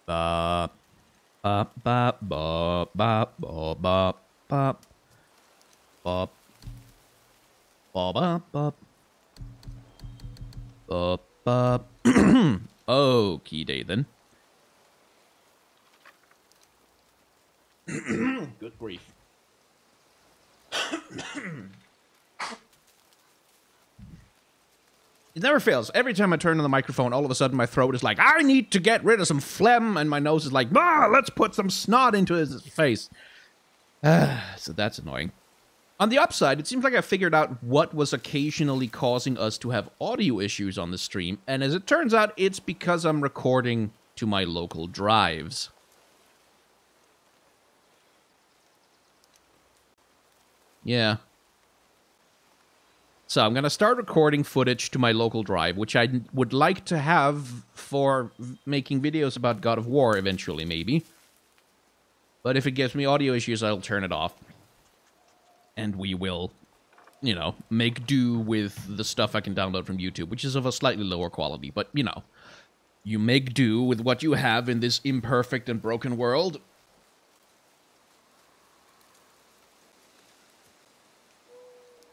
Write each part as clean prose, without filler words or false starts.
Bop. Bop, bop, bop, bop, bop, bop, bop. Bop. Bop, bop, bop. Bop, bop. Okie day then. Good grief. It never fails. Every time I turn on the microphone, all of a sudden my throat is like, I need to get rid of some phlegm, and my nose is like, let's put some snot into his face. So that's annoying. On the upside, it seems like I figured out what was occasionally causing us to have audio issues on the stream, and as it turns out, it's because I'm recording to my local drives. Yeah. So I'm going to start recording footage to my local drive, which I would like to have for making videos about God of War eventually, maybe. But if it gives me audio issues, I'll turn it off. And we will, you know, make do with the stuff I can download from YouTube, which is of a slightly lower quality. But, you know, you make do with what you have in this imperfect and broken world.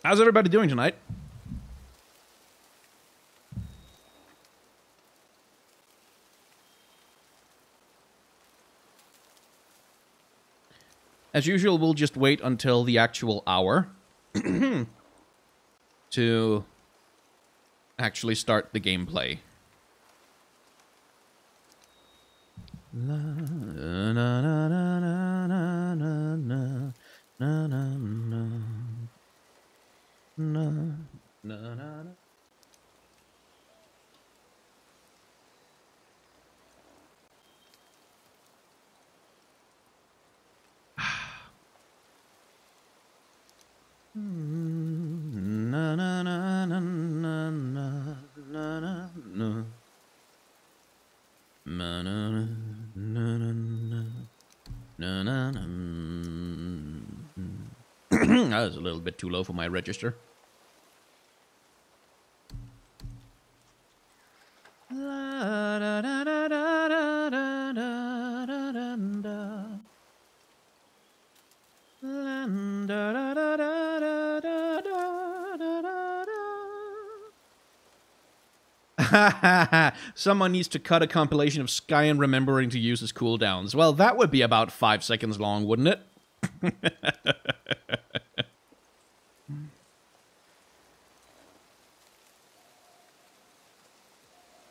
How's everybody doing tonight? As usual, we'll just wait until the actual hour to actually start the gameplay. La, na, na, na, na, na, na, na, na, na. Na, na, na, na. Na, na, na, na, na, na, na, na, na. Na, na, na, na, na, na, na. That was a little bit too low for my register. Someone needs to cut a compilation of Skyen remembering to use his cooldowns. Well, that would be about 5 seconds long, wouldn't it?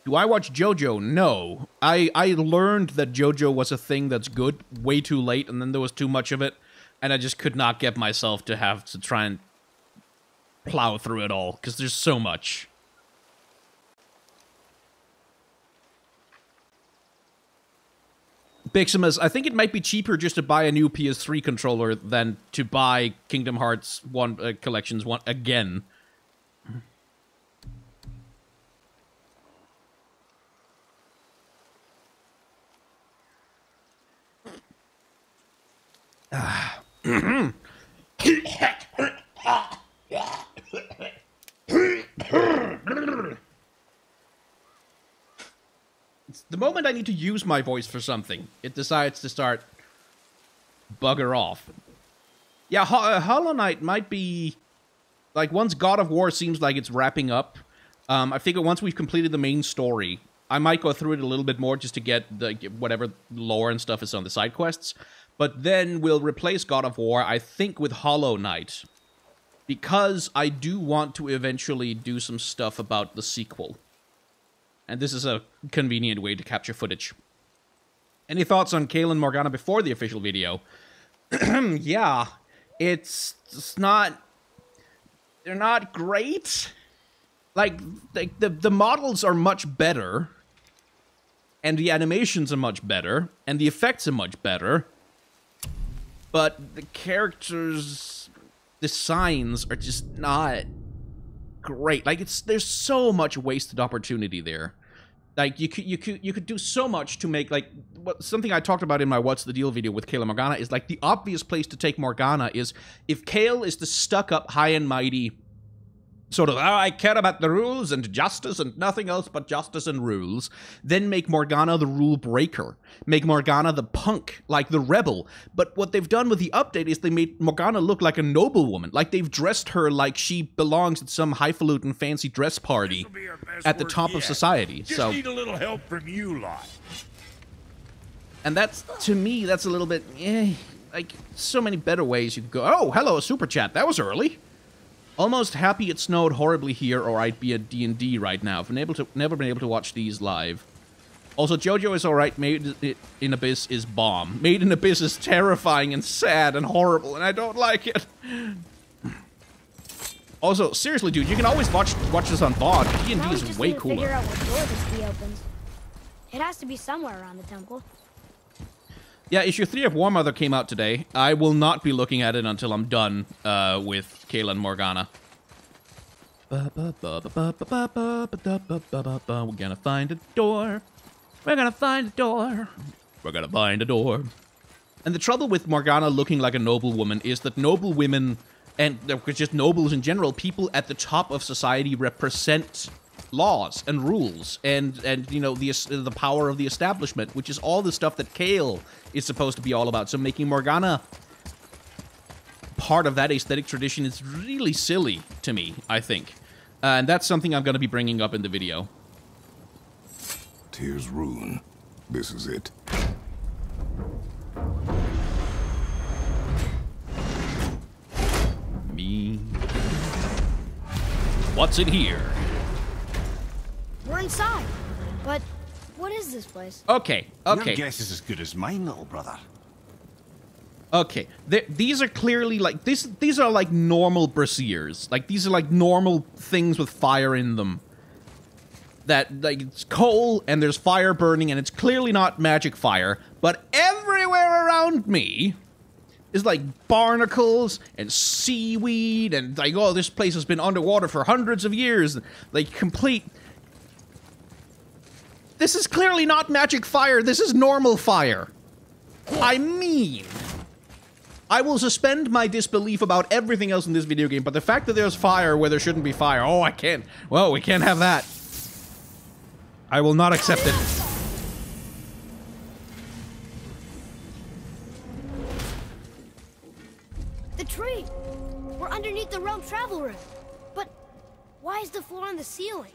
Do I watch JoJo? No. I learned that JoJo was a thing that's good way too late, and then there was too much of it, and I just could not get myself to have to try and plow through it all, because there's so much. Biximus, I think it might be cheaper just to buy a new PS3 controller than to buy Kingdom Hearts 1 Collections 1 again. The moment I need to use my voice for something, it decides to start bugger off. Yeah, Hollow Knight might be... Like, once God of War seems like it's wrapping up, I figure once we've completed the main story, I might go through it a little bit more just to get the whatever lore and stuff is on the side quests. But then we'll replace God of War, I think, with Hollow Knight. Because I do want to eventually do some stuff about the sequel. And this is a convenient way to capture footage. Any thoughts on Kale and Morgana before the official video? Yeah, it's not... They're not great. Like the models are much better. And the animations are much better. And the effects are much better. But the characters' designs are just not great. Like, there's so much wasted opportunity there. Like, you could do so much to make, like, something I talked about in my What's the Deal video with Kale and Morgana is, like, the obvious place to take Morgana is if Kale is the stuck-up, high and mighty sort of, oh, I care about the rules and justice and nothing else but justice and rules, then make Morgana the rule breaker. Make Morgana the punk, like the rebel. But what they've done with the update is they made Morgana look like a noblewoman. Like they've dressed her like she belongs at some highfalutin fancy dress party at the top of society. Just need a little help from you lot. And that's, to me, that's a little bit, like, so many better ways you could go. Oh, hello, a super chat. That was early. Almost happy it snowed horribly here, or I'd be at D&D right now. I've never been able to watch these live. Also, JoJo is alright. Made in Abyss is bomb. Made in Abyss is terrifying and sad and horrible, and I don't like it. Also, seriously, dude, you can always watch this on VOD. D&D is way cooler. Figure out what door this key opens. It has to be somewhere around the temple. Yeah, issue 3 of War Mother came out today. I will not be looking at it until I'm done with Kayla and Morgana. We're gonna find a door. We're gonna find a door. We're gonna find a door. And the trouble with Morgana looking like a noblewoman is that noble women, and just nobles in general, people at the top of society represent laws and rules and you know the power of the establishment, which is all the stuff that Kale is supposed to be all about. So making Morgana part of that aesthetic tradition is really silly to me, I think. And that's something I'm going to be bringing up in the video. Tyr's rune. This is it. Me. What's in here? We're inside. But what is this place? Okay. Your guess is as good as mine, little brother. Okay, these are clearly like these are like normal braziers. Like these are like normal things with fire in them. That like it's coal and there's fire burning and it's clearly not magic fire, but everywhere around me is like barnacles and seaweed and like, oh, this place has been underwater for hundreds of years. Like complete. This is clearly not magic fire. This is normal fire. I mean, I will suspend my disbelief about everything else in this video game, but the fact that there's fire where there shouldn't be fire, oh, I can't. Well, we can't have that. I will not accept it. The tree! We're underneath the realm travel room. But why is the floor on the ceiling?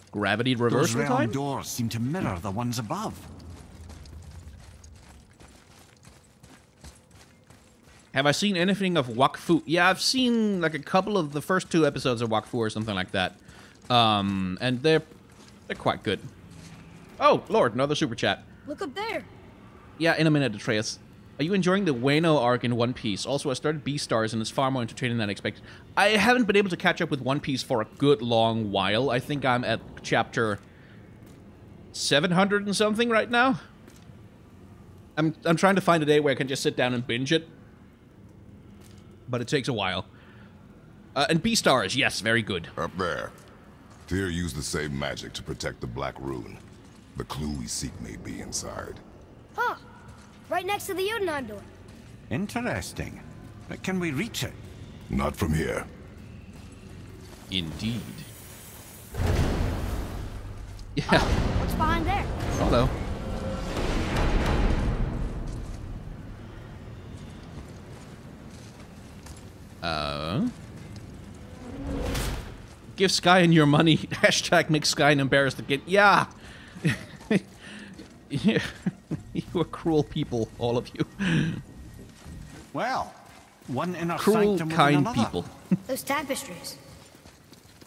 Gravity Those reversal realm time? doors seem to mirror the ones above. Have I seen anything of Wakfu? Yeah, I've seen like a couple of the first 2 episodes of Wakfu or something like that. And they're quite good. Oh, Lord, another super chat. Look up there. Yeah, in a minute, Atreus. Are you enjoying the Wano arc in One Piece? Also, I started Beastars and it's far more entertaining than I expected. I haven't been able to catch up with One Piece for a good long while. I think I'm at chapter 700 and something right now. I'm trying to find a day where I can just sit down and binge it. But it takes a while. And Beastars, yes, very good. Up there. Tyr used the same magic to protect the Black Rune. The clue we seek may be inside. Huh. Right next to the Jotunheim door. Interesting. But can we reach it? Not from here. Indeed. Yeah. Oh, what's behind there? Hello. Give Skyen your money. Hashtag make Skyen embarrassed again. Yeah. Yeah. You are cruel people, all of you. Well, one inner Cruel, sanctum kind within another. people. Those tapestries.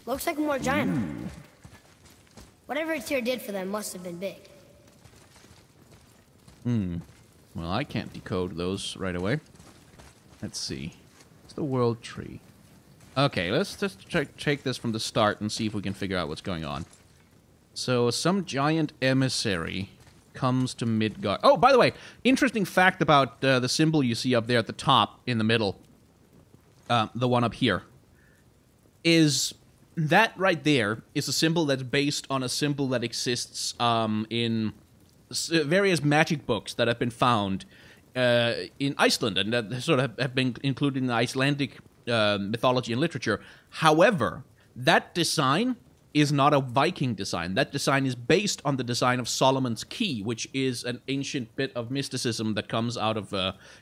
Looks like more giant one. Whatever Tyr did for them must have been big. Well, I can't decode those right away. Let's see. It's the world tree. Okay, let's just take this from the start and see if we can figure out what's going on. So, some giant emissary comes to Midgard. Oh, by the way, interesting fact about the symbol you see up there at the top in the middle. The one up here. Is that right there is a symbol that's based on a symbol that exists in various magic books that have been found in Iceland and that sort of have been included in the Icelandic mythology and literature. However, that design is not a Viking design. That design is based on the design of Solomon's Key, which is an ancient bit of mysticism that comes out of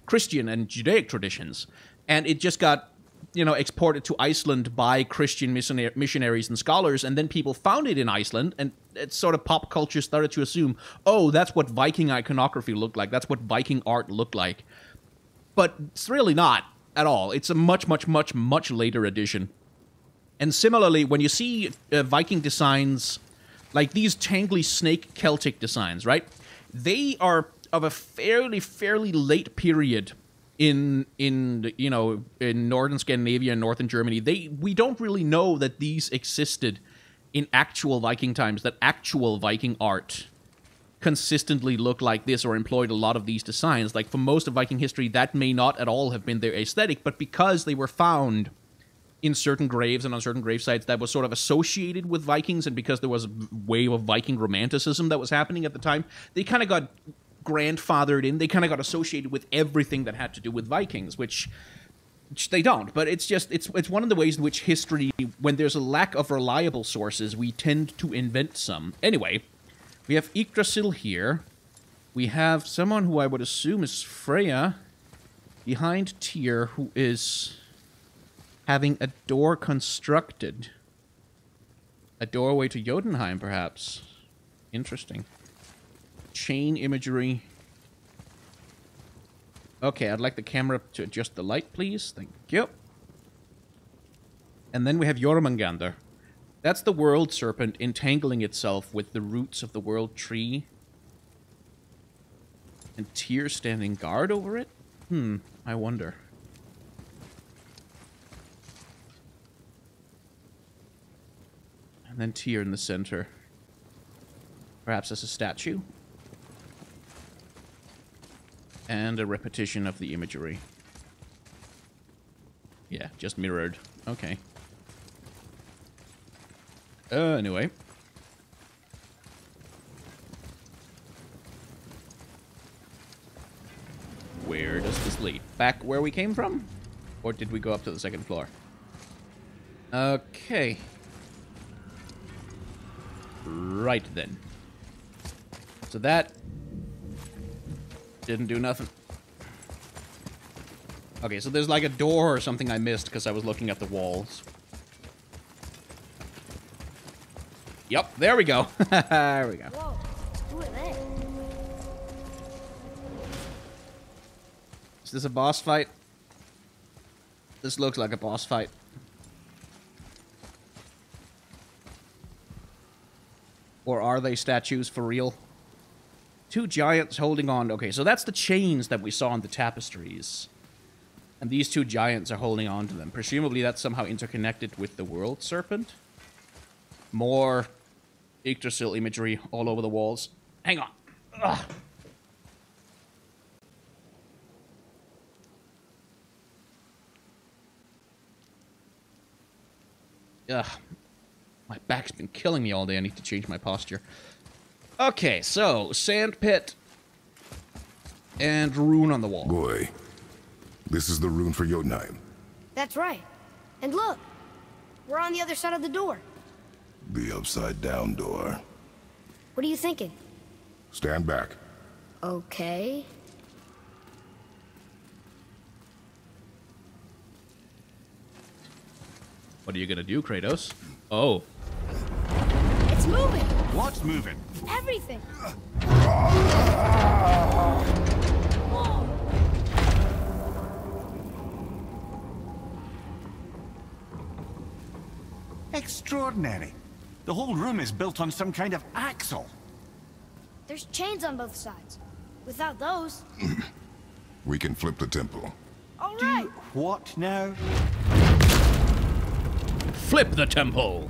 Christian and Judaic traditions. And it just got, exported to Iceland by Christian missionaries and scholars, and then people found it in Iceland, and it's sort of pop culture started to assume, oh, that's what Viking iconography looked like. That's what Viking art looked like. But it's really not at all. It's a much, much, much, much later edition. And similarly, when you see Viking designs, like these tangly snake Celtic designs, right? They are of a fairly late period in northern Scandinavia and northern Germany. We don't really know that these existed in actual Viking times, that actual Viking art consistently looked like this or employed a lot of these designs. Like, for most of Viking history, that may not at all have been their aesthetic, but because they were found in certain graves and on certain grave sites that was sort of associated with Vikings, and because there was a wave of Viking romanticism that was happening at the time, they kind of got grandfathered in. They kind of got associated with everything that had to do with Vikings, which they don't. But it's just, it's one of the ways in which history, when there's a lack of reliable sources, we tend to invent some. Anyway, we have Yggdrasil here. We have someone who I would assume is Freya behind Tyr, who is having a door constructed. A doorway to Jotunheim, perhaps. Interesting. Chain imagery. Okay, I'd like the camera to adjust the light, please. Thank you. And then we have Jormungandr. That's the world serpent entangling itself with the roots of the world tree. And Tyr standing guard over it? I wonder. And then Tyr in the center. Perhaps as a statue. And a repetition of the imagery. Yeah, just mirrored. Okay. Anyway. Where does this lead? Back where we came from? Or did we go up to the second floor? Okay. Right then. So that didn't do nothing. Okay, so there's like a door or something I missed because I was looking at the walls. Yep, there we go. There we go. Whoa, who are they? Is this a boss fight? This looks like a boss fight. Or are they statues for real? Two giants holding on. Okay, so that's the chains that we saw on the tapestries. And these two giants are holding on to them. Presumably that's somehow interconnected with the world serpent. More Yggdrasil imagery all over the walls. Hang on. Ugh. Ugh. My back's been killing me all day. I need to change my posture. Okay, so sand pit and rune on the wall. Boy, this is the rune for Jotunheim. That's right. And look, we're on the other side of the door. The upside down door. What are you thinking? Stand back. Okay. What are you gonna do, Kratos? Oh. It's moving! What's moving? Everything! Extraordinary. The whole room is built on some kind of axle. There's chains on both sides. Without those... We can flip the temple. All right! What now? Flip the temple!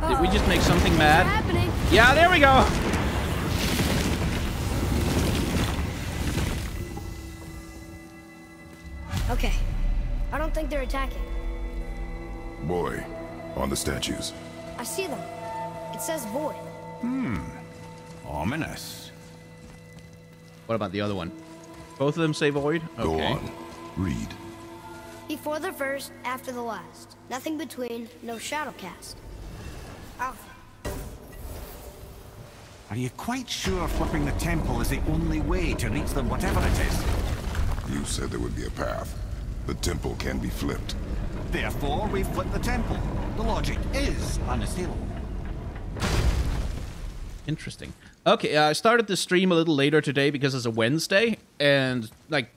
Did we just make something mad? Happening. Yeah, there we go! Okay. I don't think they're attacking. Boy, on the statues. I see them. It says void. Ominous. What about the other one? Both of them say void? Okay. Go on. Read. Before the first, after the last. Nothing between, no shadow cast. Alpha. Are you quite sure flipping the temple is the only way to reach them, whatever it is? You said there would be a path. The temple can be flipped. Therefore, we flip the temple. The logic is unassailable. Interesting. Okay, I started the stream a little later today because it's a Wednesday, and, like,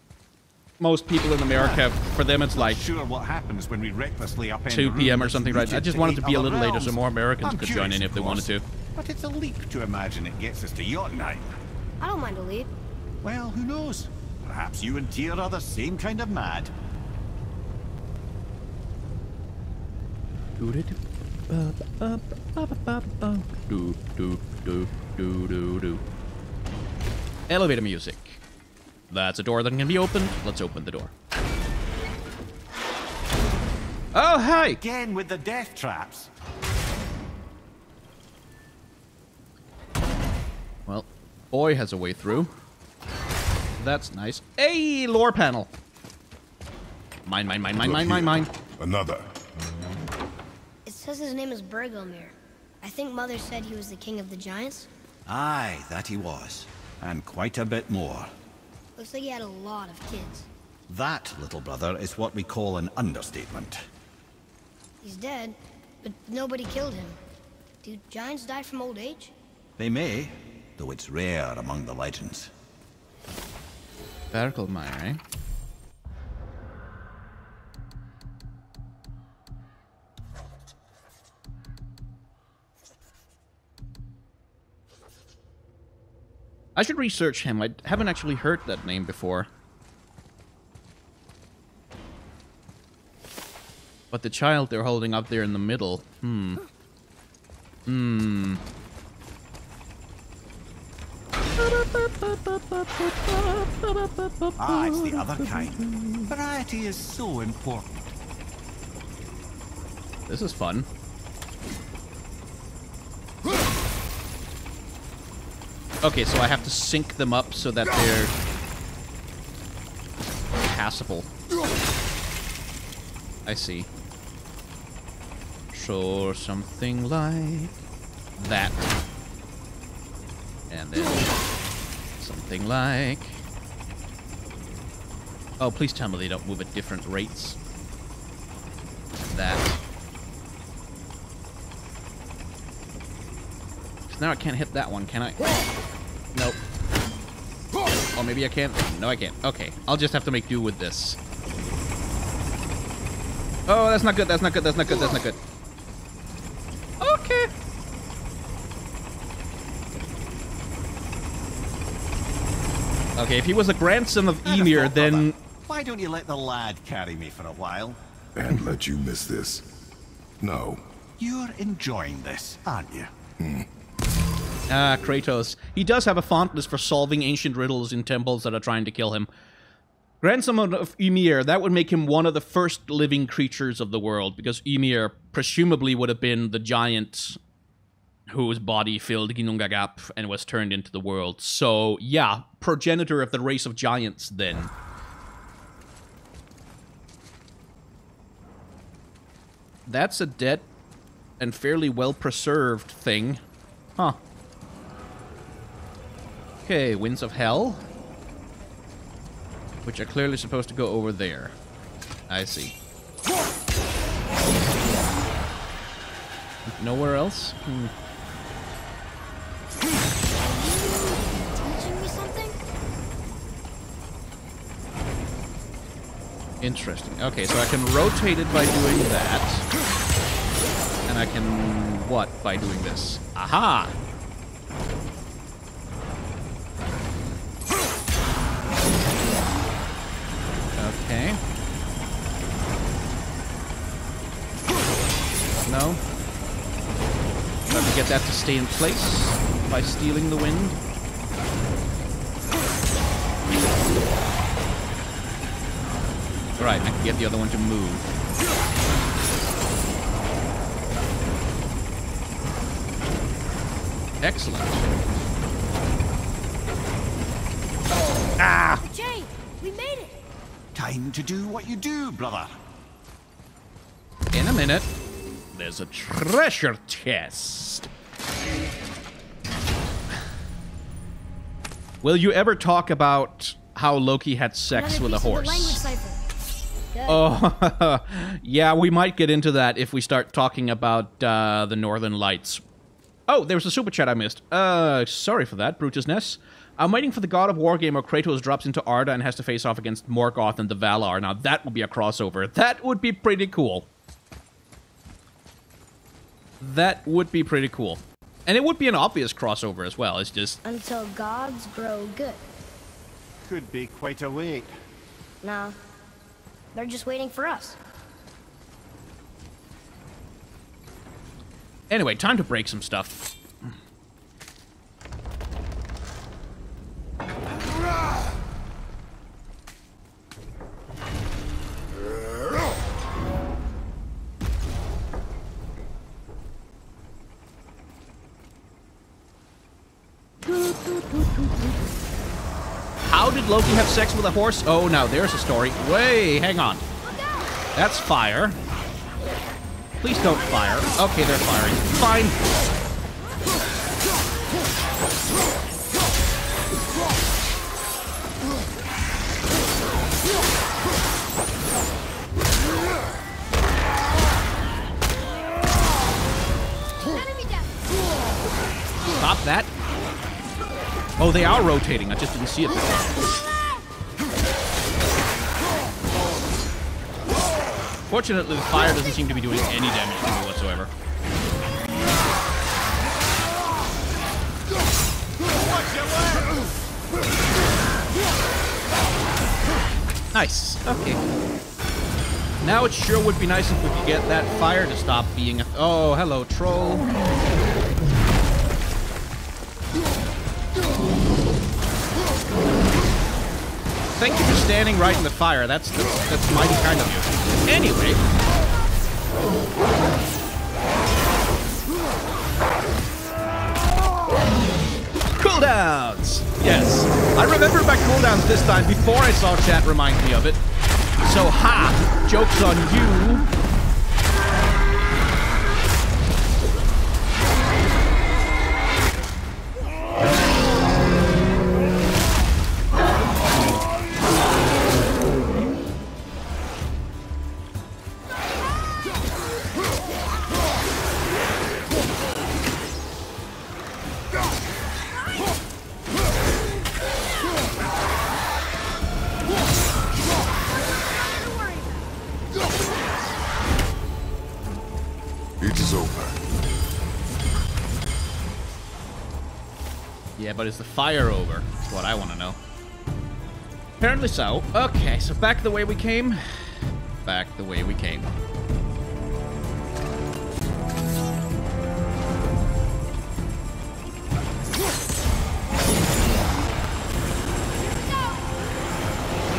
most people in America, for them it's like Sure what happens when we recklessly upend 2 p.m. or rules something, right? I just wanted to be a little later so more Americans I'm could join in curious, if they of wanted course, to. But it's a leap to imagine it gets us to Jotunheim. I don't mind a lead. Well, who knows? Perhaps you and Tyr are the same kind of mad. Elevator music. That's a door that can be opened. Let's open the door. Oh, hi! Again with the death traps. Well, boy has a way through. That's nice. Hey, lore panel. Mine. Look here. Another. It says his name is Bergelmir. I think Mother said he was the king of the giants. Aye, that he was. And quite a bit more. Looks like he had a lot of kids. That, little brother, is what we call an understatement. He's dead, but nobody killed him. Do giants die from old age? They may, though it's rare among the legends. Bergelmir, eh? I should research him. I haven't actually heard that name before. But the child they're holding up there in the middle. Ah, it's the other kind. Variety is so important. This is fun. Okay, so I have to sync them up so that they're passable. I see. So something like that. And then something like... Oh, please tell me they don't move at different rates. That. So now I can't hit that one, can I? Nope. Oh, maybe I can? No, I can't. Okay, I'll just have to make do with this. Oh, that's not good, that's not good, that's not good, that's not good. Okay. Okay, if he was a grandson of Ymir, then... Why don't you let the lad carry me for a while? And let you miss this. No. You're enjoying this, aren't you? Ah, Kratos. He does have a fondness for solving ancient riddles in temples that are trying to kill him. Grandson of Ymir, that would make him one of the first living creatures of the world, because Ymir presumably would have been the giant whose body filled Ginnungagap and was turned into the world. So, yeah, progenitor of the race of giants, then. That's a dead and fairly well-preserved thing. Huh. Okay, Winds of Hell. Which are clearly supposed to go over there. I see. Nowhere else? Teaching me something? Interesting. Okay, so I can rotate it by doing that. And I can... what by doing this? Aha! Okay. No. So I can get that to stay in place by stealing the wind. Alright, I can get the other one to move. Excellent. Ah! Jay! Time to do what you do, brother. In a minute, there's a treasure chest. Will you ever talk about how Loki had sex with a horse? Oh, yeah, we might get into that if we start talking about the Northern Lights. Oh, there was a super chat I missed. Sorry for that, Brutus Ness. I'm waiting for the God of War game where Kratos drops into Arda and has to face off against Morgoth and the Valar. Now, that would be a crossover. That would be pretty cool. That would be pretty cool. And it would be an obvious crossover as well. It's just... Until gods grow good. Could be quite a wait. No. They're just waiting for us. Anyway, time to break some stuff. How did Loki have sex with a horse? Oh, now there's a story. Wait, hang on. That's fire. Please don't fire. Okay, they're firing. Fine. Stop that. Oh, they are rotating. I just didn't see it before. Fortunately, the fire doesn't seem to be doing any damage to me whatsoever. Nice. Okay. Now it sure would be nice if we could get that fire to stop being a... Oh, hello, troll. Thank you for standing right in the fire. That's mighty kind of you. Anyway. Cooldowns! Yes. I remember my cooldowns this time before I saw chat remind me of it. So, ha! Joke's on you. Yeah, but is the fire over? That's what I want to know. Apparently so. Okay, so back the way we came. Back the way we came.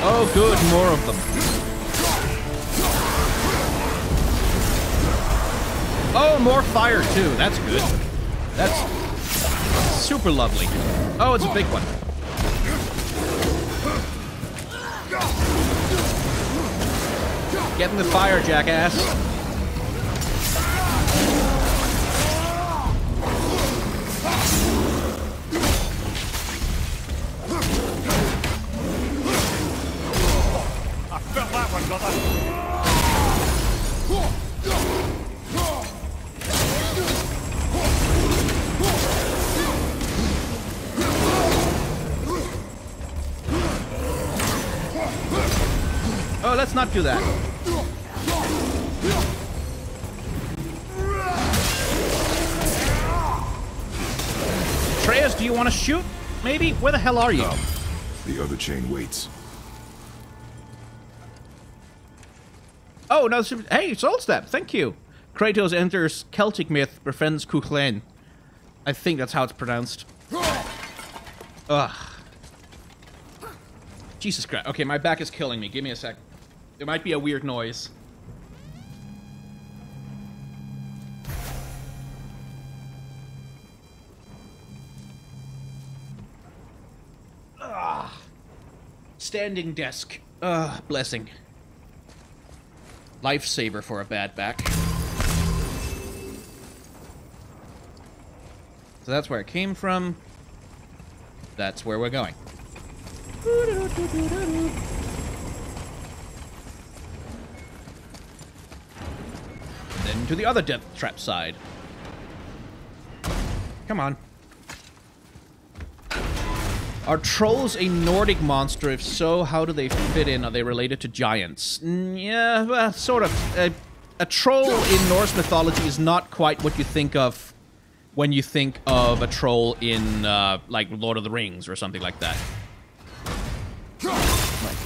Oh, good, more of them. Oh, more fire, too. That's good. That's super lovely. Oh, it's a big one. Get in the fire, jackass. I felt that one, brother. Oh, let's not do that. Atreus, do you want to shoot? Maybe? Where the hell are you? The other chain waits. Oh, no. Hey, Soul Step. Thank you. Kratos enters Celtic myth, befriends Cuchulainn. I think that's how it's pronounced. Ugh. Jesus Christ. Okay, my back is killing me. Give me a sec. There might be a weird noise. Ugh. Standing desk. Blessing. Lifesaver for a bad back. So that's where it came from. That's where we're going. Then to the other death trap side. Come on. Are trolls a Nordic monster? If so, how do they fit in? Are they related to giants? Yeah, well, sort of. A troll in Norse mythology is not quite what you think of when you think of a troll in, like, Lord of the Rings or something like that.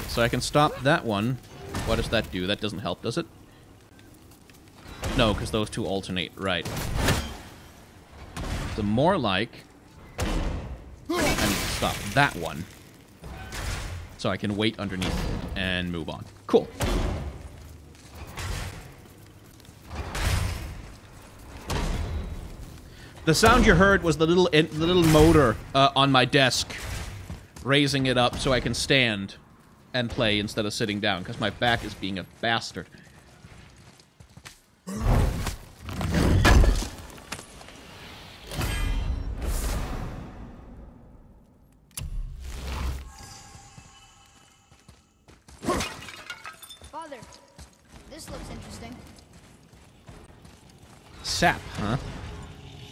So I can stop that one. What does that do? That doesn't help, does it? No, because those two alternate. Right. So more like... and stop that one. So I can wait underneath and move on. Cool. The sound you heard was the little motor on my desk, raising it up so I can stand and play instead of sitting down, because my back is being a bastard. Father, this looks interesting. Sap, huh?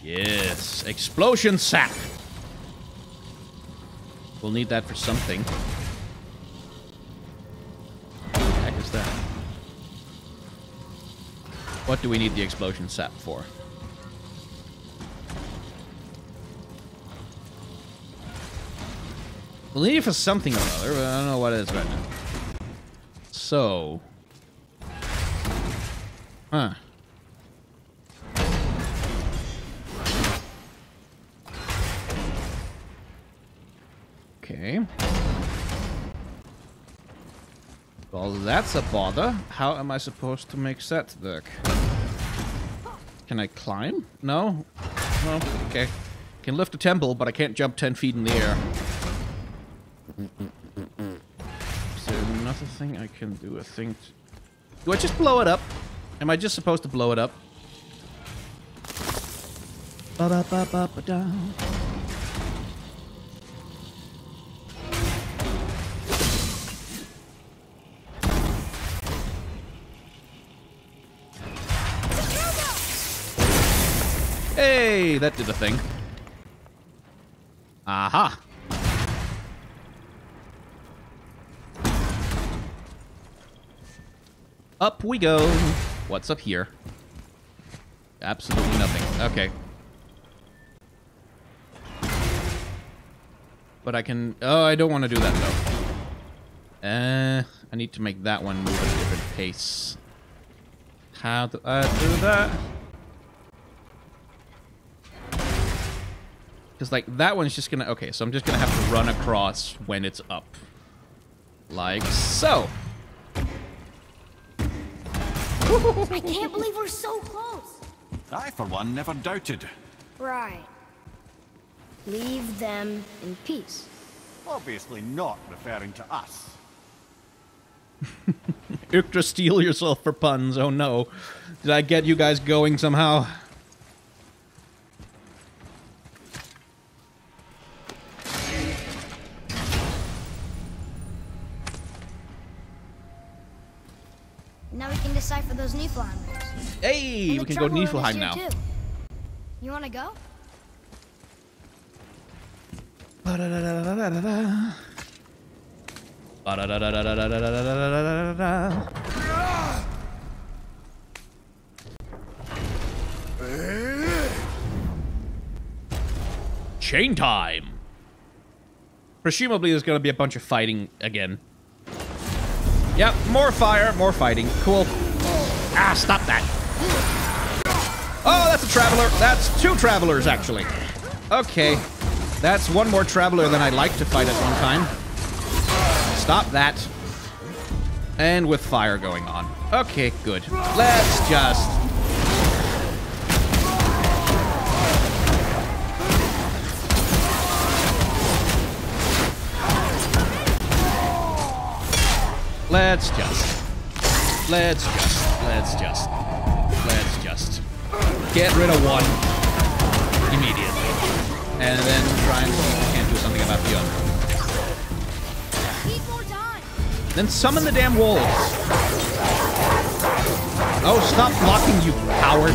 Yes, explosion sap. We'll need that for something. What the heck is that? What do we need the explosion sap for? We'll need it for something or other, but I don't know what it is right now. So... huh. Okay. Well, that's a bother. How am I supposed to make that work? Can I climb? No? No? Okay. Can lift a temple, but I can't jump 10 feet in the air. Is there another thing I can do? Do I just blow it up? Am I just supposed to blow it up? Ba-ba-ba-ba-ba-da. Hey, that did a thing. Aha. Up we go. What's up here? Absolutely nothing. Okay. But I can... oh, I don't want to do that, though. I need to make that one move at a different pace. How do I do that? Because, like, that one's just gonna... okay, so I'm just gonna have to run across when it's up. Like so. I can't believe we're so close. I, for one, never doubted. Right. Leave them in peace. Obviously not referring to us. Yggdrasil, steel yourself for puns. Oh no. Did I get you guys going somehow? Now we can decipher those Niflheim runes. Hey, we can go to Niflheim now. Too. You want to go? Chain time. Presumably there's going to be a bunch of fighting again. Yep, more fire, more fighting. Cool. Ah, stop that. Oh, that's a traveler. That's two travelers, actually. Okay. That's one more traveler than I'd like to fight at one time. Stop that. And with fire going on. Okay, good. Let's just... Let's just get rid of one immediately. And then try and see if we can't do something about the other. Need more time. Then summon the damn wolves. Oh, stop blocking, you coward.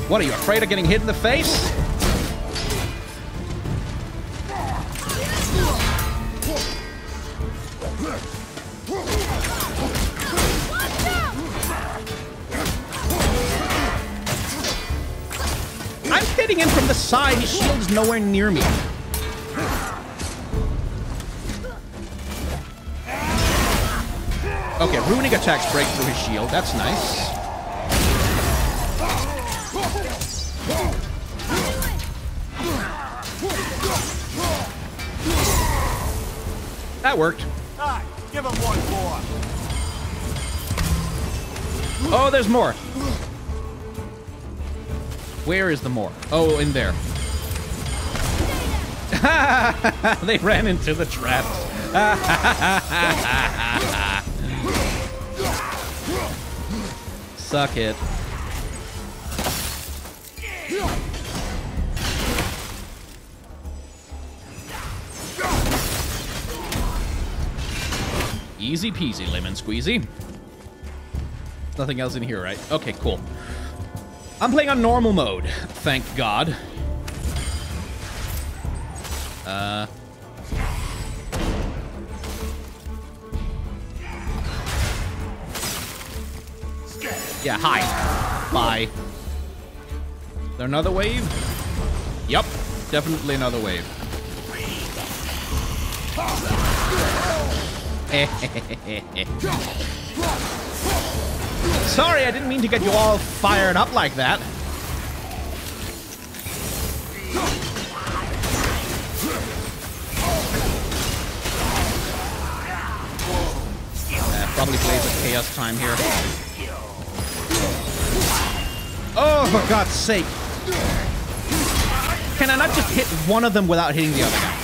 What, are you afraid of getting hit in the face? I'm hitting him from the side. His shield is nowhere near me. Okay, ruining attacks break through his shield. That's nice. That worked. Aye, give him one more. Oh, there's more. Where is the more? Oh, in there. They ran into the traps. Suck it. Easy peasy, lemon squeezy. Nothing else in here, right? Okay, cool. I'm playing on normal mode, thank God. Yeah, hi. Bye. Is there another wave? Yup, definitely another wave. Sorry, I didn't mean to get you all fired up like that. Probably plays a chaos time here. Oh, for God's sake. Can I not just hit one of them without hitting the other guy?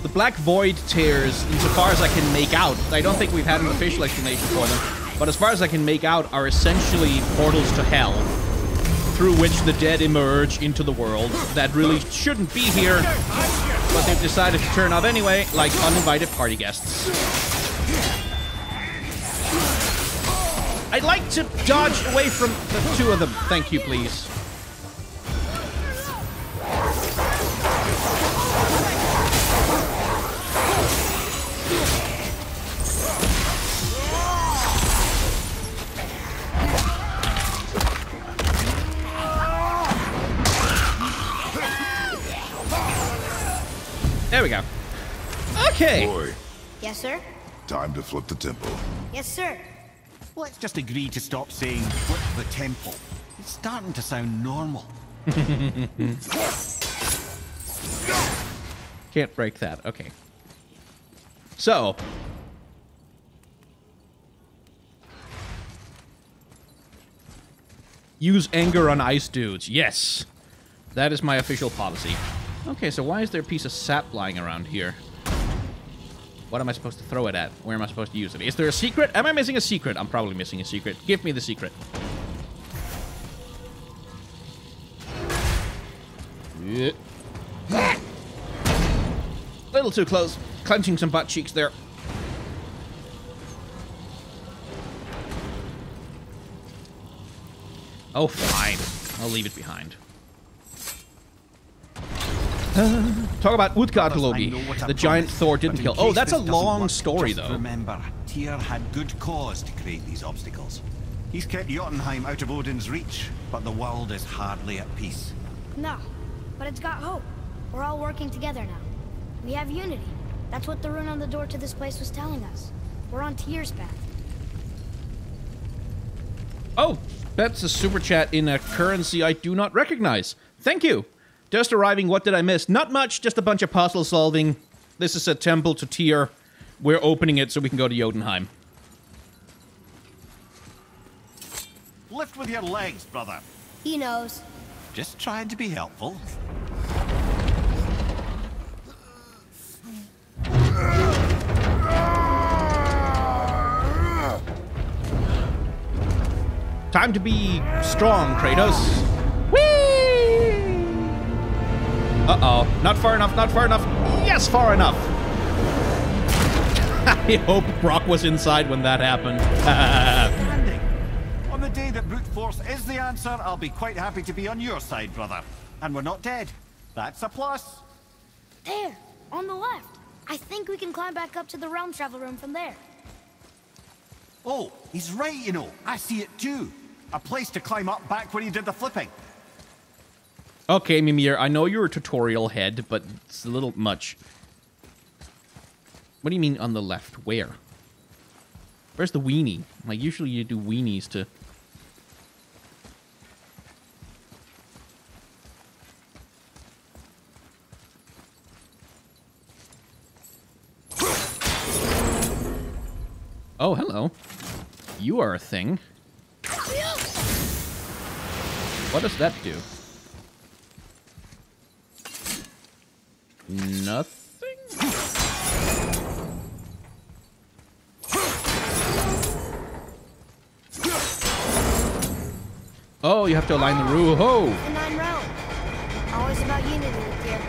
The Black Void tears, insofar as I can make out, I don't think we've had an official explanation for them, but as far as I can make out, are essentially portals to hell, through which the dead emerge into the world that really shouldn't be here, but they've decided to turn up anyway, like uninvited party guests. I'd like to dodge away from the two of them. Thank you, please. There we go. Okay. Boy, Yes, sir? time to flip the temple. Yes, sir. Let's just agree to stop saying flip the temple. It's starting to sound normal. Can't break that. Okay. So. Use anger on ice dudes. Yes. That is my official policy. Okay, so why is there a piece of sap lying around here? What am I supposed to throw it at? Where am I supposed to use it? Is there a secret? Am I missing a secret? I'm probably missing a secret. Give me the secret. Yeah. Little too close. Clenching some butt cheeks there. Oh, fine. I'll leave it behind. Talk about Utgard Loki, the giant Thor didn't kill. Oh, that's a long story, though. Remember, Tyr had good cause to create these obstacles. He's kept Jotunheim out of Odin's reach, but the world is hardly at peace. No, but it's got hope. We're all working together now. We have unity. That's what the rune on the door to this place was telling us. We're on Tyr's path. Oh, that's a super chat in a currency I do not recognize. Thank you. Just arriving, what did I miss? Not much, just a bunch of puzzle solving. This is a temple to Tyr. we're opening it so we can go to Jotunheim. Lift with your legs, brother. He knows. Just trying to be helpful. Time to be strong, Kratos. Whee! Uh-oh. Not far enough, not far enough. Yes, far enough. I hope Brock was inside when that happened. Standing. On the day that brute force is the answer, I'll be quite happy to be on your side, brother. And we're not dead. That's a plus. There, on the left. I think we can climb back up to the realm travel room from there. Oh, he's right, you know. I see it too. A place to climb up back where he did the flipping. Okay, Mimir, I know you're a tutorial head, but it's a little much. What do you mean on the left? Where? Where's the weenie? Like, usually you do weenies to... Oh, hello. You are a thing. What does that do? Nothing? Oh, you have to align the rule. Oh! The 9 realm. Always about unity with Tyr.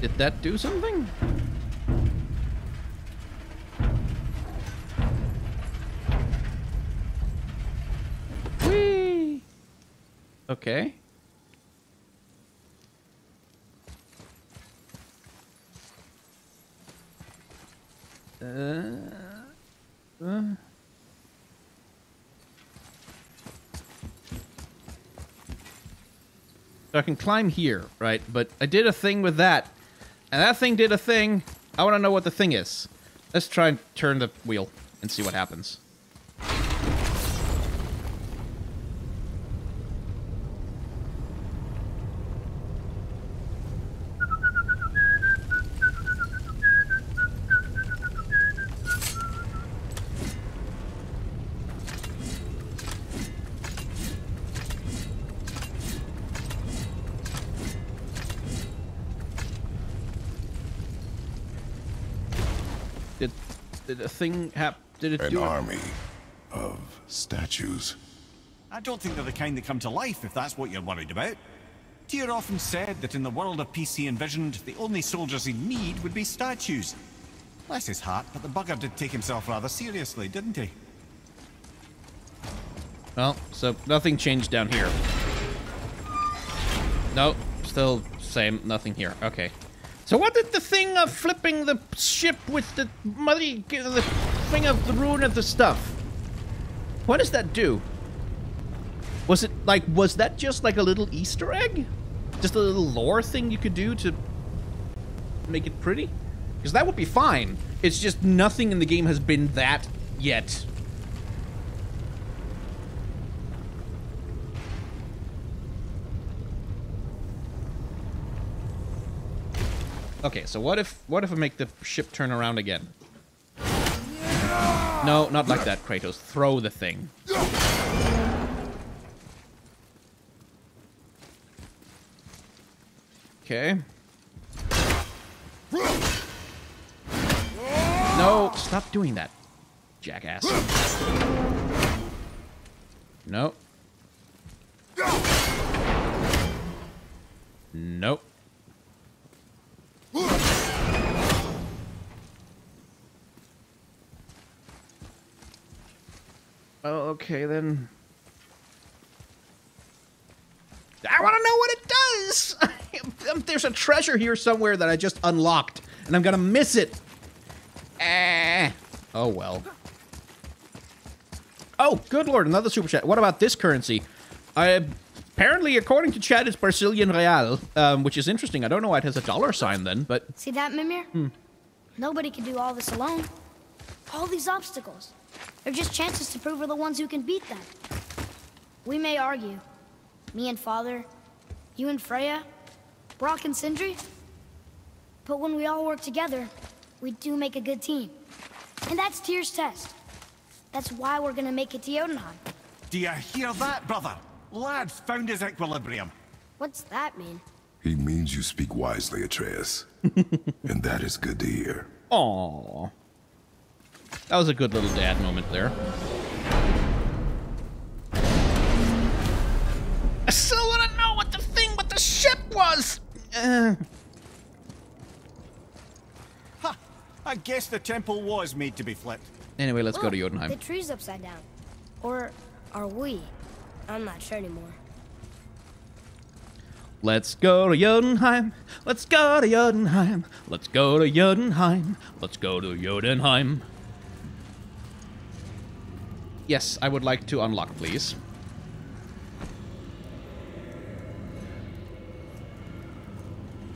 Did that do something? Whee! Okay. So I can climb here, right? But I did a thing with that. And that thing did a thing. I want to know what the thing is. Let's try and turn the wheel and see what happens. Did a thing happen? Did it do An it? army of statues. I don't think they're the kind that come to life, if that's what you're worried about. Tyr often said that in the world of peace he envisioned, the only soldiers he'd need would be statues. Bless his heart, but the bugger did take himself rather seriously, didn't he? Well, so nothing changed down here. No, still same, nothing here. Okay. So what did the thing of flipping the ship with the muddy, the thing of the ruin of the stuff? What does that do? Was it like, was that just like a little Easter egg? Just a little lore thing you could do to make it pretty? Because that would be fine. It's just nothing in the game has been that yet. Okay, so what if I make the ship turn around again? No, not like that, Kratos. Throw the thing. Okay. No, stop doing that, jackass. No. Nope. Oh, okay, then. I want to know what it does! There's a treasure here somewhere that I just unlocked, and I'm gonna miss it. Oh, well. Oh, good lord, another super chat. What about this currency? Apparently, according to chat, it's Brazilian real, which is interesting. I don't know why it has a $sign then, but... See that, Mimir? Nobody can do all this alone. All these obstacles. They're just chances to prove we're the ones who can beat them. We may argue. Me and Father, you and Freya, Brock and Sindri. But when we all work together, we do make a good team. And that's Tyr's test. That's why we're gonna make it to Jotunheim. Do you hear that, brother? Lad's found his equilibrium. What's that mean? He means you speak wisely, Atreus. And that is good to hear. Aww. That was a good little dad moment there. I still want to know what the thing with the ship was! Ha! I guess the temple was made to be flipped. Anyway, let's go to The Jotunheim. tree's upside down. Or are we? I'm not sure anymore. Let's go to Jotunheim. Let's go to Jotunheim. Let's go to Jotunheim. Let's go to Jotunheim. Yes, I would like to unlock, please.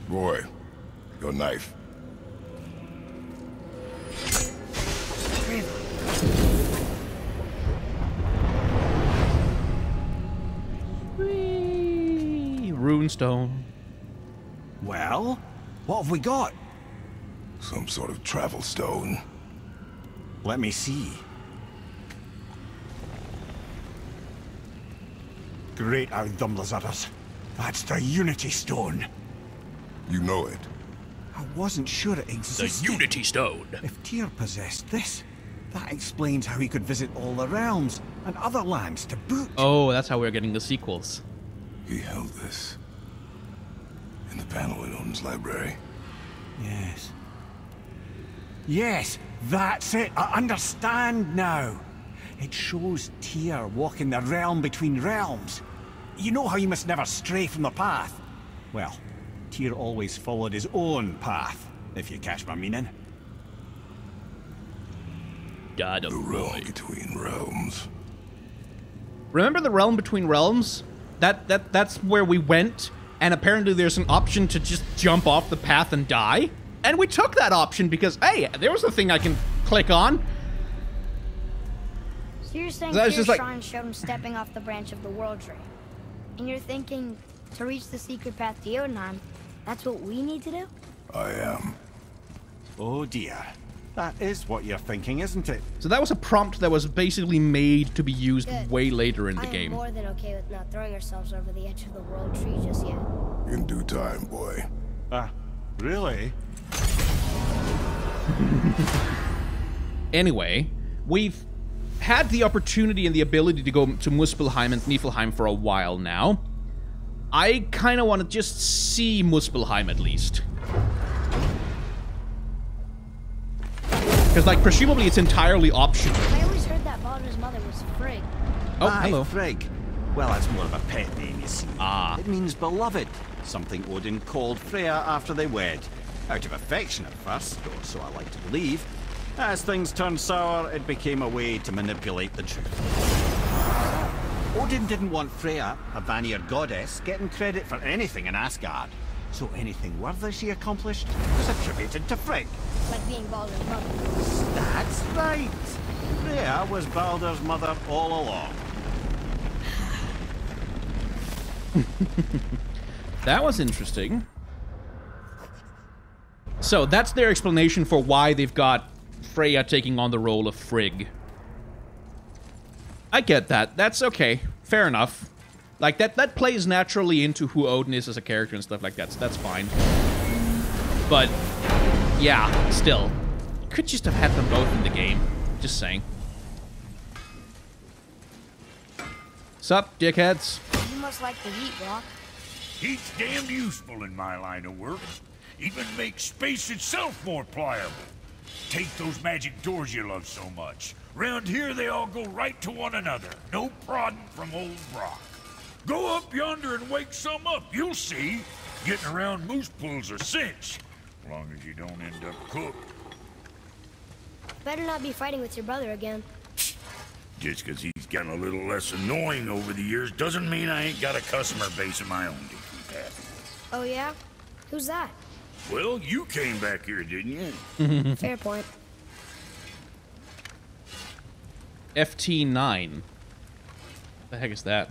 Boy, your knife. Whee! Runestone. Well, what have we got? Some sort of travel stone. Let me see. Great Audumlazaras. That's the Unity Stone. You know it. I wasn't sure it existed. Unity Stone. If Tyr possessed this, that explains how he could visit all the realms and other lands to boot. Oh, that's how we're getting the sequels. He held this. In the panel in Odin's library. Yes. Yes, that's it. I understand now. It shows Tyr walking the realm between realms. You know how you must never stray from the path? Well, Tyr always followed his own path, if you catch my meaning. God of The realm between realms. Remember the realm between realms? That's where we went, and apparently there's an option to just jump off the path and die. And we took that option because, hey, there was a thing I can click on. So you're saying So I was Tyr's just like- shrine showed him stepping off the branch of the world tree. And you're thinking, to reach the secret path to Jotunheim, that's what we need to do? I am. Oh dear. That is what you're thinking, isn't it? So that was a prompt that was basically made to be used Good. way later in the I am game. more than okay with not throwing ourselves over the edge of the world tree just yet. In due time, boy. Really? Anyway, we've had the opportunity and the ability to go to Muspelheim and Niflheim for a while now. I kind of want to just see Muspelheim at least. Because, like, presumably it's entirely optional. I always heard that Baldur's mother was Frigg. Oh, Aye, hello. Frigg. Well, that's more of a pet name, you see. Ah. It means beloved. Something Odin called Freya after they wed. Out of affection at first, or so I like to believe. As things turned sour, it became a way to manipulate the truth. Odin didn't want Freya, a Vanir goddess, getting credit for anything in Asgard. So anything worthy she accomplished was attributed to Frigg. Like being Baldur's mother. That's right. Freya was Baldur's mother all along. That was interesting. So that's their explanation for why they've got Freya taking on the role of Frigg. I get that. That's okay. Fair enough. Like, that plays naturally into who Odin is as a character and stuff like that, so that's fine. But, yeah, still. You could just have had them both in the game. Just saying. Sup, dickheads? You must like the heat, Brock. Heat's damned useful in my line of work. Even makes space itself more pliable. Take those magic doors you love so much. Round here, they all go right to one another. No prodding from old Brock. Go up yonder and wake some up. You'll see. Getting around moose pools are cinch. As long as you don't end up cooked. Better not be fighting with your brother again. Just 'cause he's gotten a little less annoying over the years doesn't mean I ain't got a customer base of my own to keep happy. Oh yeah? Who's that? Well, you came back here, didn't you? Fair point. FT9. The heck is that?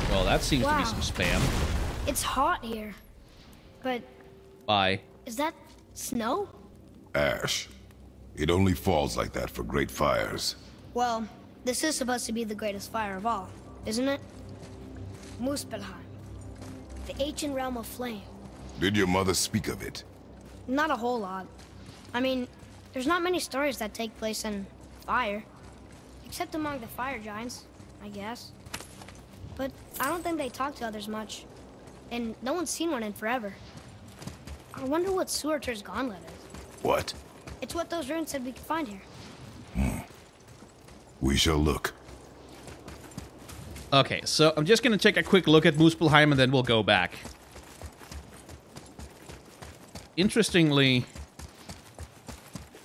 Well, that seems to be some spam. It's hot here. But Bye. is that snow? Ash. It only falls like that for great fires. Well, this is supposed to be the greatest fire of all, isn't it? Muspelheim. The ancient realm of flame. Did your mother speak of it? Not a whole lot. I mean, there's not many stories that take place in fire. Except among the fire giants, I guess. But I don't think they talk to others much. And no one's seen one in forever. I wonder what Surtur's gauntlet is. What? It's what those runes said we could find here. We shall look. Okay, so I'm just gonna take a quick look at Muspelheim and then we'll go back. Interestingly,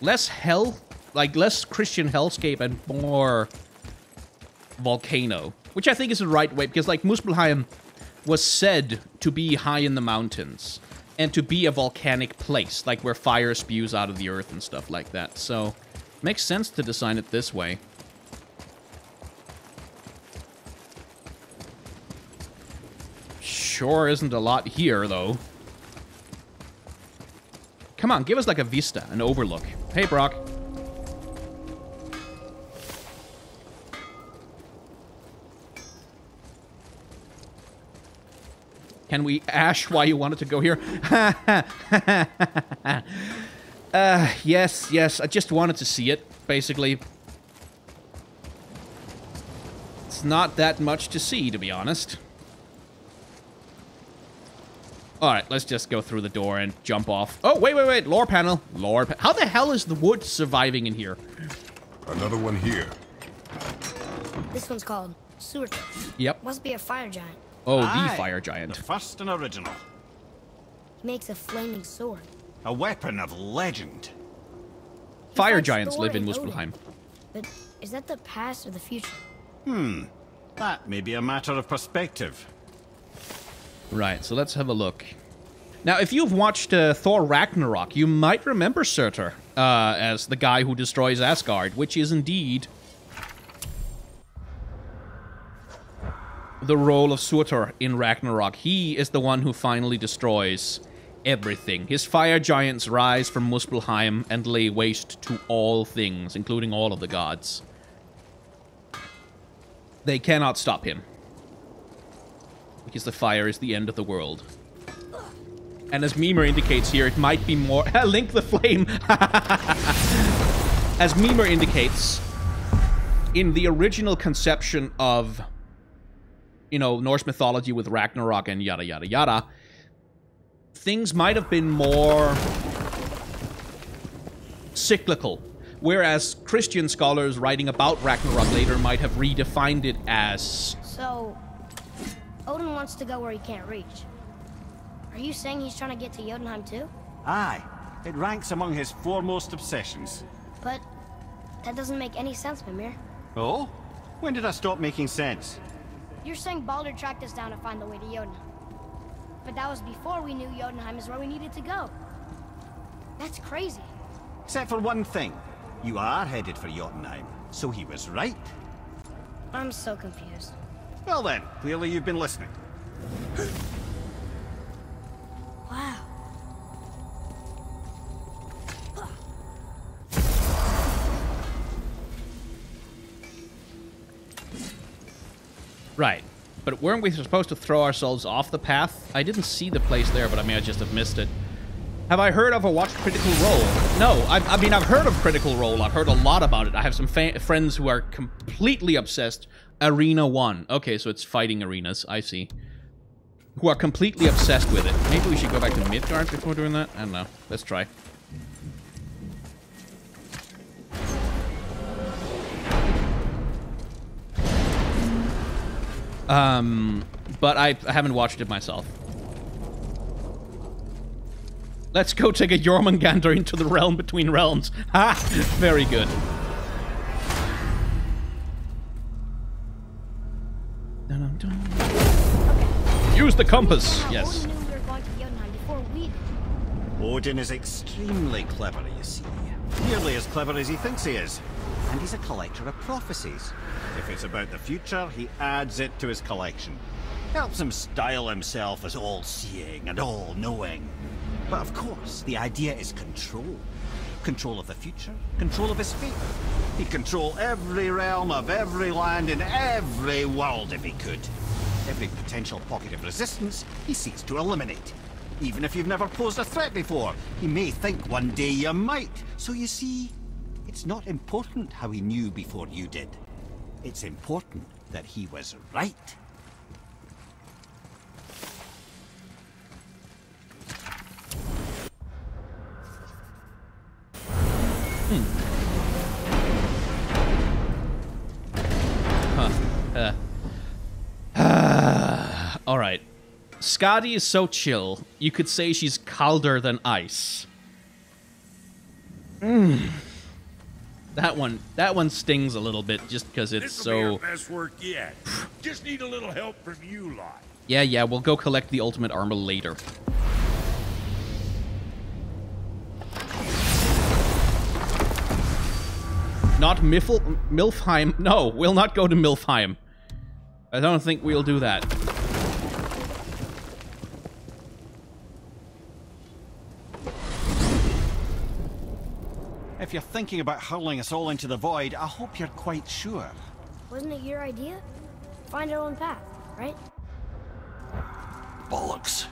less Christian hellscape and more volcano. Which I think is the right way, because like Muspelheim was said to be high in the mountains and to be a volcanic place, like where fire spews out of the earth and stuff like that. So, makes sense to design it this way. Sure isn't a lot here, though. Come on, give us like a vista, an overlook. Hey, Brock. Can we ash why you wanted to go here? Yes. I just wanted to see it, basically. It's not that much to see, to be honest. Alright, let's just go through the door and jump off. Oh, wait. Lore panel. How the hell is the wood surviving in here? Another one here. This one's called Surtur. Yep. Must be a fire giant. Oh, Aye, the fire giant. The first and original. He makes a flaming sword. A weapon of legend. Fire fights giants Thor live in and Odin. Muspelheim. But is that the past or the future? That may be a matter of perspective. Right, so let's have a look. Now, if you've watched Thor Ragnarok, you might remember Surtur as the guy who destroys Asgard, which is indeed the role of Surtur in Ragnarok. He is the one who finally destroys everything. His fire giants rise from Muspelheim and lay waste to all things, including all of the gods. They cannot stop him, because the fire is the end of the world. And as Mimer indicates here, it might be more... Link the flame! As Mimer indicates, in the original conception of, you know, Norse mythology with Ragnarok and yada yada yada, things might have been more cyclical. Whereas Christian scholars writing about Ragnarok later might have redefined it as... So, Odin wants to go where he can't reach. Are you saying he's trying to get to Jotunheim too? Aye, it ranks among his foremost obsessions. But that doesn't make any sense, Mimir. Oh? When did I stop making sense? You're saying Baldur tracked us down to find the way to Jotunheim. But that was before we knew Jotunheim is where we needed to go. That's crazy. Except for one thing. You are headed for Jotunheim, so he was right. I'm so confused. Well then, clearly you've been listening. Wow. Right. But weren't we supposed to throw ourselves off the path? I didn't see the place there, but I may have just have missed it. Have I heard of or watched Critical Role? No, I mean, I've heard of Critical Role. I've heard a lot about it. I have some friends who are completely obsessed. Arena 1. Okay, so it's fighting arenas. I see. Who are completely obsessed with it. Maybe we should go back to Midgard before doing that? I don't know. Let's try. But I haven't watched it myself. Let's go take a Jormungandr into the realm between realms. Ha! Very good. Use the compass. Yes. Odin knew we were going to Jotunheim before we did. Odin is extremely clever, you see. Nearly as clever as he thinks he is. And he's a collector of prophecies. If it's about the future, he adds it to his collection. Helps him style himself as all-seeing and all-knowing. But of course, the idea is control. Control of the future, control of his fate. He'd control every realm of every land in every world if he could. Every potential pocket of resistance, he seeks to eliminate. Even if you've never posed a threat before, he may think one day you might. So you see, it's not important how he knew before you did. It's important that he was right. All right. Skadi is so chill, you could say she's colder than ice. That one stings a little bit just because it's This'll so... be our best work yet. Just need a little help from you lot. Yeah, we'll go collect the ultimate armor later. Not Milfheim. No, we'll not go to Milfheim. I don't think we'll do that. If you're thinking about hurling us all into the void, I hope you're quite sure. Wasn't it your idea? Find our own path, right? Bollocks.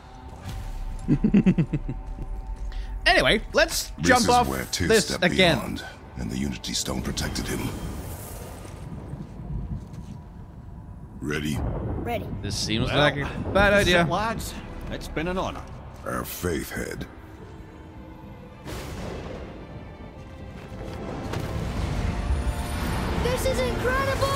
Anyway, let's jump off where Tyr this stepped again. beyond, and the Unity Stone protected him. Ready? Ready. This seems Well, like a bad this is idea. it, lads. It's been an honor. Our faith head. This is incredible!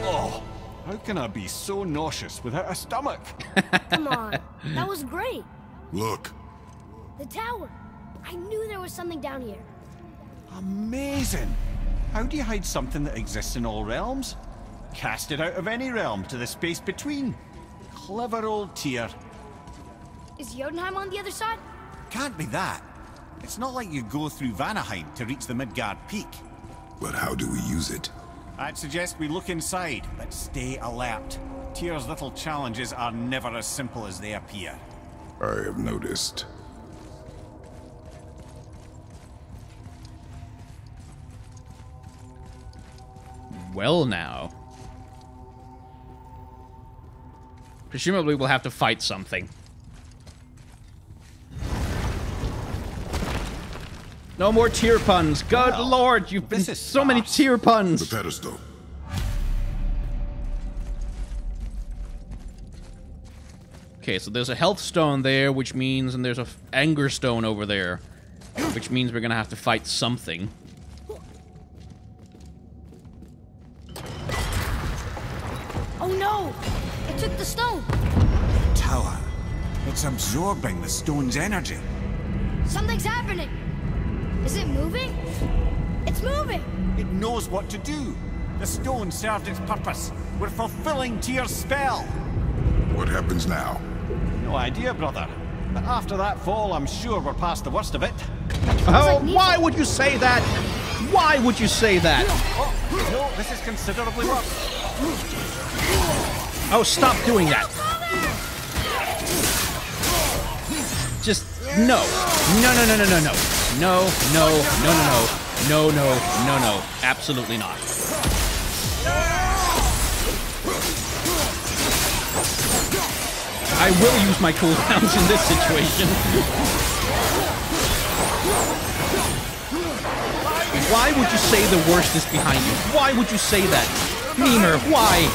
Oh, how can I be so nauseous without a stomach? Come on, that was great. Look. The tower. I knew there was something down here. Amazing! How do you hide something that exists in all realms? Cast it out of any realm to the space between. Clever old Tyr. Is Jotunheim on the other side? Can't be that. It's not like you go through Vanaheim to reach the Midgard Peak. But how do we use it? I'd suggest we look inside, but stay alert. Tyr's little challenges are never as simple as they appear. I have noticed. Well now. Presumably we'll have to fight something. No more Tyr puns. Good Well, lord, you've been this is so many farce. Tyr puns. The pedestal. Okay, so there's a health stone there, which means, and there's a anger stone over there, which means we're gonna have to fight something. Oh no! It took the stone! Tower. It's absorbing the stone's energy. Something's happening! Is it moving? It's moving! It knows what to do. The stone served its purpose. We're fulfilling Tyr's spell. What happens now? No idea, brother. But after that fall, I'm sure we're past the worst of it. Oh, like why would you say that? Why would you say that? Oh, no, this is considerably worse. Oh, stop doing that. Just, no. No, no, no, no, no, no. No, no, no, no, no. No, no, no, no. Absolutely not. I will use my cooldowns in this situation. Why would you say the worst is behind you? Why would you say that? Mimir, why?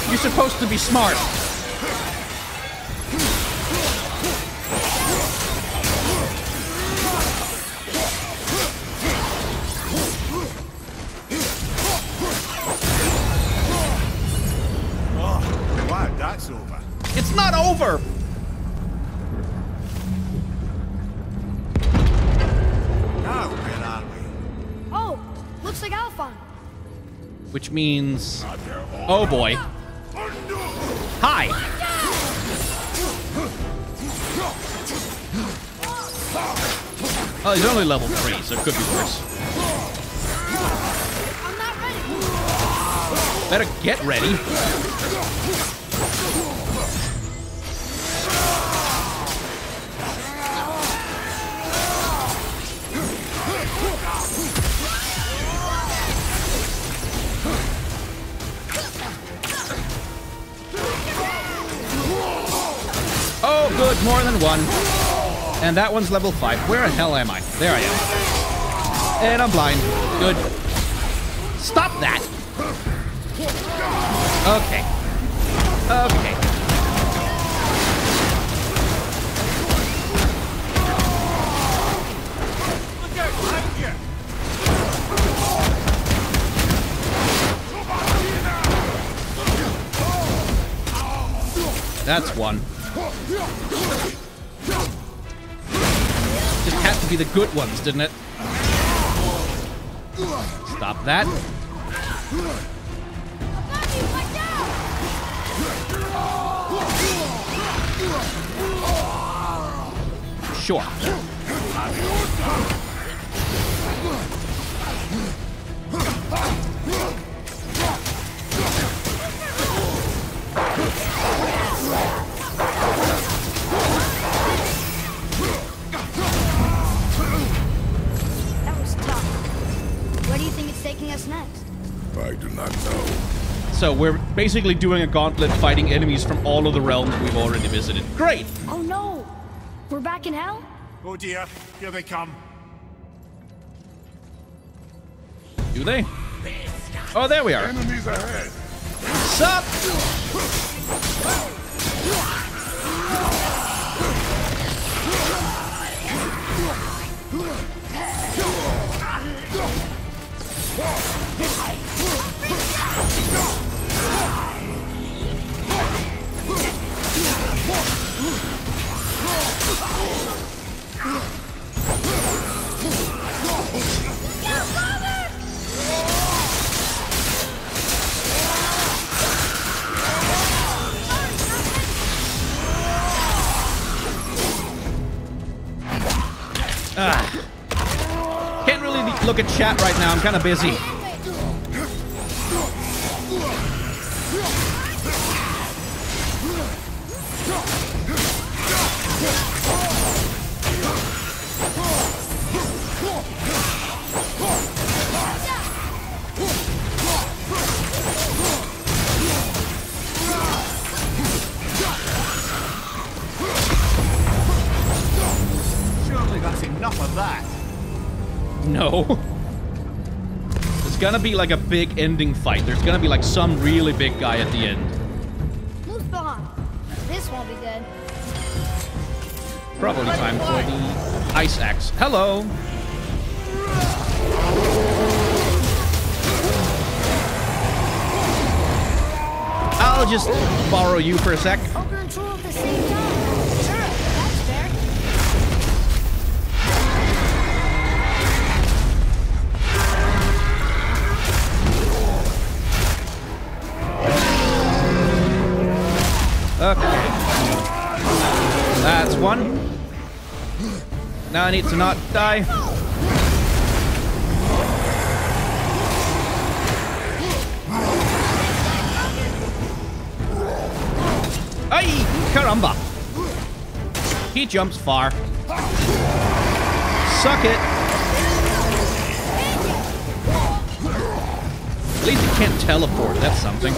You're supposed to be smart. Oh, wow, that's over. It's not over! Which means... Oh boy. Hi! Oh, he's only level 3, so it could be worse. I'm not ready. Better get ready. Oh, good, more than one. And that one's level 5. Where the hell am I? There I am. And I'm blind. Good. Stop that! Okay. Okay. That's one. Just had to be the good ones, didn't it? Stop that. Sure. That was tough. Where do you think it's taking us next? I do not know. So we're basically doing a gauntlet fighting enemies from all of the realms we've already visited. Great! Oh no! We're back in hell? Oh dear, here they come. Do they? Oh, there we are. Enemies ahead. Sup? Can't really look at chat right now. I'm kind of busy. Surely that's enough of that. No. There's gonna be like a big ending fight. There's gonna be like some really big guy at the end. Muspelheim. This won't be good. Probably time for the ice axe. Hello. I'll just borrow you for a sec. Ogre and troll at the same time. Sure, that's fair. Okay. That's one. Now I need to not die. Ay! Caramba! He jumps far. Suck it! At least he can't teleport. That's something.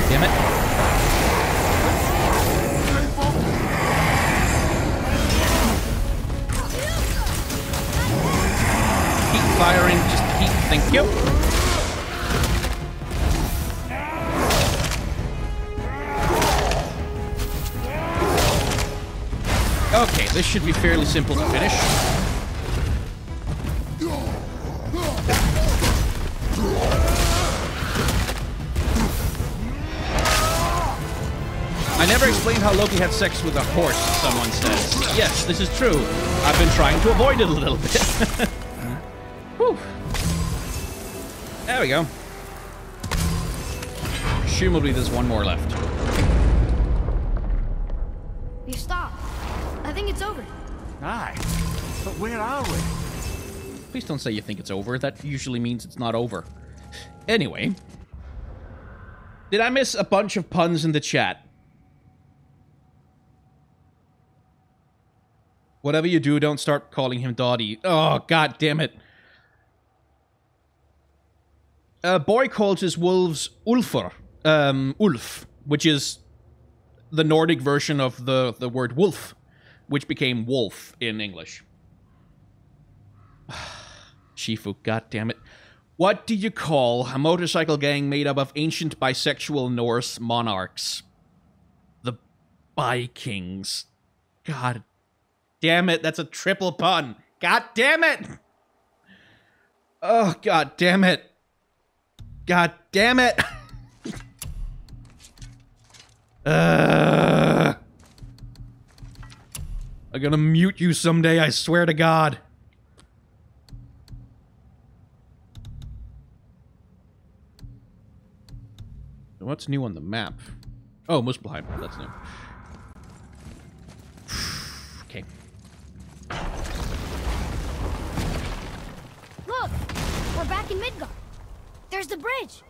Damn it. Keep firing, just keep, thank you. Okay, this should be fairly simple to finish. I never explained how Loki had sex with a horse, someone says. Yes, this is true. I've been trying to avoid it a little bit. Whew. There we go. Presumably there's one more left. You stopped. I think it's over. Aye. But where are we? Please don't say you think it's over. That usually means it's not over. Anyway. Did I miss a bunch of puns in the chat? Whatever you do, don't start calling him Dottie. Oh, god damn it. Boy calls his wolves Ulfr. Ulf, which is the Nordic version of the word wolf, which became wolf in English. Shifu, goddammit. What do you call a motorcycle gang made up of ancient bisexual Norse monarchs? The Vikings. God damn it, that's a triple pun. God damn it! Oh, god damn it. God damn it! I'm gonna mute you someday, I swear to God. What's new on the map? Oh, Muspelheim. That's new. Okay. Look! We're back in Midgard. There's the bridge.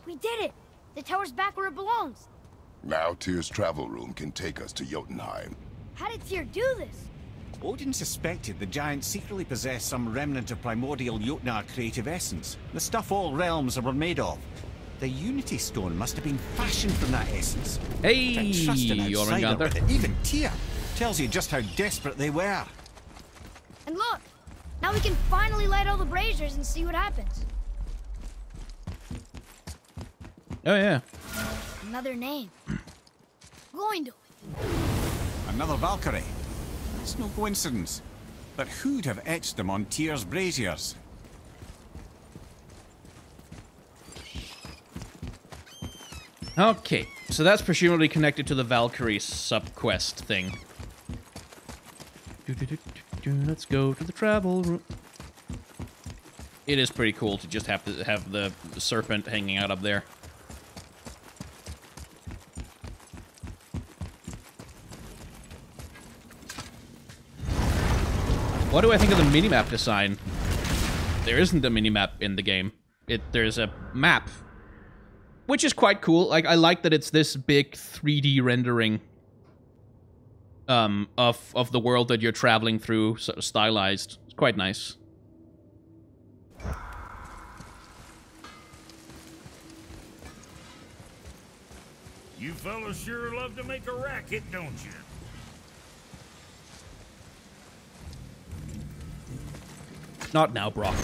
We did it. The tower's back where it belongs. Now Tyr's travel room can take us to Jotunheim. How did Tyr do this? Odin suspected the giant secretly possessed some remnant of primordial Jotnar creative essence. The stuff all realms were made of. The Unity Stone must have been fashioned from that essence. Hey, Jormungandr with it. Even Tyr tells you just how desperate they were. And look! Now we can finally light all the braziers and see what happens. Oh, yeah. Another name. Gloindor. Another Valkyrie. That's no coincidence. But who'd have etched them on Tyr's braziers? Okay, so that's presumably connected to the Valkyrie sub-quest thing. Let's go to the travel room. It is pretty cool to just have the serpent hanging out up there. What do I think of the minimap design? There isn't a minimap in the game. There's a map, which is quite cool. Like, I like that it's this big 3D rendering of the world that you're traveling through, sort of stylized. It's quite nice. You fellas sure love to make a racket, don't you? Not now, Brock.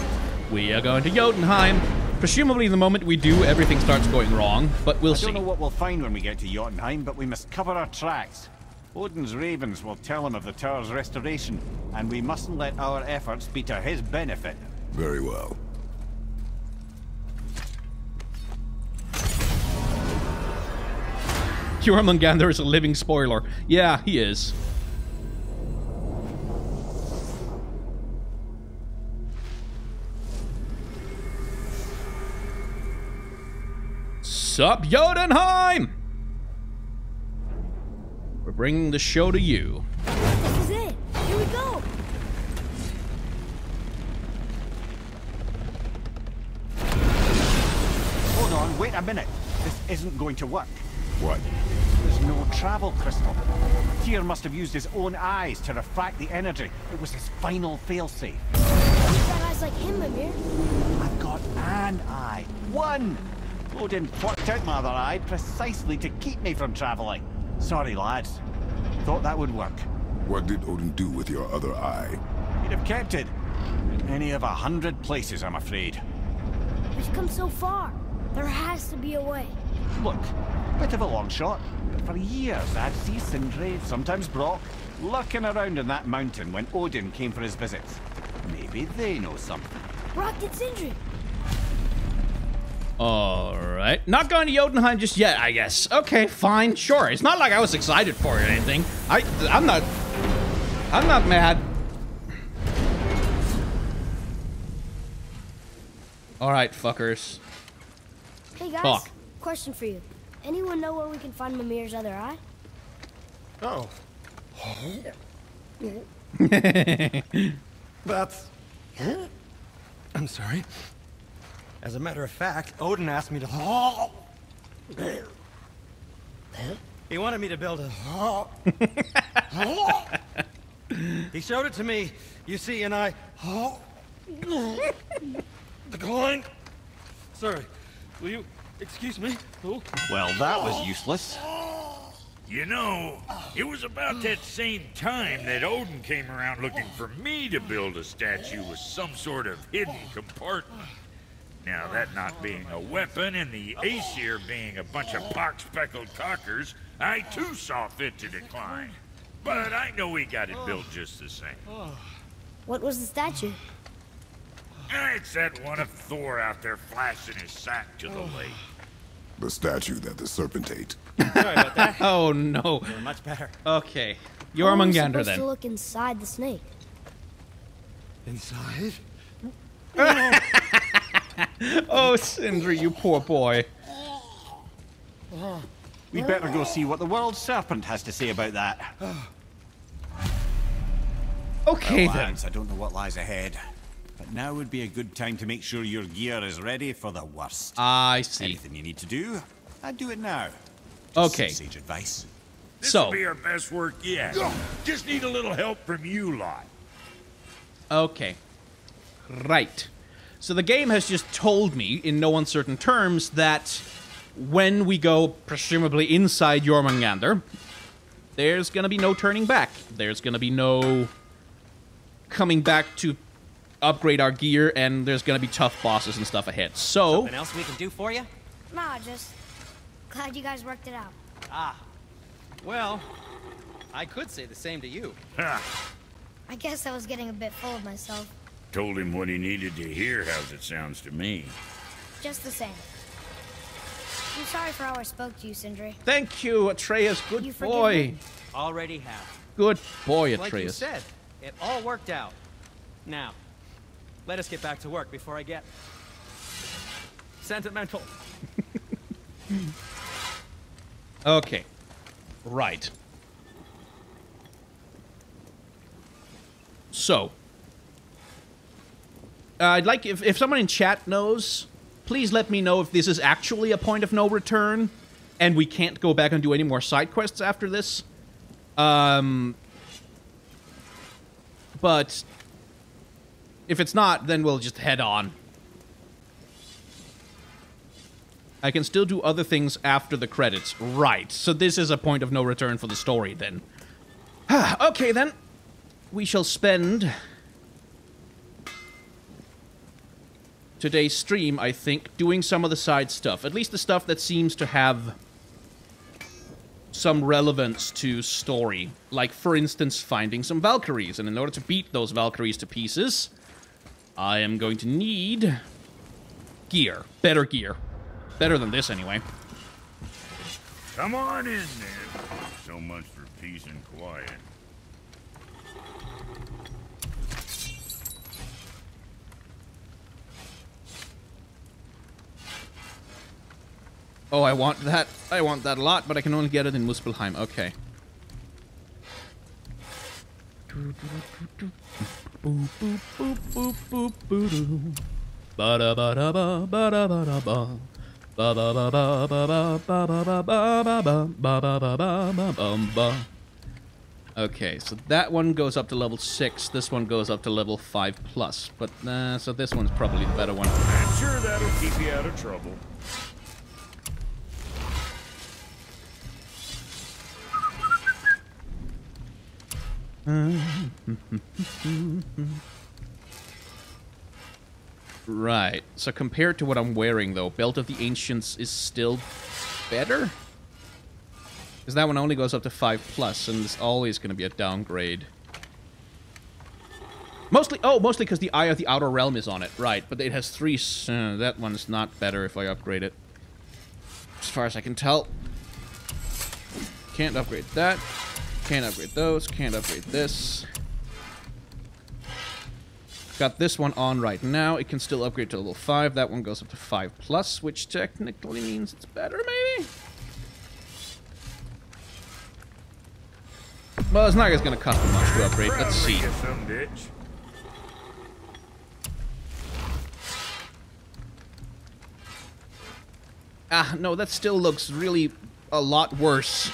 We are going to Jotunheim. Presumably the moment we do, everything starts going wrong, but we'll see. I don't know what we'll find when we get to Jotunheim, but we must cover our tracks. Odin's ravens will tell him of the tower's restoration, and we mustn't let our efforts be to his benefit. Very well. Jormungandr is a living spoiler. Yeah, he is. Sup, Jotunheim! We're bringing the show to you. This is it. Here we go. Hold on, wait a minute. This isn't going to work. What? There's no travel crystal. Tyr must have used his own eyes to refract the energy. It was his final failsafe. You've got eyes like him, Mimir. I've got an eye. One! Odin plucked out my other eye precisely to keep me from traveling. Sorry, lads. Thought that would work. What did Odin do with your other eye? He'd have kept it. In any of 100 places, I'm afraid. We've come so far. There has to be a way. Look, bit of a long shot, but for years I'd see Sindri, sometimes Brock, lurking around in that mountain when Odin came for his visits. Maybe they know something. Brock and Sindri. Alright. Not going to Jotunheim just yet, I guess. Okay, fine, sure. It's not like I was excited for it or anything. I'm not mad. Alright, fuckers. Hey guys, Talk. question for you. Anyone know where we can find Mimir's other eye? Oh. That's... I'm sorry. As a matter of fact, Odin asked me to... He wanted me to build a... He showed it to me, you see, and I... Decline. Sorry. Will you excuse me? Oh. Well, that was useless. You know, it was about that same time that Odin came around looking for me to build a statue with some sort of hidden compartment. Now, that not being a weapon and the Aesir being a bunch of pock-speckled cockers, I too saw fit to decline. But I know he got it built just the same. What was the statue? It's that one of Thor out there flashing his sack to the lake. The statue that the serpent ate. Sorry about that. Oh no. You're much better. Okay. How are we Jormungandr supposed then. to look inside the snake? Inside? Oh, Sindri, you poor boy. We better go see what the world serpent has to say about that. Okay Well, then. lads, I don't know what lies ahead, but now would be a good time to make sure your gear is ready for the worst. I see. Anything you need to do, I'd do it now. Okay. Sage advice. This'll be our best work yet. Just need a little help from you lot. Okay. Right. So the game has just told me, in no uncertain terms, that when we go, presumably inside Jormungandr, there's gonna be no turning back. There's gonna be no coming back to upgrade our gear, and there's gonna be tough bosses and stuff ahead. So, Something else we can do for you? Nah, just glad you guys worked it out. Ah. Well, I could say the same to you. Ha! I guess I was getting a bit full of myself. Told him what he needed to hear, how's it sounds to me. Just the same. I'm sorry for how I spoke to you, Sindri. thank you, Atreus. Good You forgive boy. me? Already have. Good boy, Like you Atreus. said, it all worked out. Now, let us get back to work before I get sentimental. Okay. Right. So, I'd like, if someone in chat knows, please let me know if this is actually a point of no return, and we can't go back and do any more side quests after this. But if it's not, then we'll just head on. I can still do other things after the credits. Right, so this is a point of no return for the story, then. Okay, then. We shall spend today's stream, I think, doing some of the side stuff. At least the stuff that seems to have some relevance to story. Like, for instance, finding some Valkyries. And in order to beat those Valkyries to pieces, I am going to need gear. Better gear. Better than this, anyway. Come on in, then. So much for peace and quiet. Oh, I want that. I want that a lot, but I can only get it in Muspelheim. Okay. Okay, so that one goes up to level 6. This one goes up to level 5+. But, so this one's probably the better one. I'm sure that'll keep you out of trouble. Right. So compared to what I'm wearing, though, Belt of the Ancients is still better? Because that one only goes up to 5+, and it's always going to be a downgrade. Mostly because the Eye of the Outer Realm is on it. Right, but it has 3... that one's not better if I upgrade it. As far as I can tell. Can't upgrade that. Can't upgrade those. Can't upgrade this. Got this one on right now. It can still upgrade to level 5. That one goes up to 5+, which technically means it's better, maybe? Well, it's not going to cost me much to upgrade. Let's see. Ah, no, that still looks really a lot worse.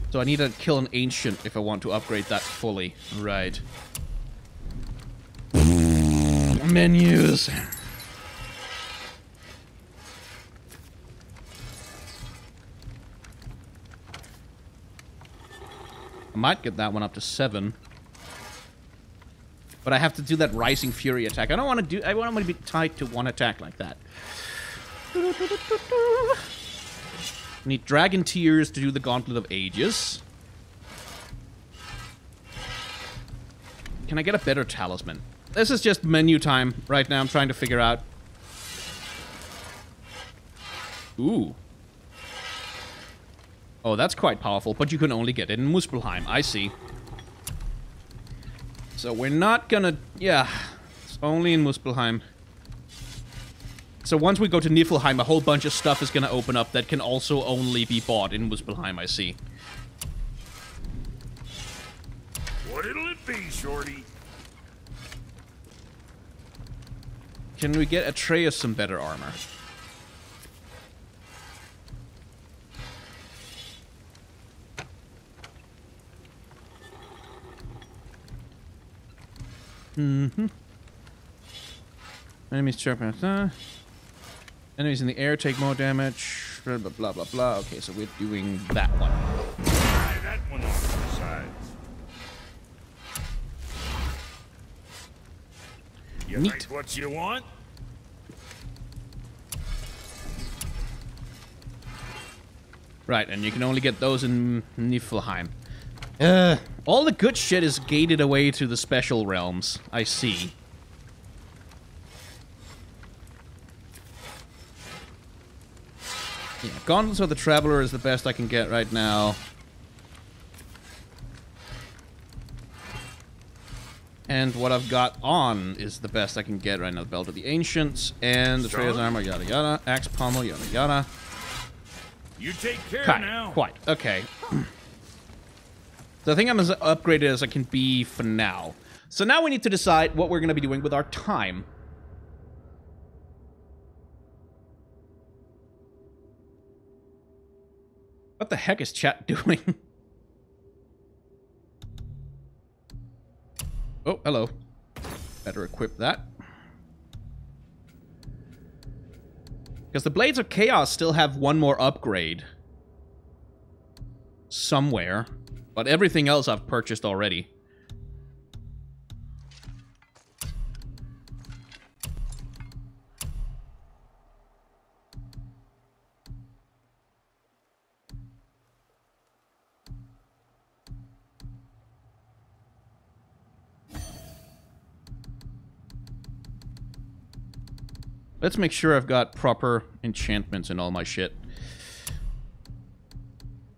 So I need to kill an ancient if I want to upgrade that fully. Right. Menus. I might get that one up to 7. But I have to do that Rising Fury attack. I don't want to do... I want to be tied to one attack like that. Need Dragon Tears to do the Gauntlet of Ages. Can I get a better talisman? This is just menu time right now. I'm trying to figure out. Ooh. Oh, that's quite powerful, but you can only get it in Muspelheim. I see. So we're not gonna... Yeah, it's only in Muspelheim. So once we go to Niflheim, a whole bunch of stuff is gonna open up that can also only be bought in Muspelheim, I see. What'll it be, shorty? Can we get Atreus some better armor? Enemies sharpen. Enemies in the air take more damage. Blah, blah, blah, blah, blah. Okay, so we're doing that one. Try that one on the sides. You Neat. think what you want? Right, and you can only get those in Niflheim. All the good shit is gated away to the special realms. I see. Yeah, Gauntlets of the Traveler is the best I can get right now. And what I've got on is the best I can get right now. The Belt of the Ancients, and the Atreus Armor, yada yada. Axe Pommel, yada yada. You take care now. Quite. Okay. So I think I'm as upgraded as I can be for now. So now we need to decide what we're going to be doing with our time. What the heck is chat doing? Oh, hello. Better equip that. Because the Blades of Chaos still have one more upgrade. Somewhere. But everything else I've purchased already. Let's make sure I've got proper enchantments in all my shit.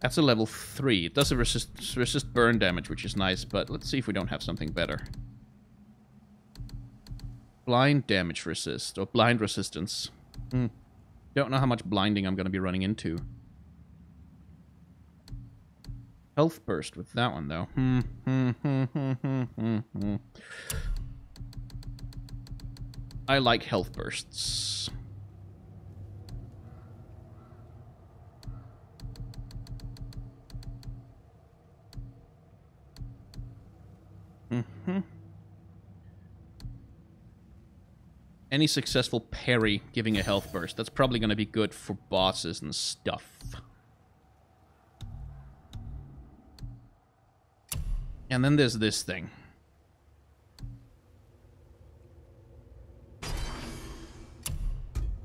That's a level 3. It does resist burn damage, which is nice, but let's see if we don't have something better. Blind damage resist, or blind resistance. Don't know how much blinding I'm going to be running into. Health burst with that one, though. I like health bursts. Any successful parry giving a health burst. That's probably going to be good for bosses and stuff. And then there's this thing.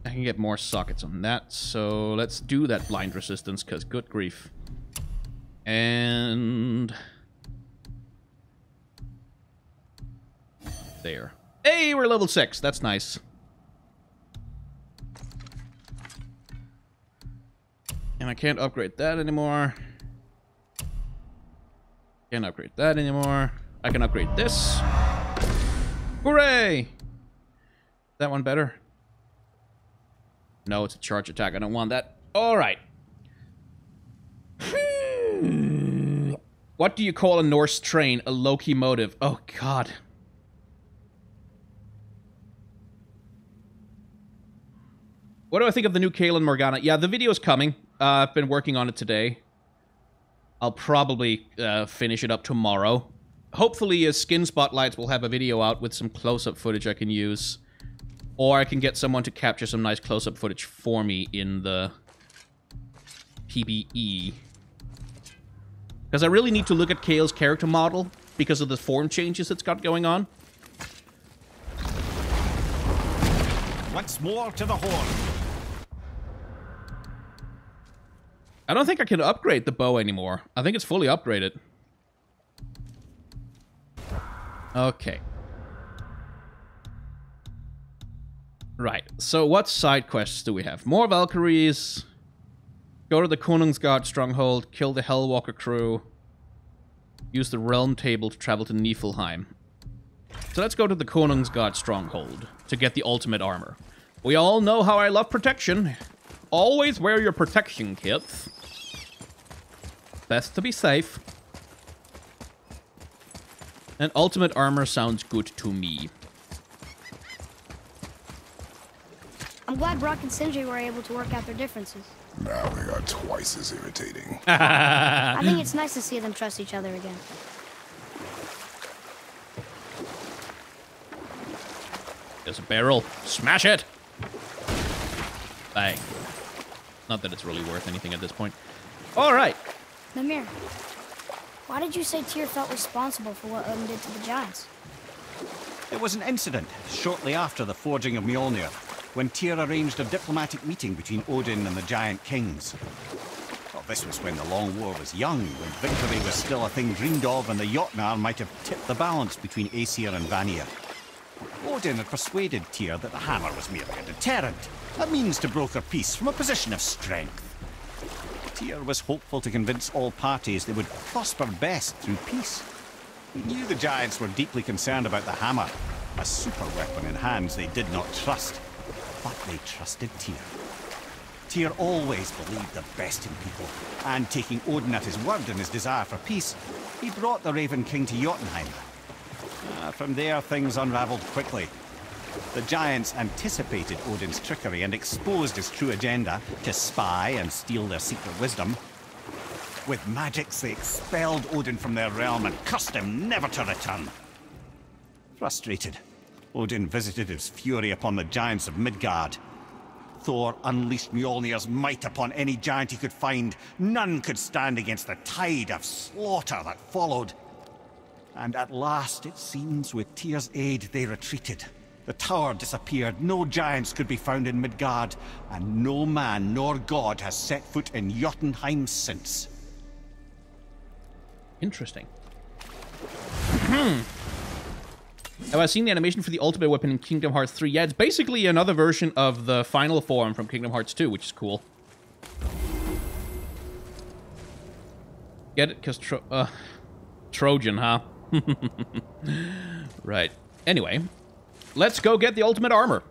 I can get more sockets on that, so let's do that blind resistance, because good grief. And... there. Hey, we're level 6. That's nice. And I can't upgrade that anymore. Can't upgrade that anymore. I can upgrade this. Hooray! That one better? No, it's a charge attack. I don't want that. Alright. What do you call a Norse train? A locomotive. Oh, God. What do I think of the new Kale and Morgana? Yeah, the video's coming. I've been working on it today. I'll probably finish it up tomorrow. Hopefully, Skin Spotlights will have a video out with some close-up footage I can use. Or I can get someone to capture some nice close-up footage for me in the PBE. Because I really need to look at Kale's character model because of the form changes it's got going on. Once more to the horn. I don't think I can upgrade the bow anymore. I think it's fully upgraded. Okay. Right, so what side quests do we have? More Valkyries. Go to the Konungsgard stronghold. Kill the Hellwalker crew. Use the realm table to travel to Niflheim. So let's go to the Konungsgard stronghold to get the ultimate armor. We all know how I love protection. Always wear your protection kits. Best to be safe. And ultimate armor sounds good to me. I'm glad Brock and Sindri were able to work out their differences. Now they are twice as irritating. I think it's nice to see them trust each other again. There's a barrel. Smash it! Bang. Not that it's really worth anything at this point. Alright. Mimir, why did you say Tyr felt responsible for what Odin did to the giants? It was an incident shortly after the forging of Mjolnir, when Tyr arranged a diplomatic meeting between Odin and the giant kings. Well, this was when the Long War was young, when victory was still a thing dreamed of, and the Jotnar might have tipped the balance between Aesir and Vanir. Odin had persuaded Tyr that the hammer was merely a deterrent, a means to broker peace from a position of strength. Tyr was hopeful to convince all parties they would prosper best through peace. He knew the giants were deeply concerned about the hammer, a super weapon in hands they did not trust. But they trusted Tyr. Tyr always believed the best in people, and taking Odin at his word in his desire for peace, he brought the Raven King to Jotunheim. From there, things unraveled quickly. The giants anticipated Odin's trickery and exposed his true agenda to spy and steal their secret wisdom. With magics, they expelled Odin from their realm and cursed him never to return. Frustrated, Odin visited his fury upon the giants of Midgard. Thor unleashed Mjolnir's might upon any giant he could find. None could stand against the tide of slaughter that followed. And at last, it seems, with Tyr's aid, they retreated. The tower disappeared, no giants could be found in Midgard, and no man nor god has set foot in Jotunheim since. Interesting. Have I seen the animation for the ultimate weapon in Kingdom Hearts 3? Yeah, it's basically another version of the final form from Kingdom Hearts 2, which is cool. Get it? Because Trojan, huh? Right. Anyway, let's go get the ultimate armor.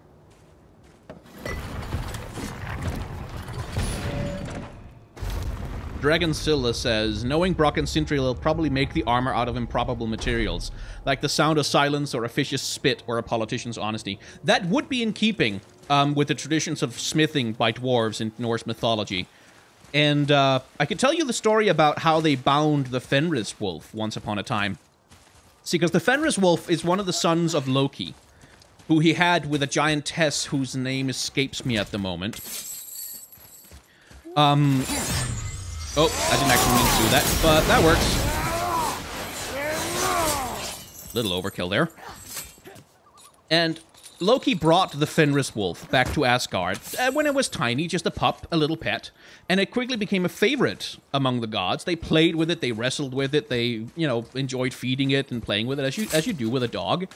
Dragon Scylla says, knowing Brock and Sindri will probably make the armor out of improbable materials, like the sound of silence or a fish's spit or a politician's honesty. That would be in keeping with the traditions of smithing by dwarves in Norse mythology. And I could tell you the story about how they bound the Fenris wolf once upon a time. See, because the Fenris wolf is one of the sons of Loki, who he had with a giantess whose name escapes me at the moment. Oh, I didn't actually mean to do that, but that works. Little overkill there. And Loki brought the Fenris wolf back to Asgard when it was tiny, just a pup, a little pet, and it quickly became a favorite among the gods. They played with it, they wrestled with it, they, you know, enjoyed feeding it and playing with it, as you do with a dog.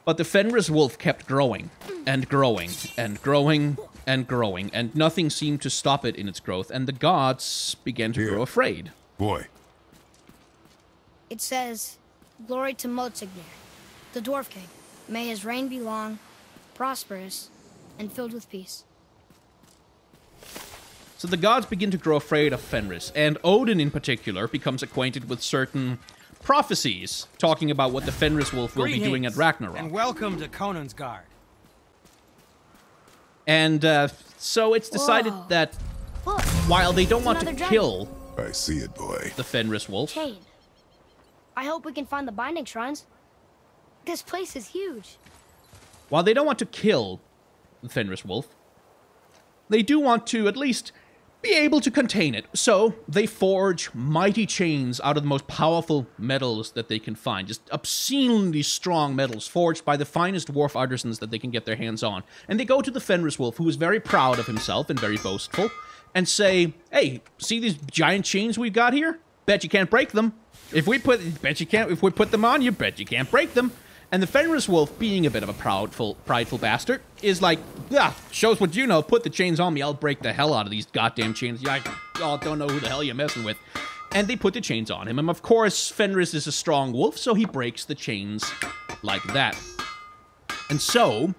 But the Fenris wolf kept growing, and growing, and growing, and growing, and nothing seemed to stop it in its growth, and the gods began to grow afraid. Boy. It says, "Glory to Motsignir, the Dwarf King. May his reign be long, prosperous, and filled with peace." So the gods begin to grow afraid of Fenris, and Odin in particular becomes acquainted with certain prophecies talking about what the Fenris wolf will be doing at Ragnarok. And welcome to Conan's Guard. And so it's decided that Look, while they don't want to another kill I see it, boy. the Fenris wolf, chain. I hope we can find the binding shrines. This place is huge. while they don't want to kill the Fenris wolf, they do want to at least be able to contain it. So they forge mighty chains out of the most powerful metals that they can find. Just obscenely strong metals forged by the finest dwarf artisans that they can get their hands on. And they go to the Fenris wolf, who is very proud of himself and very boastful, and say, "Hey, see these giant chains we've got here? Bet you can't break them. If we put them on you, bet you can't break them." And the Fenris wolf, being a bit of a prideful bastard, is like, "Yeah, shows what you know. Put the chains on me. I'll break the hell out of these goddamn chains. I don't know who the hell you're messing with." And they put the chains on him. And of course, Fenris is a strong wolf, so he breaks the chains like that. And so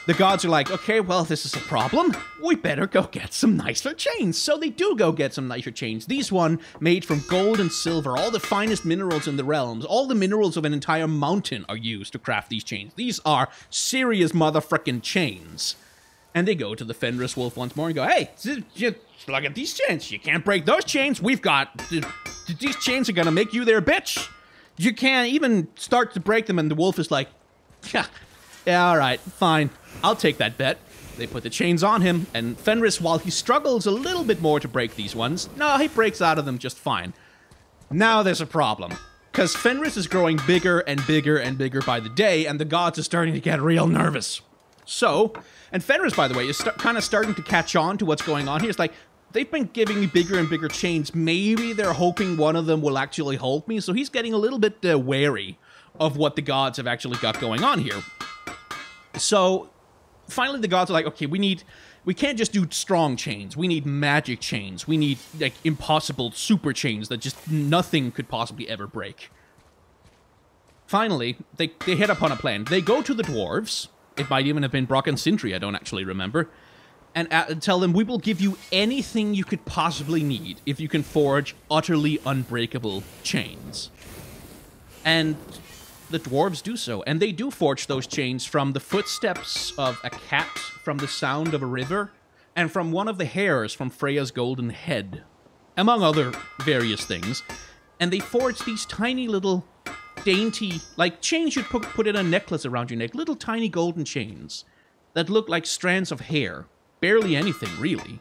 the gods are like, "Okay, well, this is a problem. We better go get some nicer chains." So they do go get some nicer chains. These one made from gold and silver, all the finest minerals in the realms. All the minerals of an entire mountain are used to craft these chains. These are serious motherfucking chains. And they go to the Fenris wolf once more and go, "Hey, look at these chains. You can't break those chains. We've got... These chains are gonna make you their bitch. You can't even start to break them." And the wolf is like, "Yeah, all right, fine. I'll take that bet." They put the chains on him, and Fenris, while he struggles a little bit more to break these ones, no, he breaks out of them just fine. Now there's a problem, because Fenris is growing bigger and bigger and bigger by the day, and the gods are starting to get real nervous. So, and Fenris, by the way, is kind of starting to catch on to what's going on here. It's like, they've been giving me bigger and bigger chains. Maybe they're hoping one of them will actually hold me, so he's getting a little bit wary of what the gods have actually got going on here. So finally the gods are like, "Okay, we can't just do strong chains. We need magic chains. We need like impossible super chains that just nothing could possibly ever break." Finally, they hit upon a plan. They go to the dwarves. It might even have been Brock and Sindri, I don't actually remember, and tell them, "We will give you anything you could possibly need if you can forge utterly unbreakable chains." And the dwarves do so, and they do forge those chains from the footsteps of a cat, from the sound of a river, and from one of the hairs from Freya's golden head, among other various things. And they forge these tiny little dainty, like chains you'd put in a necklace around your neck, little tiny golden chains that look like strands of hair, barely anything really.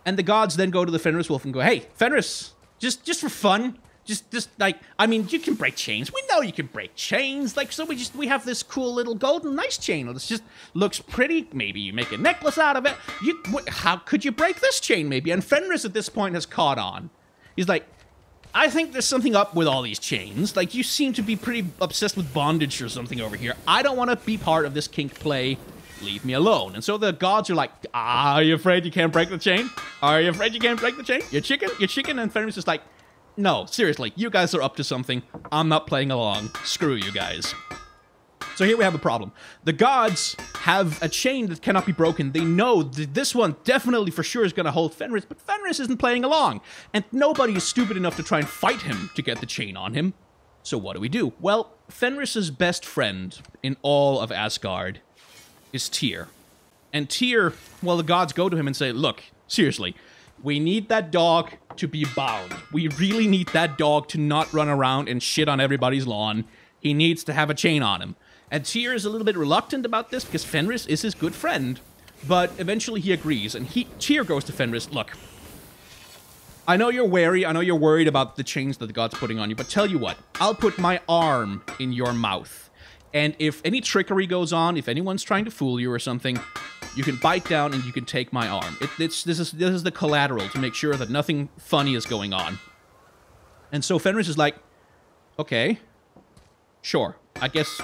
And the gods then go to the Fenris wolf and go, "Hey, Fenris, just for fun, just like, I mean, you can break chains. We know you can break chains. Like, so we have this cool little golden nice chain. It just looks pretty. Maybe you make a necklace out of it. How could you break this chain, maybe?" And Fenris at this point has caught on. He's like, "I think there's something up with all these chains. Like, you seem to be pretty obsessed with bondage or something over here. I don't want to be part of this kink play. Leave me alone." And so the gods are like, "Are you afraid you can't break the chain? Are you afraid you can't break the chain? You're chicken?" And Fenris is like, "No, seriously, you guys are up to something. I'm not playing along. Screw you guys." So here we have a problem. The gods have a chain that cannot be broken. They know that this one definitely for sure is going to hold Fenris, but Fenris isn't playing along. And nobody is stupid enough to try and fight him to get the chain on him. So what do? Well, Fenris's best friend in all of Asgard is Tyr. And Tyr, well, the gods go to him and say, "Look, seriously, we need that dog to be bound. We really need that dog to not run around and shit on everybody's lawn. He needs to have a chain on him." And Tyr is a little bit reluctant about this because Fenris is his good friend. But eventually he agrees, and Tyr goes to Fenris, "Look, I know you're wary, I know you're worried about the chains that the god's putting on you, but tell you what, I'll put my arm in your mouth. And if any trickery goes on, if anyone's trying to fool you or something, you can bite down and you can take my arm. This is the collateral to make sure that nothing funny is going on. And so Fenris is like, okay, sure. I guess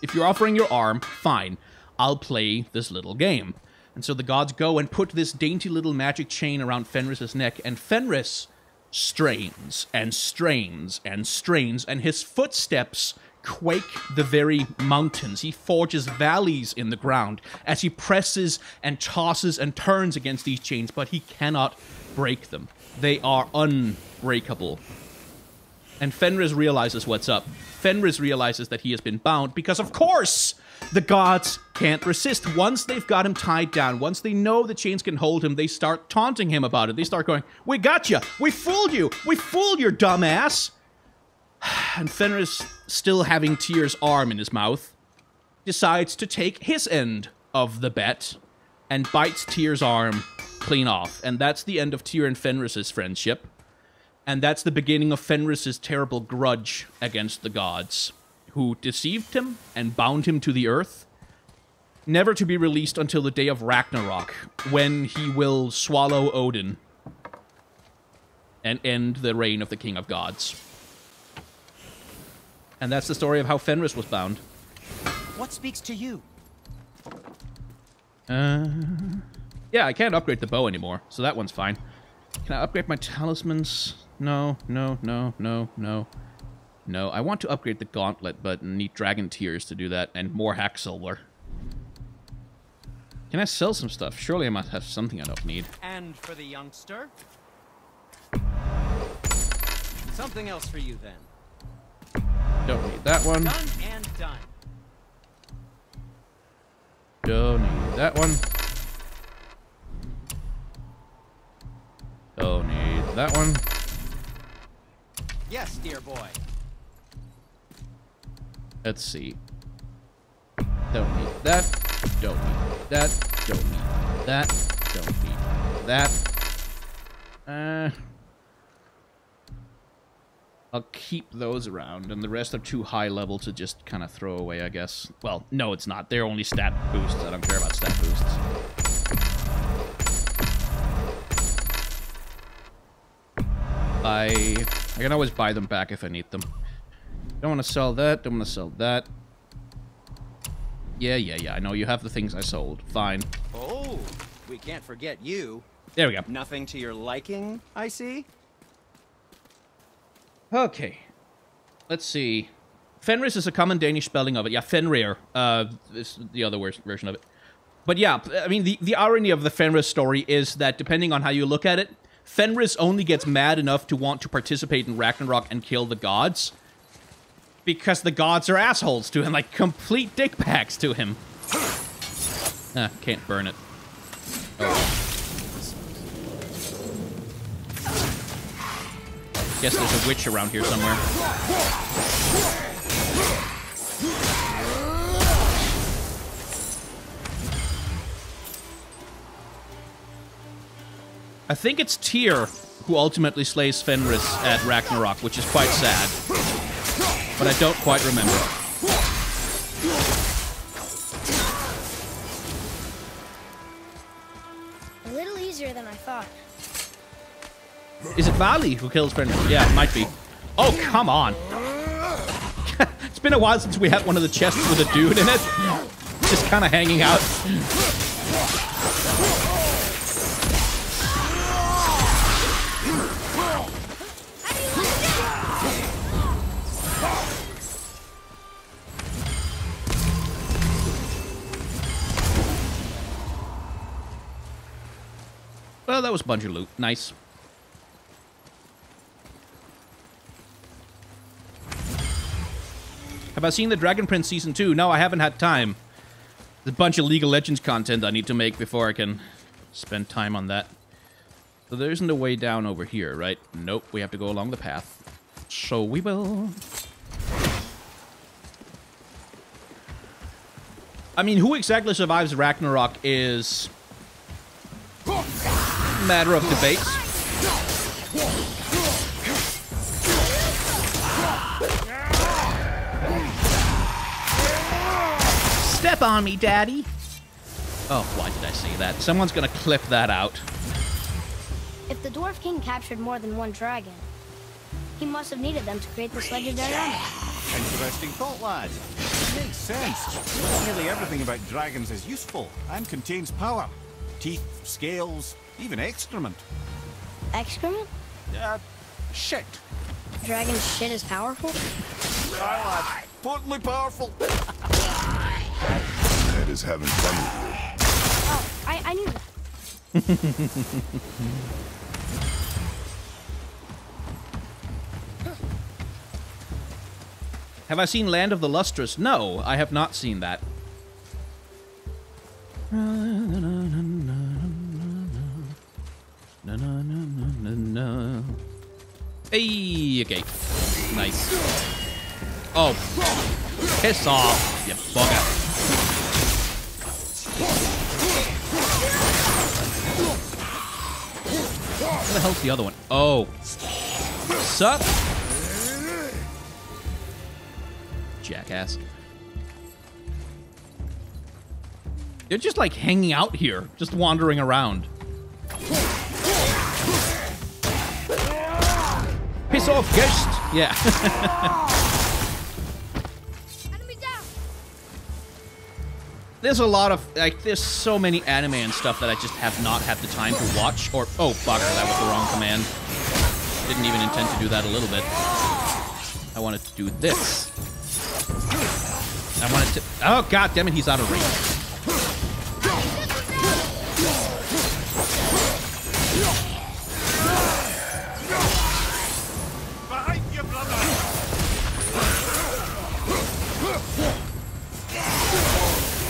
if you're offering your arm, fine. I'll play this little game. And so the gods go and put this dainty little magic chain around Fenris's neck, and Fenris strains and strains and strains, and his footsteps quake the very mountains. He forges valleys in the ground as he presses and tosses and turns against these chains, but he cannot break them. They are unbreakable. And Fenris realizes what's up. Fenris realizes that he has been bound because, of course, the gods can't resist. Once they've got him tied down, once they know the chains can hold him, they start taunting him about it. They start going, we got you! We fooled you! We fooled your dumbass! And Fenris, still having Tyr's arm in his mouth, decides to take his end of the bet and bites Tyr's arm clean off. And that's the end of Tyr and Fenris's friendship. And that's the beginning of Fenris's terrible grudge against the gods, who deceived him and bound him to the earth, never to be released until the day of Ragnarok, when he will swallow Odin and end the reign of the King of Gods. And that's the story of how Fenris was bound. What speaks to you? Yeah, I can't upgrade the bow anymore, so that one's fine. Can I upgrade my talismans? No, no, no, no, no. No, I want to upgrade the gauntlet, but need dragon tears to do that, and more hack silver. Can I sell some stuff? Surely I must have something I don't need. And for the youngster? Something else for you, then. Don't need that one. Done and done. Don't need that one. Don't need that one. Yes, dear boy. Let's see. Don't need that. Don't need that. Don't need that. Don't need that. I'll keep those around, and the rest are too high level to just kind of throw away, I guess. Well, no, it's not. They're only stat boosts. I don't care about stat boosts. I can always buy them back if I need them. Don't want to sell that. Don't want to sell that. Yeah. I know you have the things I sold. Fine. Oh, we can't forget you. There we go. Nothing to your liking, I see? Okay. Let's see. Fenris is a common Danish spelling of it. Yeah, Fenrir. Is the other version of it. But yeah, I mean, the irony of the Fenris story is that depending on how you look at it, Fenris only gets mad enough to want to participate in Ragnarok and kill the gods because the gods are assholes to him, like complete dickbags to him. Can't burn it. Oh. Guess there's a witch around here somewhere. I think it's Tyr who ultimately slays Fenris at Ragnarok, which is quite sad. But I don't quite remember. A little easier than I thought. Is it Vali who kills Fenris? Yeah, it might be. Oh, come on. It's been a while since we had one of the chests with a dude in it. Just kind of hanging out. Well, that was a bunch of loot. Nice. Have I seen the Dragon Prince Season 2? No, I haven't had time. There's a bunch of League of Legends content I need to make before I can spend time on that. So there isn't a way down over here, right? Nope, we have to go along the path. So we will. I mean, who exactly survives Ragnarok is a matter of debate. step on me, Daddy. Oh, why did I say that? Someone's gonna clip that out. If the Dwarf King captured more than one dragon, he must have needed them to create this legendary armor. Interesting thought, lad. Makes sense. Nearly everything about dragons is useful and contains power. Teeth, scales, even excrement. Excrement? Shit. Dragon shit is powerful? Aye, lad. Potently powerful. That is having fun with you. Oh, I knew that. Have I seen Land of the Lustrous? No, I have not seen that. Hey, okay. Nice. Oh. Piss off, you bugger. Where the hell's the other one? Oh. Sup? Jackass. They're just like hanging out here, just wandering around. Piss off, ghost! Yeah. Enemy down. There's a lot of, like, there's so many anime and stuff that I just have not had the time to watch. Or, oh, bugger, that was the wrong command. Didn't even intend to do that a little bit. I wanted to do this. I wanted to, oh, god damn it, he's out of range.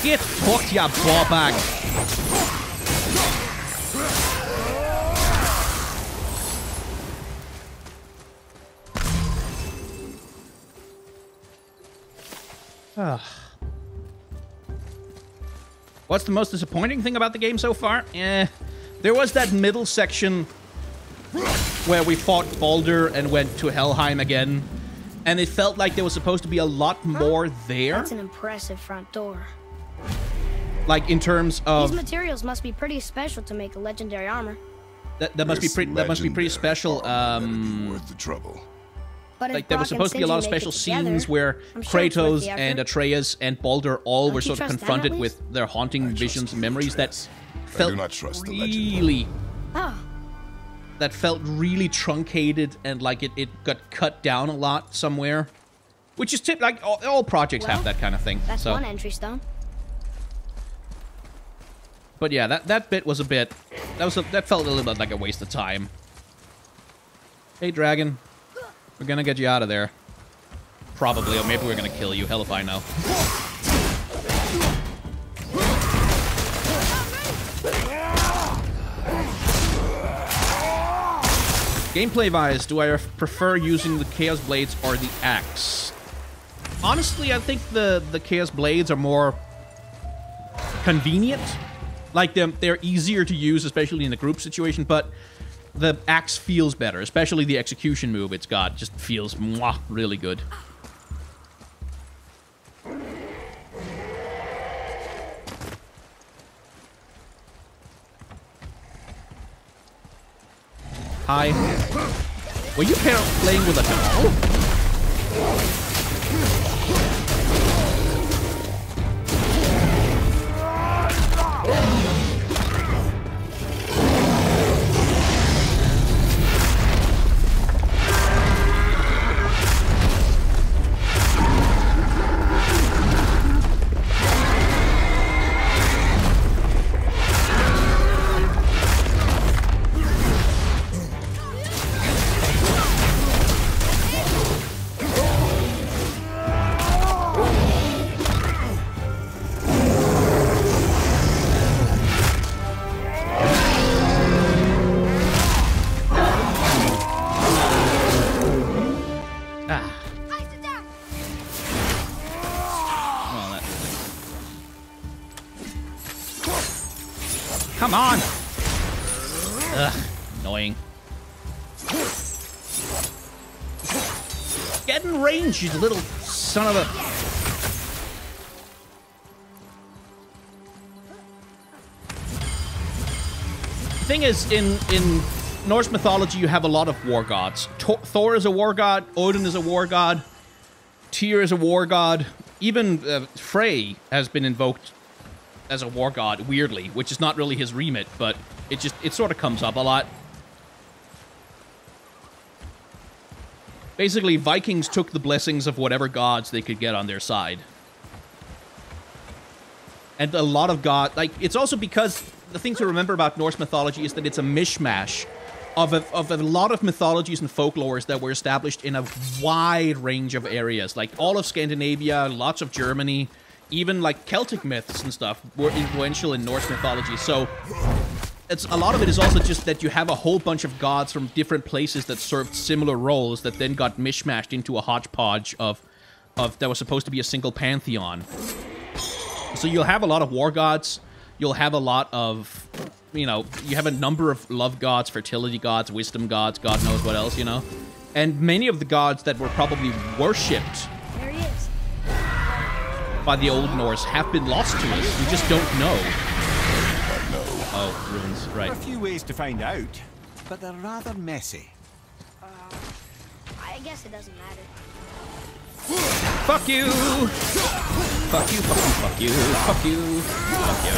Get fucked, ya ball bag. What's the most disappointing thing about the game so far? There was that middle section where we fought Baldur and went to Helheim again, and it felt like there was supposed to be a lot more there. That's an impressive front door. Like in terms of these materials must be pretty special to make a legendary armor. That must be pretty special. Worth the trouble. But like there was supposed to be a lot of special scenes where Kratos and Atreus and Baldur all were sort of confronted with their haunting visions and memories that felt really that felt really truncated and like it got cut down a lot somewhere, which is like all projects have that kind of thing. That's one entry stone. But yeah, that bit was a bit that felt a little bit like a waste of time. Hey, dragon. We're gonna get you out of there. Probably, or maybe we're gonna kill you. Hell if I know. Gameplay-wise, do I prefer using the Chaos Blades or the axe? Honestly, I think the Chaos Blades are more convenient. Like, they're easier to use, especially in a group situation, but the axe feels better, especially the execution move it's got. Just feels really good. Hi. Were you playing with a doll? Come on! Ugh, annoying. Get in range, you little son of a... thing is, in Norse mythology, you have a lot of war gods. Thor is a war god. Odin is a war god. Tyr is a war god. Even Frey has been invoked as a war god, weirdly, which is not really his remit, but it sort of comes up a lot. Basically, Vikings took the blessings of whatever gods they could get on their side. And a lot of god, like, it's also because the thing to remember about Norse mythology is that it's a mishmash of a lot of mythologies and folklores that were established in a wide range of areas. Like all of Scandinavia, lots of Germany, even like Celtic myths and stuff were influential in Norse mythology. So a lot of it is also just that you have a whole bunch of gods from different places that served similar roles that then got mishmashed into a hodgepodge of that was supposed to be a single pantheon. So you'll have a lot of war gods. You'll have a lot of, you know, you have a number of love gods, fertility gods, wisdom gods, God knows what else, you know. And many of the gods that were probably worshipped There he is. by the Old Norse have been lost to us. We just don't know. Oh, ruins, right. There are a few ways to find out, but they're rather messy. I guess it doesn't matter. Fuck you! Fuck you, fuck you, fuck you, fuck you, fuck you.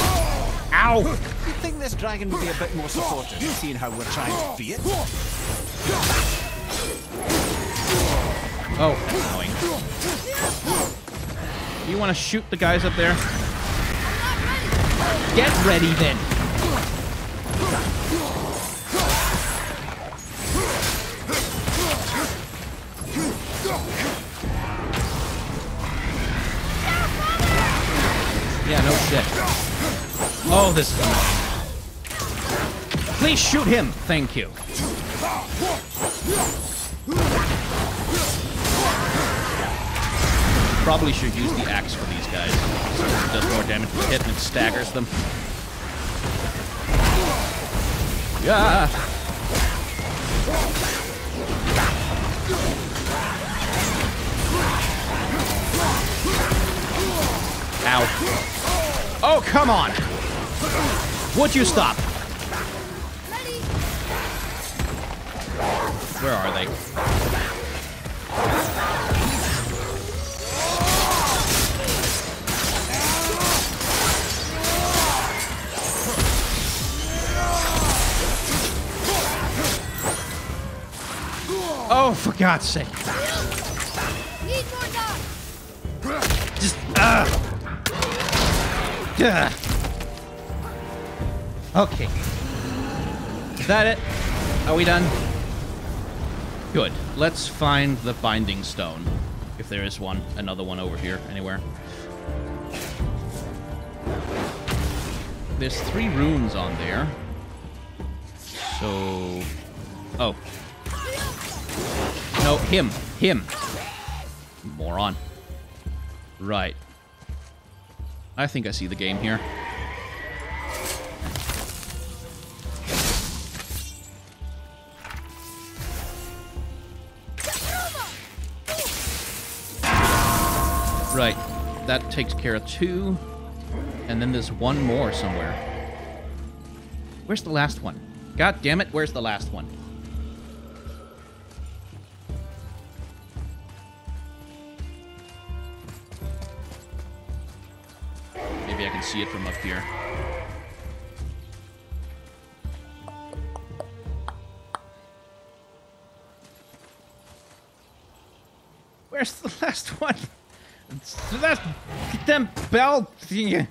Ow! You'd think this dragon would be a bit more supportive, seeing how we're trying to free it. Oh, that's annoying. You want to shoot the guys up there? Get ready then! Yeah, no shit. Oh, this is annoying. Please shoot him! Thank you. Probably should use the axe for these guys. It does more damage to hit and it staggers them. Yeah! Ow. Oh, come on! Would you stop? Where are they? Oh, for God's sake. Need more dogs. Just, Okay. Is that it? Are we done? Good. Let's find the binding stone. If there is one. Another one over here. Anywhere. There's 3 runes on there. So... Oh. No, him. Him. Moron. Right. I think I see the game here. Right. That takes care of 2. And then there's 1 more somewhere. Where's the last one? God damn it, where's the last one? Maybe I can see it from up here. Where's the last one? So that's them bell thing.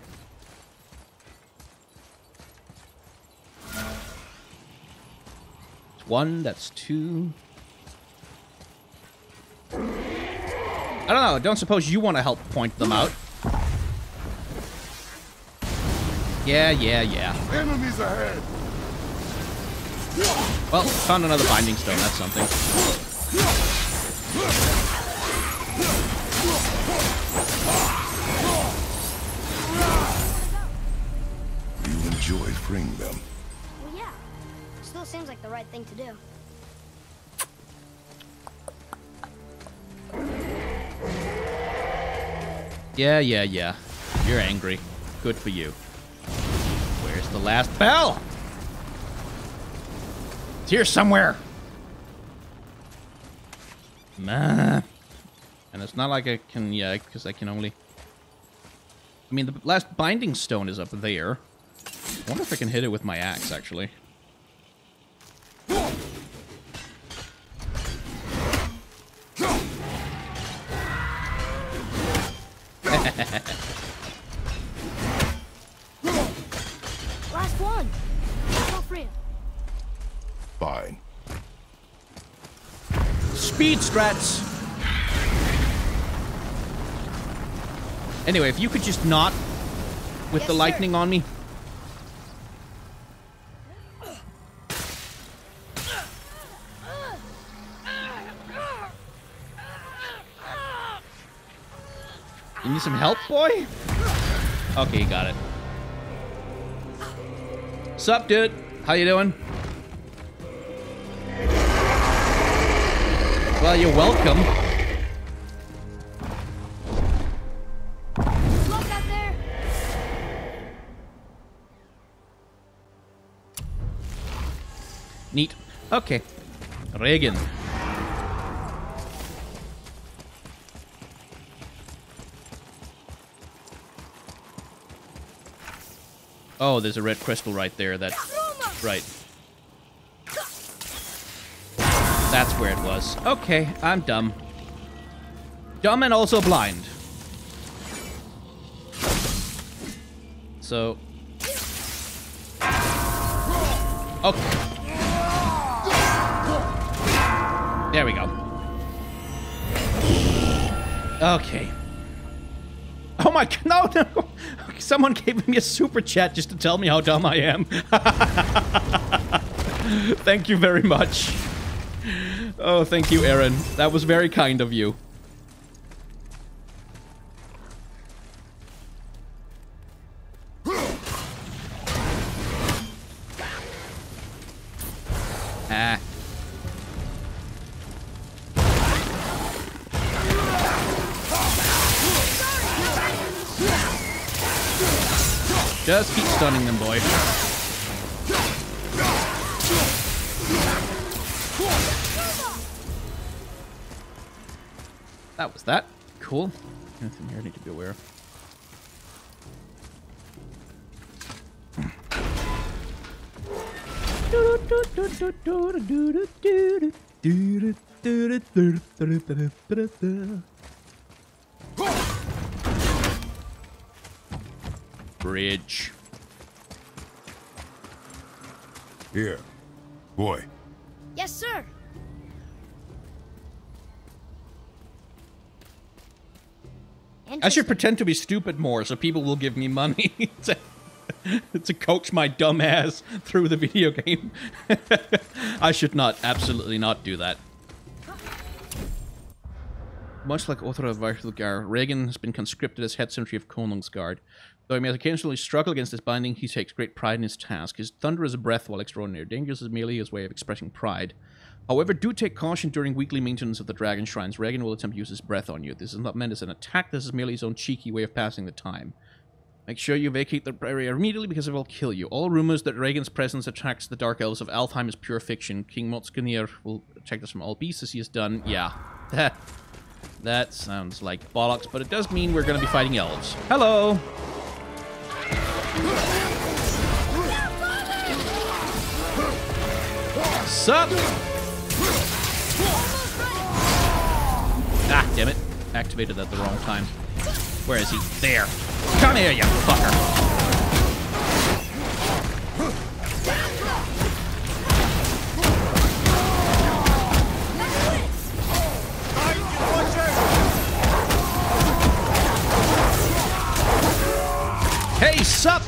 That's 1, that's 2. I don't know, don't suppose you want to help point them out. Yeah. Enemies ahead. Well, found another binding stone, that's something. You enjoy freeing them. Well, yeah. Still seems like the right thing to do. Yeah. You're angry. Good for you. Where's the last bell? here somewhere. And it's not like I can, yeah, because I can only... I mean, the last binding stone is up there. I wonder if I can hit it with my axe, actually. Last one. Go free. Fine. Speed strats! Anyway, if you could just not with the lightning on me. You need some help, boy? Okay, you got it. Sup, dude? How you doing? Well, you're welcome. Look out there. Neat. Okay. Reagan. Oh, there's a red crystal right there. That's right. That's where it was. Okay, I'm dumb. Dumb and also blind. So... okay. There we go. Okay. Oh my god, no! Someone gave me a super chat just to tell me how dumb I am. Thank you very much. Oh, thank you, Aaron. That was very kind of you. Ah. Just keep stunning them, boy. That was that. Cool. Anything here I need to be aware of? Bridge. Here. Boy. Yes, sir. I should pretend to be stupid more so people will give me money to coach my dumb ass through the video game. I should not, absolutely not do that. Much like Othar of Varthilgar, Regan has been conscripted as head sentry of Konungsgard. Though he may occasionally struggle against his binding, he takes great pride in his task. His thunderous breath, while extraordinary dangerous, is merely his way of expressing pride. However, do take caution during weekly maintenance of the dragon shrines. Regan will attempt to use his breath on you. This is not meant as an attack, this is merely his own cheeky way of passing the time. Make sure you vacate the area immediately because it will kill you. All rumors that Regan's presence attracts the Dark Elves of Alfheim is pure fiction. King Motskunir will protect us from all beasts as he has done. Yeah, that sounds like bollocks, but it does mean we're going to be fighting elves. Hello! Sup? Ah, damn it. Activated at the wrong time. Where is he? There. Come here, you fucker. Hey, sup?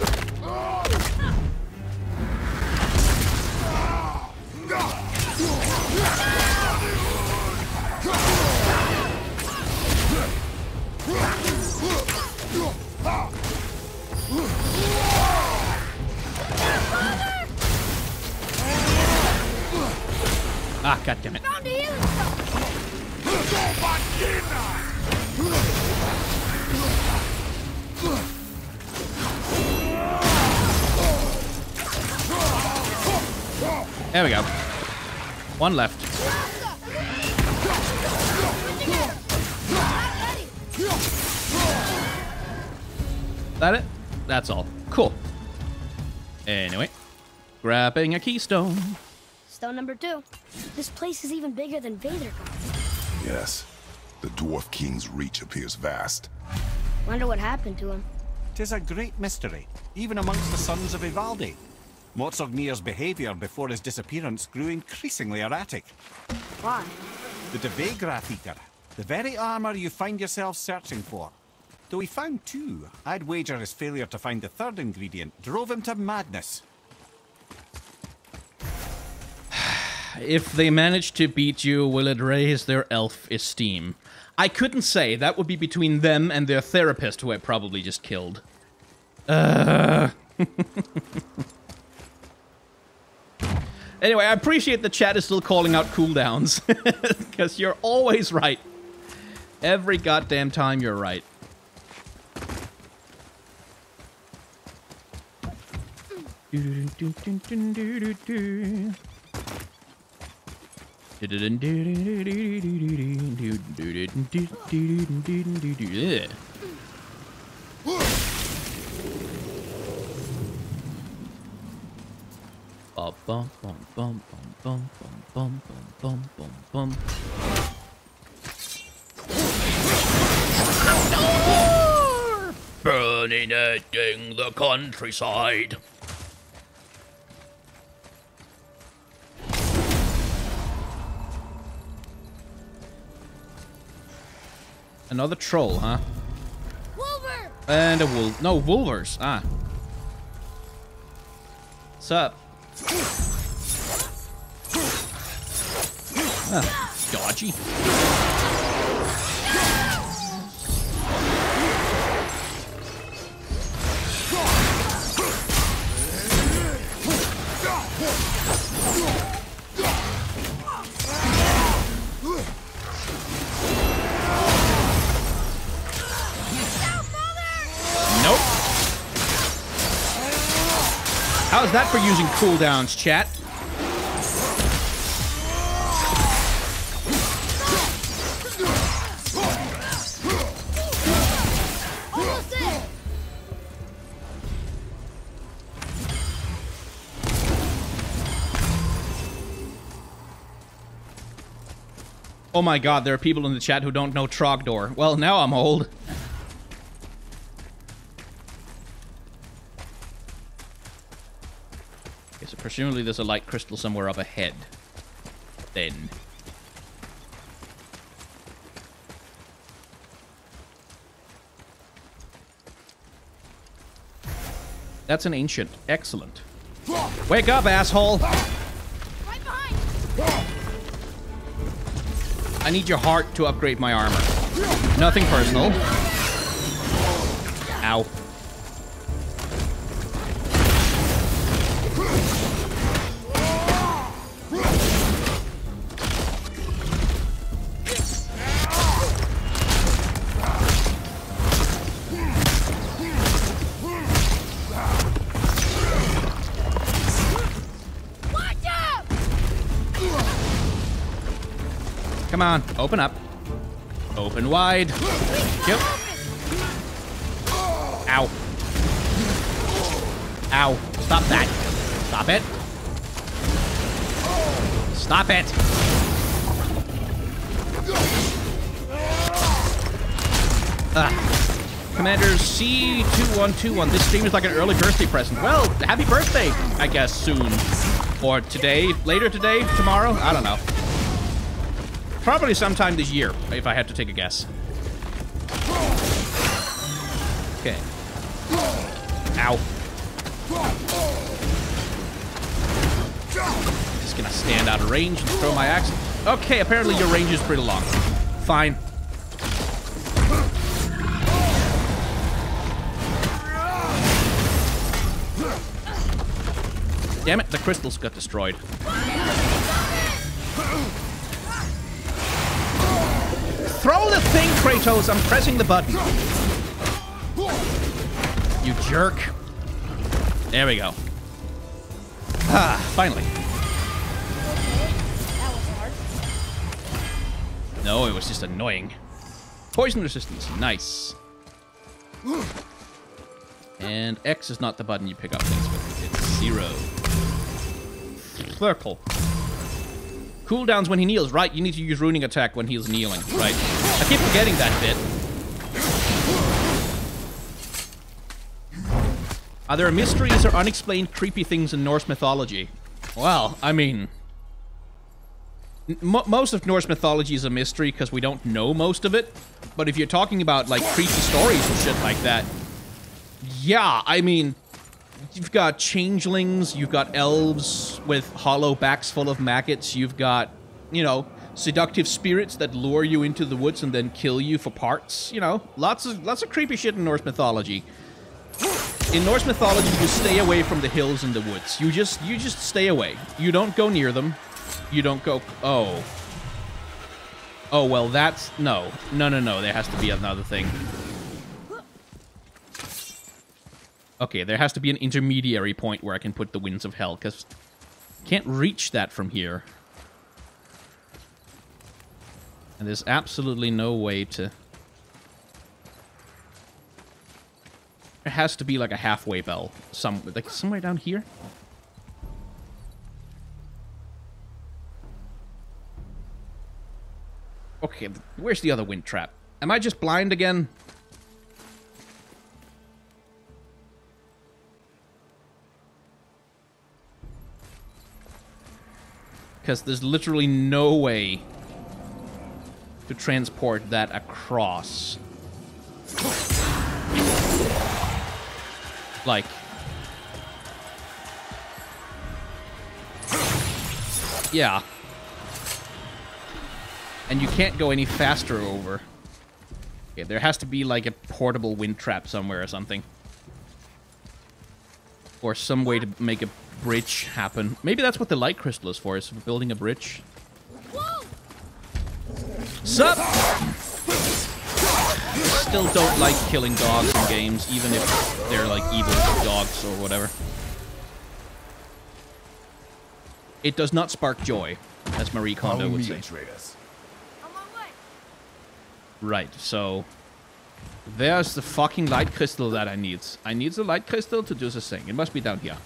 Ah, goddammit. Found a healing stone. There we go. One left. That it? That's all. Cool. Anyway, grabbing a keystone. Stone number 2. This place is even bigger than Vadergard. Yes. The Dwarf King's reach appears vast. Wonder what happened to him. 'Tis a great mystery, even amongst the sons of Ivaldi. Mozartnir's behaviour before his disappearance grew increasingly erratic. Why? The Devegraph Eater, the very armour you find yourself searching for. Though he found 2, I'd wager his failure to find the 3rd ingredient drove him to madness. If they manage to beat you, will it raise their elf esteem? I couldn't say. That would be between them and their therapist, who I probably just killed. Anyway, I appreciate the chat is still calling out cooldowns. Because you're always right. Every goddamn time you're right. Burning the countryside. Another troll, huh? Wolver! And a wolf. No, wolvers. Ah. What's up? Ah, dodgy. Nope. How's that for using cooldowns, chat? Oh my god, there are people in the chat who don't know Trogdor. Well, now I'm old. Okay, so presumably there's a light crystal somewhere up ahead. Then. That's an ancient. Excellent. Wake up, asshole! Right behind! I need your heart to upgrade my armor. Nothing personal. Ow. Come on, open up. Open wide. Yep. Ow. Ow. Stop that. Stop it. Stop it. Commander C2121. This stream is like an early birthday present. Well, happy birthday, I guess, soon. Or today, later today, tomorrow? I don't know. Probably sometime this year, if I had to take a guess. Okay. Ow. Just gonna stand out of range and throw my axe. Okay, apparently your range is pretty long. Fine. Damn it, the crystals got destroyed. Throw the thing, Kratos! I'm pressing the button. You jerk. There we go. Ah, finally. That No, it was just annoying. Poison resistance. Nice. And X is not the button you pick up things with. It's 0. Circle. Cooldowns when he kneels. Right, you need to use ruining attack when he's kneeling. Right. I keep forgetting that bit. Are there mysteries or unexplained creepy things in Norse mythology? Well, I mean... most of Norse mythology is a mystery because we don't know most of it. But if you're talking about, like, creepy stories and shit like that... yeah, I mean... you've got changelings, you've got elves with hollow backs full of maggots, you've got, you know, seductive spirits that lure you into the woods and then kill you for parts. You know, lots of creepy shit in Norse mythology. In Norse mythology, you stay away from the hills and the woods. You just stay away. You don't go near them. You don't go... oh. Oh, well, that's... no. No. There has to be another thing. Okay, there has to be an intermediary point where I can put the Winds of Hell, because I can't reach that from here. And there's absolutely no way to... there has to be like a halfway bell, somewhere down here. Okay, where's the other wind trap? Am I just blind again? Because there's literally no way to transport that across. Like... yeah. And you can't go any faster over. Okay, there has to be like a portable wind trap somewhere or something. Or some way to make a bridge happen. Maybe that's what the light crystal is for, is for building a bridge. Sup? Still don't like killing dogs in games, even if they're like evil dogs or whatever. It does not spark joy, as Marie Kondo would say. Right, so there's the fucking light crystal that I need. I need the light crystal to do this thing. It must be down here.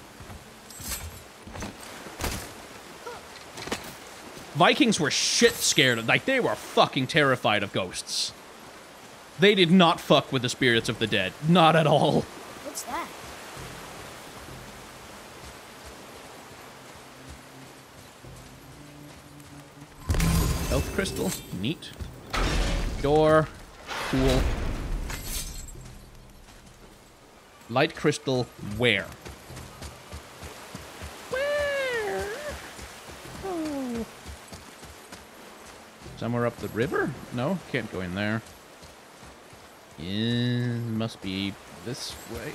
Vikings were shit scared. Like, they were fucking terrified of ghosts. They did not fuck with the spirits of the dead. Not at all. What's that? Health crystal. Neat. Door. Cool. Light crystal. Where? Where? Oh. Somewhere up the river? No, can't go in there. Yeah, must be this way.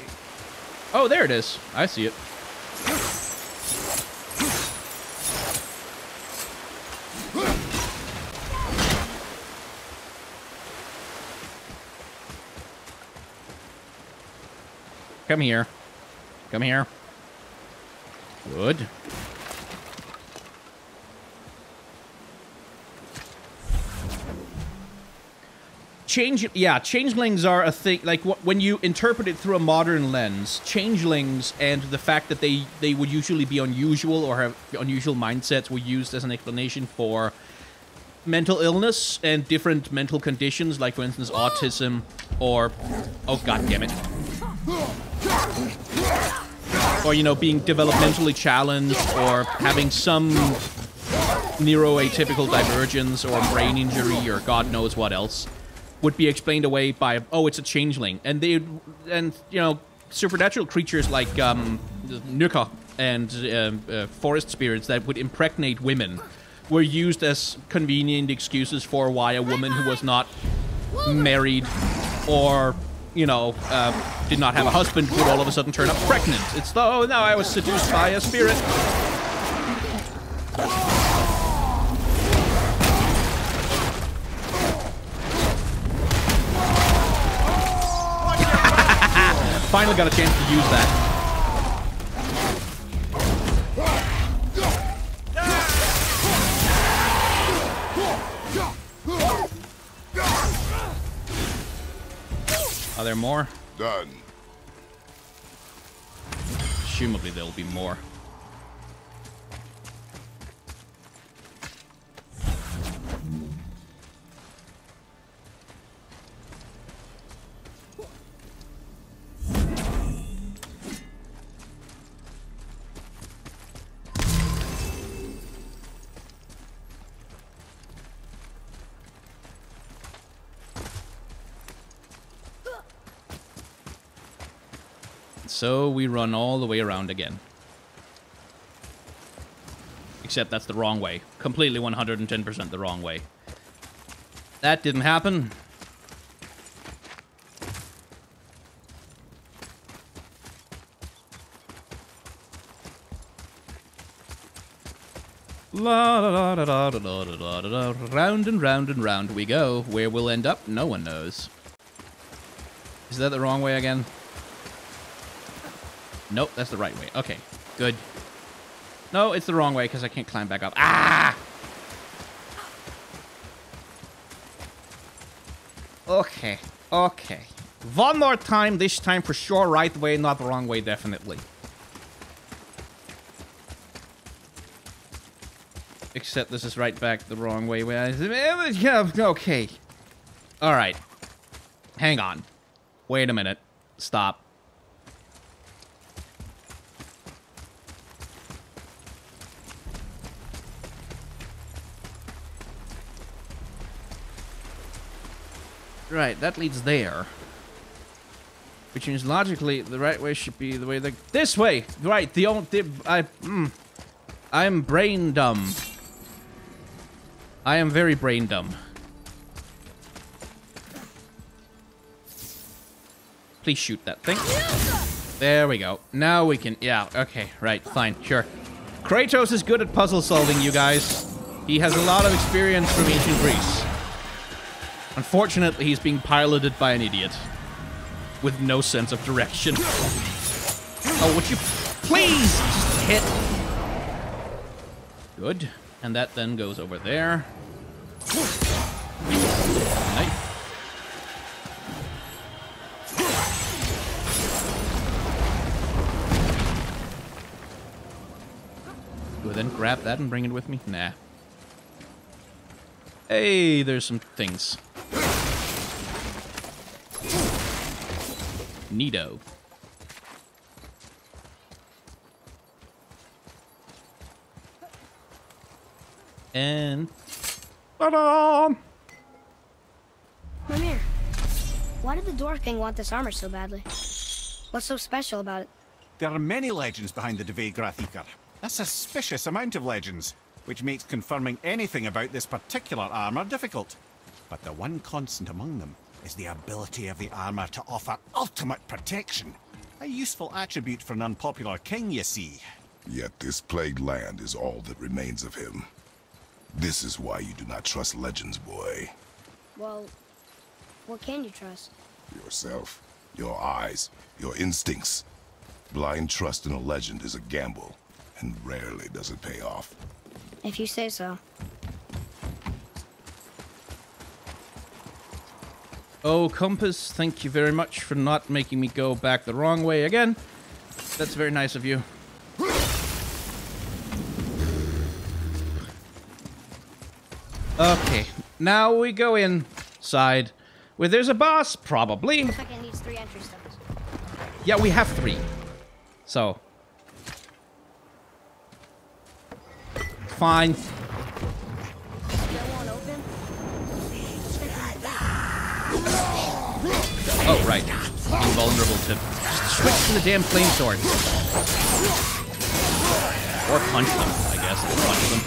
Oh, there it is. I see it. Come here. Come here. Good. Changelings are a thing, like, when you interpret it through a modern lens, changelings and the fact that they would usually be unusual or have unusual mindsets were used as an explanation for mental illness and different mental conditions, like, for instance, autism or... oh, god damn it. Or, you know, being developmentally challenged or having some neuroatypical divergence or brain injury or god knows what else. Would be explained away by, oh, it's a changeling. And you know, supernatural creatures like Nuka and forest spirits that would impregnate women were used as convenient excuses for why a woman who was not married or, you know, did not have a husband would all of a sudden turn up pregnant. It's, oh, no, I was seduced by a spirit. Finally got a chance to use that. Are there more? Done. Presumably there will be more. So we run all the way around again. Except that's the wrong way. Completely 110% the wrong way. That didn't happen. La da da da da da da da da. Round and round and round we go. Where we'll end up, no one knows. Is that the wrong way again? Nope, that's the right way. Okay, good. No, it's the wrong way because I can't climb back up. Ah! Okay, okay. One more time, this time for sure right way, not the wrong way, definitely. Except this is right back the wrong way. Yeah, okay. Alright. Hang on. Wait a minute. Stop. Right, that leads there. Which means logically the right way should be the way this way! Right, I'm brain dumb. I am very brain dumb. Please shoot that thing. There we go. Now we can... Yeah, okay, right, fine, sure. Kratos is good at puzzle solving, you guys. He has a lot of experience from ancient Greece. Unfortunately, he's being piloted by an idiot. With no sense of direction. Oh, would you please just hit? Good. And that then goes over there. Nice. Do I then grab that and bring it with me? Nah. Hey, there's some things. Neato. And... Ta-da! Mimir, why did the Dwarf King want this armor so badly? What's so special about it? There are many legends behind the Dve Grathikar. A suspicious amount of legends, which makes confirming anything about this particular armor difficult. But the one constant among them is the ability of the armor to offer ultimate protection. A useful attribute for an unpopular king, you see. Yet this plagued land is all that remains of him. This is why you do not trust legends, boy. Well, what can you trust? Yourself, your eyes, your instincts. Blind trust in a legend is a gamble, and rarely does it pay off. If you say so. Oh, Compass, thank you very much for not making me go back the wrong way again. That's very nice of you. Okay, now we go inside where there's a boss, probably. Looks like it needs 3 entry stones. Yeah, we have 3. So. Fine. Oh, right. Invulnerable to... Just switch to the damn flame sword. Or punch them, I guess. Punch them.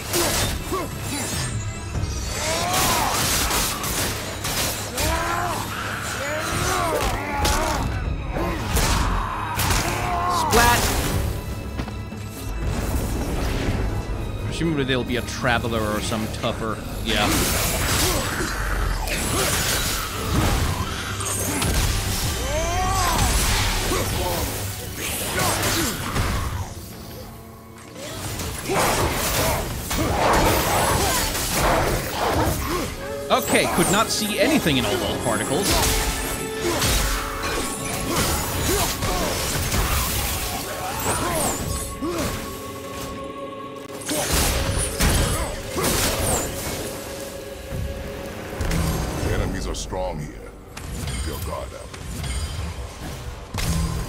Splat! Presumably there'll be a traveler or some tougher... Yeah. Okay, could not see anything in all those particles.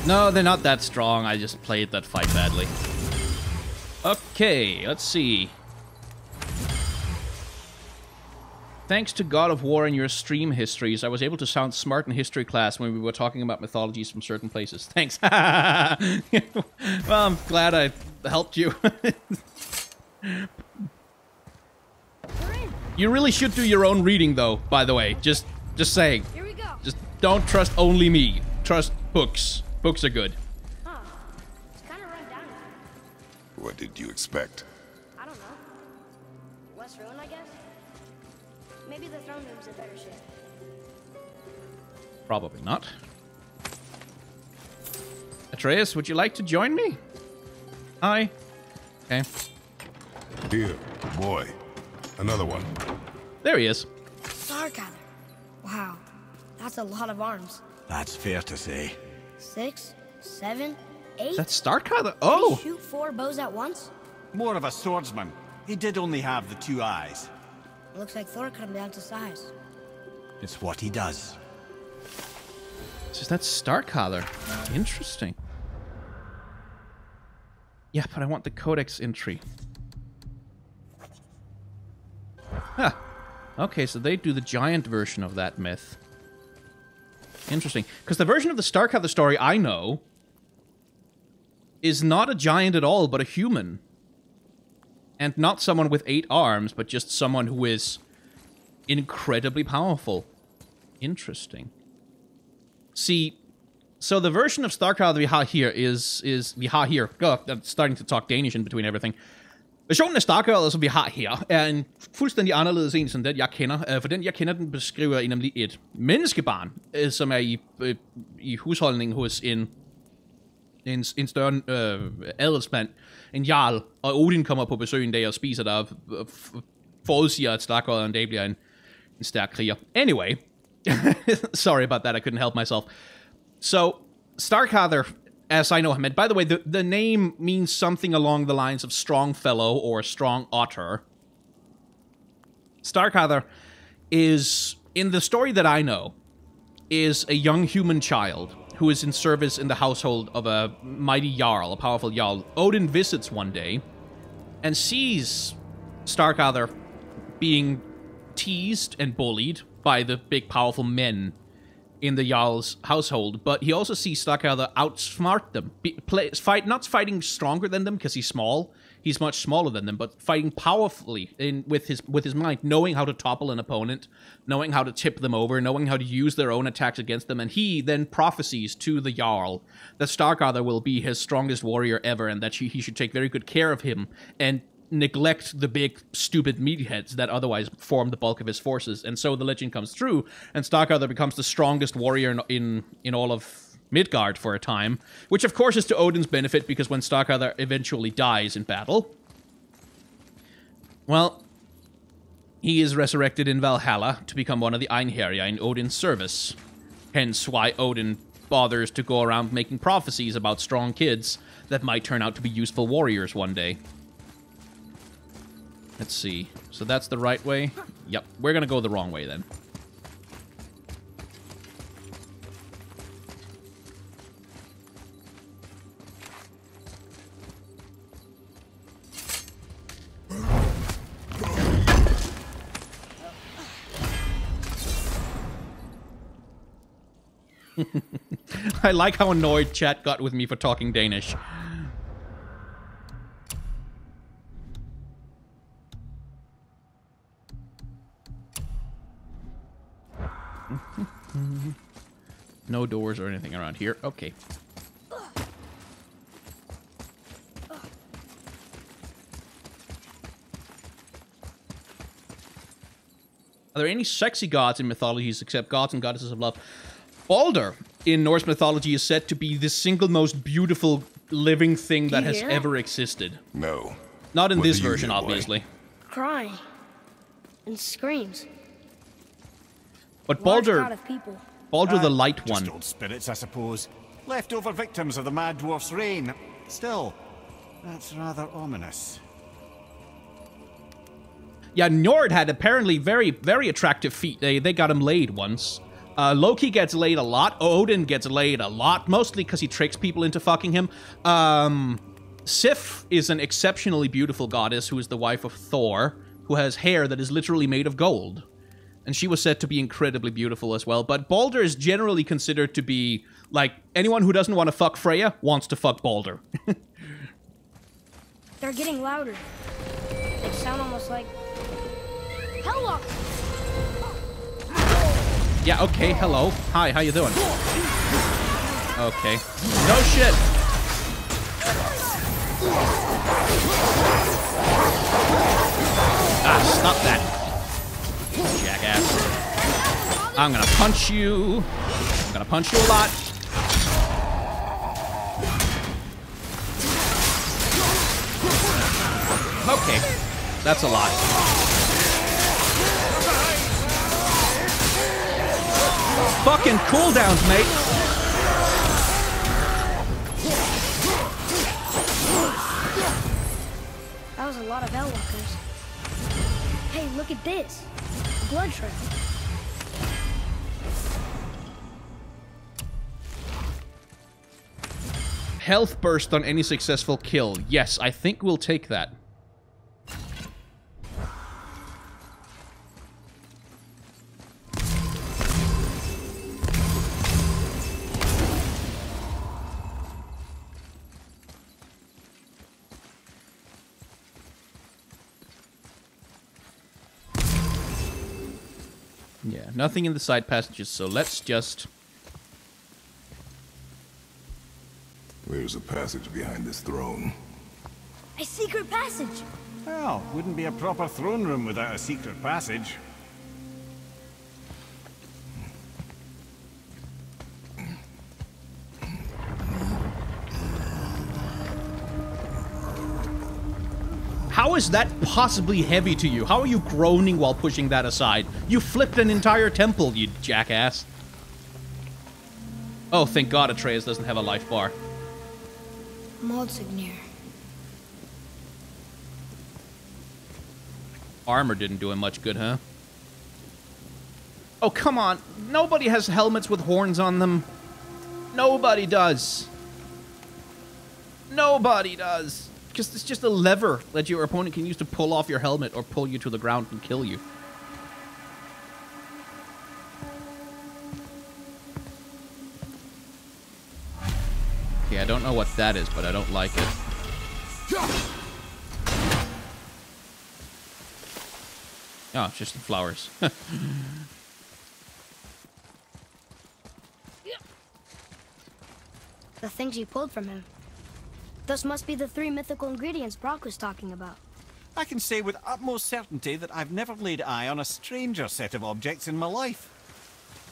No, they're not that strong. I just played that fight badly. Okay, let's see. Thanks to God of War and your stream histories, I was able to sound smart in history class when we were talking about mythologies from certain places. Thanks. Well, I'm glad I helped you. You really should do your own reading, though, by the way. Just saying. Here we go. Just don't trust only me. Trust books. Books are good. Huh. It's kind of run down. What did you expect? I don't know. West Ruin, I guess? Maybe the throne room's in better shape. Probably not. Atreus, would you like to join me? Hi. Okay. Here, boy. Another one. There he is. Starkather. Wow. That's a lot of arms. That's fair to say. 6, 7, 8? That's Starkather. Did Oh! he shoot 4 bows at once? More of a swordsman. He did only have the 2 eyes. Looks like Thor cut him down to size. It's what he does. So that's Starkather. Interesting. Yeah, but I want the Codex entry. Huh. Okay, so they do the giant version of that myth. Interesting. Because the version of the Starkather story I know is not a giant at all, but a human. And not someone with 8 arms, but just someone who is incredibly powerful. Interesting. See, so the version of Starkather vi har here vi har here. God, I'm starting to talk Danish in between everything. Versionen af Starkather, som vi har her, er en fuldstændig anderledes en, som den jeg kender. For den jeg kender, den beskriver nemlig et menneskebarn, som er i husholdning hos en større adelsmand, en jarl, og Odin kommer på besøg en dag og spiser der, og forudsiger, at Starkather en dag bliver en stærk kriger. Anyway, sorry about that, I couldn't help myself. So, Starkather, as I know him, and by the way, the name means something along the lines of strong fellow or strong otter. Starkather is, in the story that I know, is a young human child who is in service in the household of a mighty jarl, a powerful jarl. Odin visits one day and sees Starkather being teased and bullied by the big, powerful men in the jarl's household, but he also sees Starkather outsmart them. Not fighting stronger than them because he's small. He's much smaller than them, but fighting powerfully with his mind, knowing how to topple an opponent, knowing how to tip them over, knowing how to use their own attacks against them, and he then prophesies to the jarl that Starkather will be his strongest warrior ever, and that he should take very good care of him and neglect the big, stupid meatheads that otherwise form the bulk of his forces. And so the legend comes true, and Starkather becomes the strongest warrior in all of Midgard for a time, which of course is to Odin's benefit, because when Starkather eventually dies in battle, well, he is resurrected in Valhalla to become one of the Einherjar in Odin's service. Hence why Odin bothers to go around making prophecies about strong kids that might turn out to be useful warriors one day. Let's see. So that's the right way? Yep. We're gonna go the wrong way then. I like how annoyed chat got with me for talking Danish. No doors or anything around here. Okay. Are there any sexy gods in mythologies except gods and goddesses of love? Balder in Norse mythology is said to be the single most beautiful living thing that has ever existed. No. Not in What this do you version, hear, boy? obviously. Crying. And screams. But Large crowd Balder, of people. Balder the Light Just One. old spirits, I suppose. Leftover victims of the Mad Dwarf's reign. Still, that's rather ominous. Yeah, Njord had apparently very, very attractive feet. They got him laid once. Loki gets laid a lot. Odin gets laid a lot, mostly because he tricks people into fucking him. Sif is an exceptionally beautiful goddess who is the wife of Thor, who has hair that is literally made of gold. And she was said to be incredibly beautiful as well. But Balder is generally considered to be, like, anyone who doesn't want to fuck Freya wants to fuck Balder. They're getting louder. They sound almost like... Hellwalkers! Yeah, okay, hello. Hi, how you doing? Okay. No shit! Ah, stop that. Jackass. I'm gonna punch you. I'm gonna punch you a lot. Okay. That's a lot. Fucking cooldowns, mate. That was a lot of Hellwalkers. Hey, look at this. A blood trail. Health burst on any successful kill. Yes, I think we'll take that. Yeah, nothing in the side passages, so let's just... There's a passage behind this throne. A secret passage! Well, wouldn't be a proper throne room without a secret passage. How is that possibly heavy to you? How are you groaning while pushing that aside? You flipped an entire temple, you jackass. Oh, thank God Atreus doesn't have a life bar. Maldsignir. Armor didn't do him much good, huh? Oh, come on. Nobody has helmets with horns on them. Nobody does. Nobody does. Because it's just a lever that your opponent can use to pull off your helmet or pull you to the ground and kill you. Okay, I don't know what that is, but I don't like it. Oh, it's just the flowers. The things you pulled from him. Those must be the 3 mythical ingredients Brock was talking about. I can say with utmost certainty that I've never laid eye on a stranger set of objects in my life.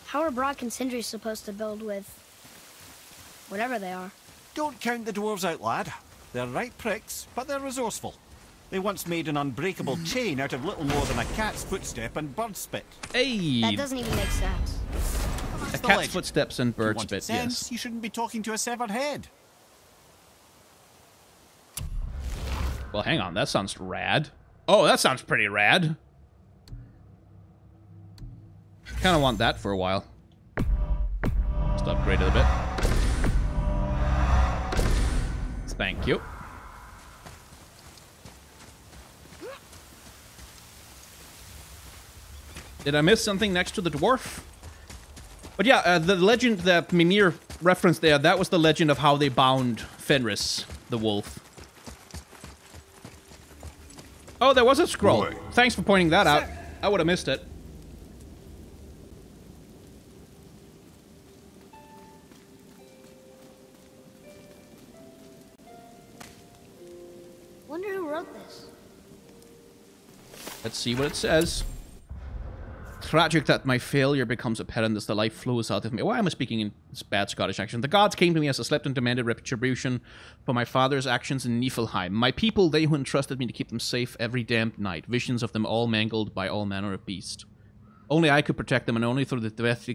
How are Brock and Sindri supposed to build with... whatever they are? Don't count the dwarves out, lad. They're right pricks, but they're resourceful. They once made an unbreakable chain out of little more than a cat's footstep and bird spit. Hey! That doesn't even make sense. A cat's footsteps and bird spit, sense, yes. You shouldn't be talking to a severed head. Well, hang on, that sounds rad. Oh, that sounds pretty rad. Kind of want that for a while. Just upgrade it a bit. Thank you. Did I miss something next to the dwarf? But yeah, the legend that Mimir referenced there, that was the legend of how they bound Fenris, the wolf. Oh, there was a scroll. Boy. Thanks for pointing that out. I would have missed it. Wonder who wrote this. Let's see what it says. Tragic that my failure becomes apparent as the life flows out of me. Why am I speaking in this bad Scottish accent? The gods came to me as I slept and demanded retribution for my father's actions in Niflheim. My people, they who entrusted me to keep them safe every damned night. Visions of them all mangled by all manner of beast. Only I could protect them, and only through the Dwarf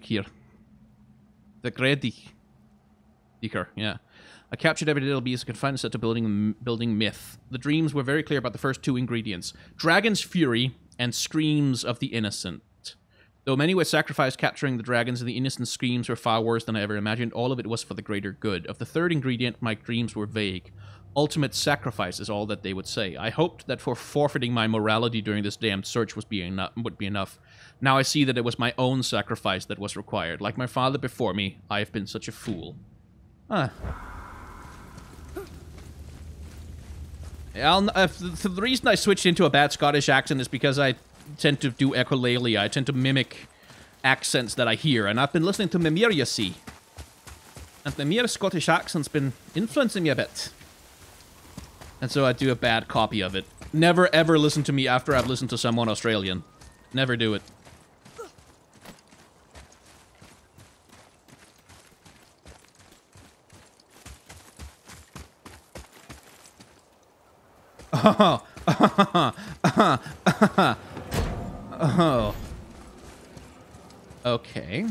the Grediker, yeah. I captured every little beast I could find and set to building myth. The dreams were very clear about the first 2 ingredients. Dragon's fury and screams of the innocent. Though many were sacrificed capturing the dragons and the innocent screams were far worse than I ever imagined, all of it was for the greater good. Of the third ingredient, my dreams were vague. Ultimate sacrifice is all that they would say. I hoped that for forfeiting my morality during this damned search would be enough. Now I see that it was my own sacrifice that was required. Like my father before me, I have been such a fool. Huh. The reason I switched into a bad Scottish accent is because I tend to do echolalia. I tend to mimic accents that I hear, and I've been listening to Mimir, you see. And Mimir's Scottish accent's been influencing me a bit. And so I do a bad copy of it. Never ever listen to me after I've listened to someone Australian. Never do it. Oh. Oh. Okay.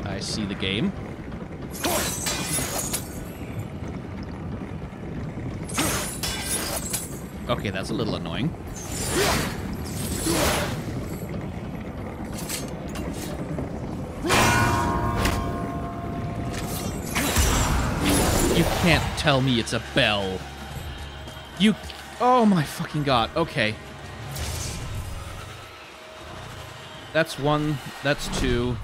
I see the game. Okay, that's a little annoying. You can't tell me it's a bell. You... Oh my fucking god. Okay. That's one. That's two.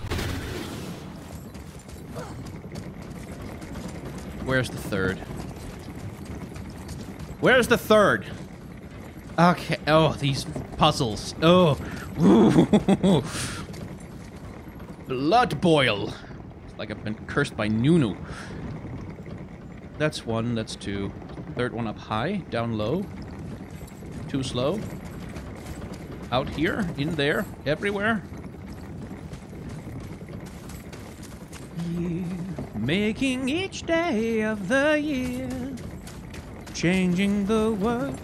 Where's the third? Where's the third? Okay. Oh, these puzzles. Oh. Ooh. Blood boil. It's like I've been cursed by Nunu. That's one, that's two. Third one up high, down low. Too slow. Out here, in there, everywhere. Making each day of the year, changing the world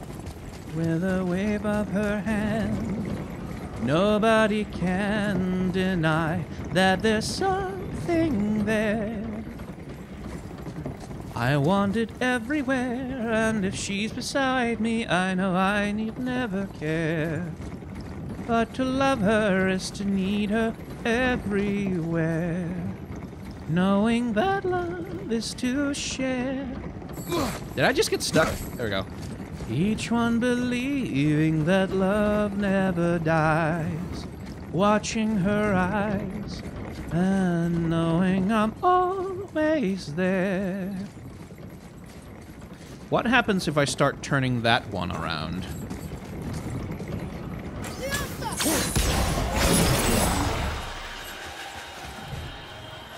with a wave of her hand. Nobody can deny that there's something there. I want it everywhere, and if she's beside me, I know I need never care. But to love her is to need her everywhere. Knowing that love is to share. Did I just get stuck? There we go. Each one believing that love never dies. Watching her eyes and knowing I'm always there. What happens if I start turning that one around?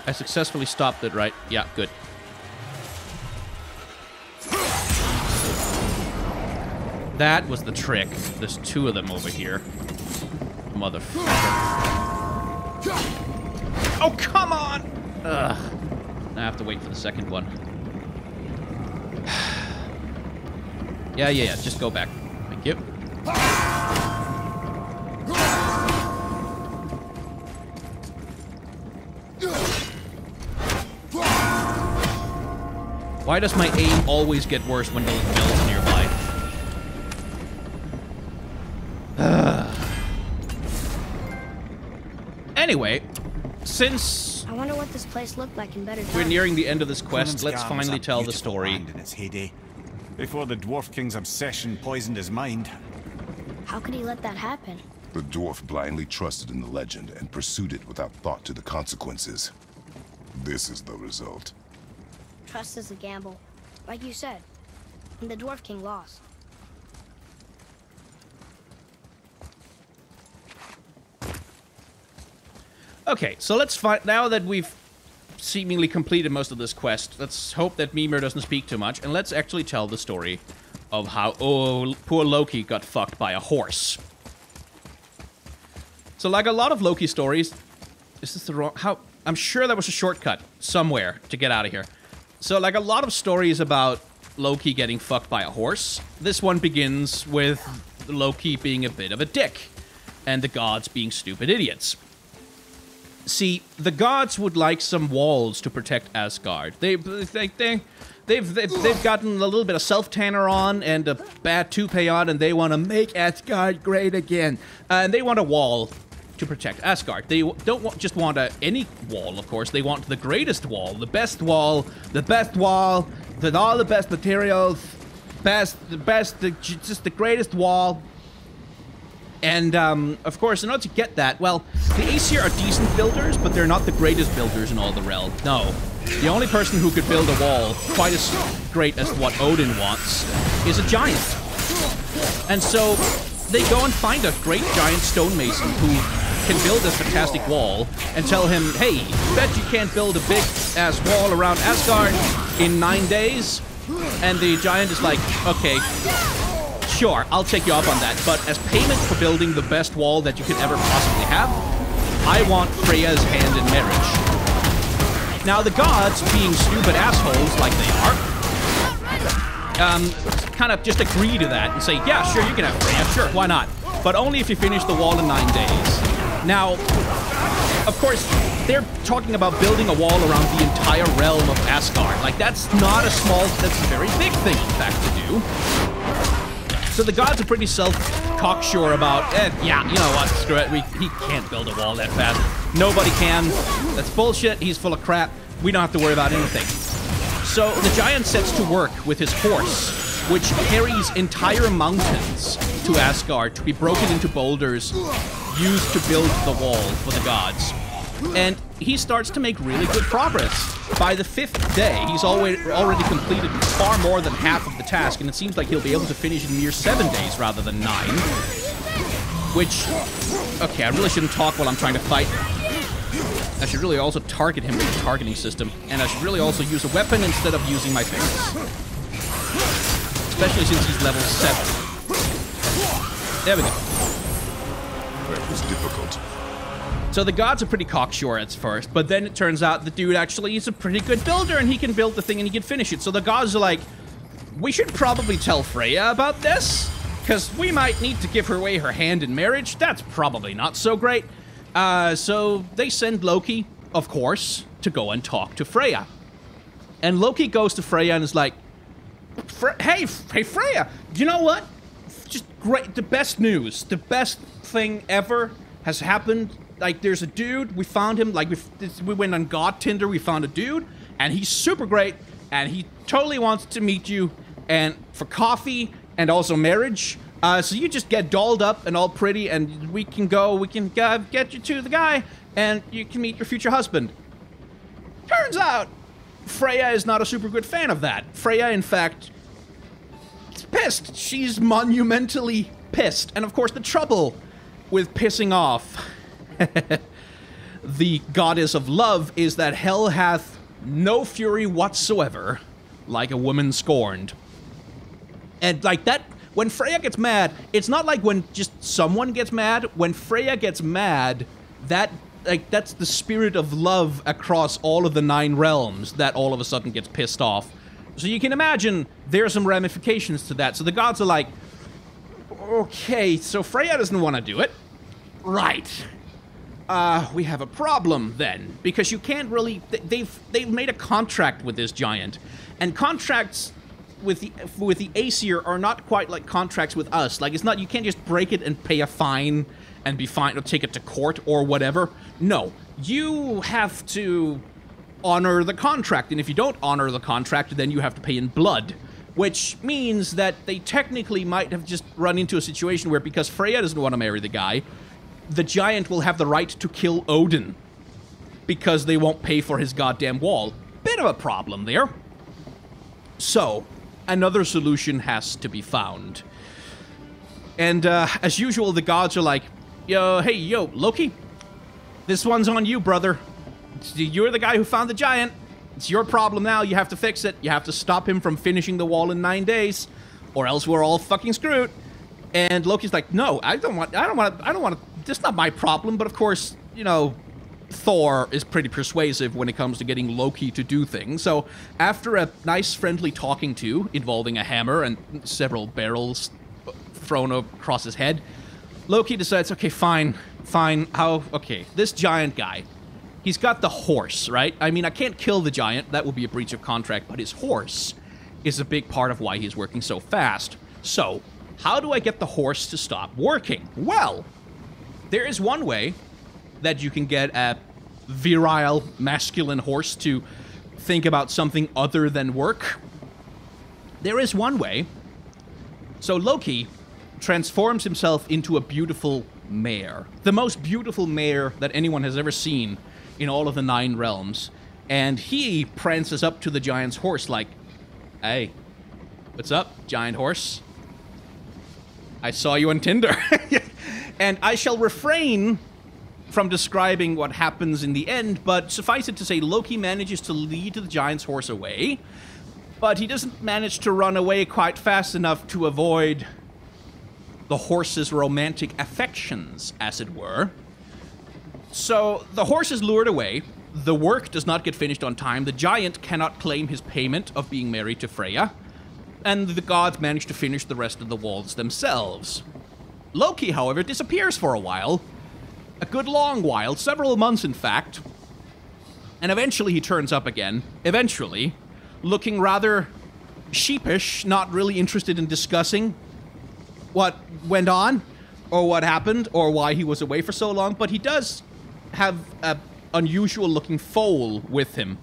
I successfully stopped it, right? Yeah, good. That was the trick. There's two of them over here. Motherfucker. Oh, come on! Ugh. I have to wait for the second one. Yeah. Just go back. Thank you. Why does my aim always get worse when there's bells nearby? Anyway, since I wonder what this place looked like in better times. we're nearing the end of this quest, let's finally tell the story. In its heyday, before the Dwarf King's obsession poisoned his mind. How could he let that happen? The dwarf blindly trusted in the legend and pursued it without thought to the consequences. This is the result. Trust is a gamble, like you said. And the Dwarf King lost. Okay, so let's find... Now that we've seemingly completed most of this quest, let's hope that Mimir doesn't speak too much, and let's actually tell the story of how, poor Loki got fucked by a horse. So like a lot of Loki stories... Is this the wrong... I'm sure there was a shortcut somewhere to get out of here. So like a lot of stories about Loki getting fucked by a horse, this one begins with Loki being a bit of a dick, and the gods being stupid idiots. See, the gods would like some walls to protect Asgard. They they've gotten a little bit of self-tanner on and a bad toupee on, and they want to make Asgard great again. And they want a wall to protect Asgard. They don't just want any wall, of course. They want the greatest wall, the best wall, with all the best materials, just the greatest wall. And, of course, in order to get that, well, the Aesir are decent builders, but they're not the greatest builders in all the realm. No. The only person who could build a wall quite as great as what Odin wants is a giant. And so, they go and find a great giant stonemason who can build this fantastic wall and tell him, hey, bet you can't build a big-ass wall around Asgard in 9 days? And the giant is like, okay, sure, I'll take you up on that, but as payment for building the best wall that you could ever possibly have, I want Freya's hand in marriage. Now, the gods, being stupid assholes like they are, kind of just agree to that and say, yeah, sure, you can have Freya, sure, why not? But only if you finish the wall in 9 days. Now, of course, they're talking about building a wall around the entire realm of Asgard. Like, that's not a small, that's a very big thing, in fact, to do. So the gods are pretty self-cocksure about, yeah, you know what, screw it, he can't build a wall that fast. Nobody can. That's bullshit, he's full of crap. We don't have to worry about anything. So the giant sets to work with his horse, which carries entire mountains to Asgard to be broken into boulders used to build the wall for the gods. And he starts to make really good progress. By the 5th day, he's already completed far more than half of the task, and it seems like he'll be able to finish in mere 7 days rather than 9. Which, okay, I really shouldn't talk while I'm trying to fight. I should really also target him with the targeting system, and I should really also use a weapon instead of using my fingers. Especially since he's level 7. There we go. That was difficult. So the gods are pretty cocksure at first, but then it turns out the dude actually is a pretty good builder and he can build the thing and he can finish it. So the gods are like, we should probably tell Freya about this, because we might need to give her away her hand in marriage. That's probably not so great. So they send Loki, of course, to go and talk to Freya. And Loki goes to Freya and is like, hey Freya, you know what? Just great, the best news, the best thing ever has happened. Like, there's a dude, we found him, like, we went on God Tinder, we found a dude, and he's super great, and he totally wants to meet you, and for coffee, and also marriage. So you just get dolled up and all pretty, and we can get you to the guy, and you can meet your future husband. Turns out, Freya is not a super good fan of that. Freya, in fact, is pissed. She's monumentally pissed. And of course, the trouble with pissing off the goddess of love is that hell hath no fury whatsoever like a woman scorned. And like that, when Freya gets mad, it's not like when just someone gets mad. When Freya gets mad, that's the spirit of love across all of the 9 realms that all of a sudden gets pissed off. So you can imagine there are some ramifications to that. So the gods are like, okay, so Freya doesn't want to do it. Right. We have a problem then, because you can't really, they've made a contract with this giant, and contracts with the Aesir are not quite like contracts with us. Like, it's not, you can't just break it and pay a fine and be fined or take it to court or whatever. No, you have to honor the contract, and if you don't honor the contract, then you have to pay in blood, which means that they technically might have just run into a situation where, because Freya doesn't want to marry the guy, the giant will have the right to kill Odin because they won't pay for his goddamn wall. Bit of a problem there. So, another solution has to be found. And as usual, the gods are like, yo, Loki, this one's on you, brother. You're the guy who found the giant. It's your problem now. You have to fix it. You have to stop him from finishing the wall in 9 days, or else we're all fucking screwed. And Loki's like, no, I don't want to, that's not my problem. But of course, you know, Thor is pretty persuasive when it comes to getting Loki to do things. So after a nice friendly talking to involving a hammer and several barrels thrown across his head, Loki decides, okay, fine, okay, this giant guy, he's got the horse, right? I mean, I can't kill the giant, that would be a breach of contract, but his horse is a big part of why he's working so fast. So, how do I get the horse to stop working? Well, there is one way that you can get a virile, masculine horse to think about something other than work. There is one way. So Loki transforms himself into a beautiful mare. The most beautiful mare that anyone has ever seen in all of the 9 realms. And he prances up to the giant's horse like, "Hey, what's up, giant horse? I saw you on Tinder." And I shall refrain from describing what happens in the end, but suffice it to say, Loki manages to lead the giant's horse away, but he doesn't manage to run away quite fast enough to avoid the horse's romantic affections, as it were. So the horse is lured away, the work does not get finished on time, the giant cannot claim his payment of being married to Freya, and the gods manage to finish the rest of the walls themselves. Loki, however, disappears for a while. A good long while, several months in fact. And eventually he turns up again. Eventually, looking rather sheepish, not really interested in discussing what went on, or what happened, or why he was away for so long. But he does have an unusual looking foal with him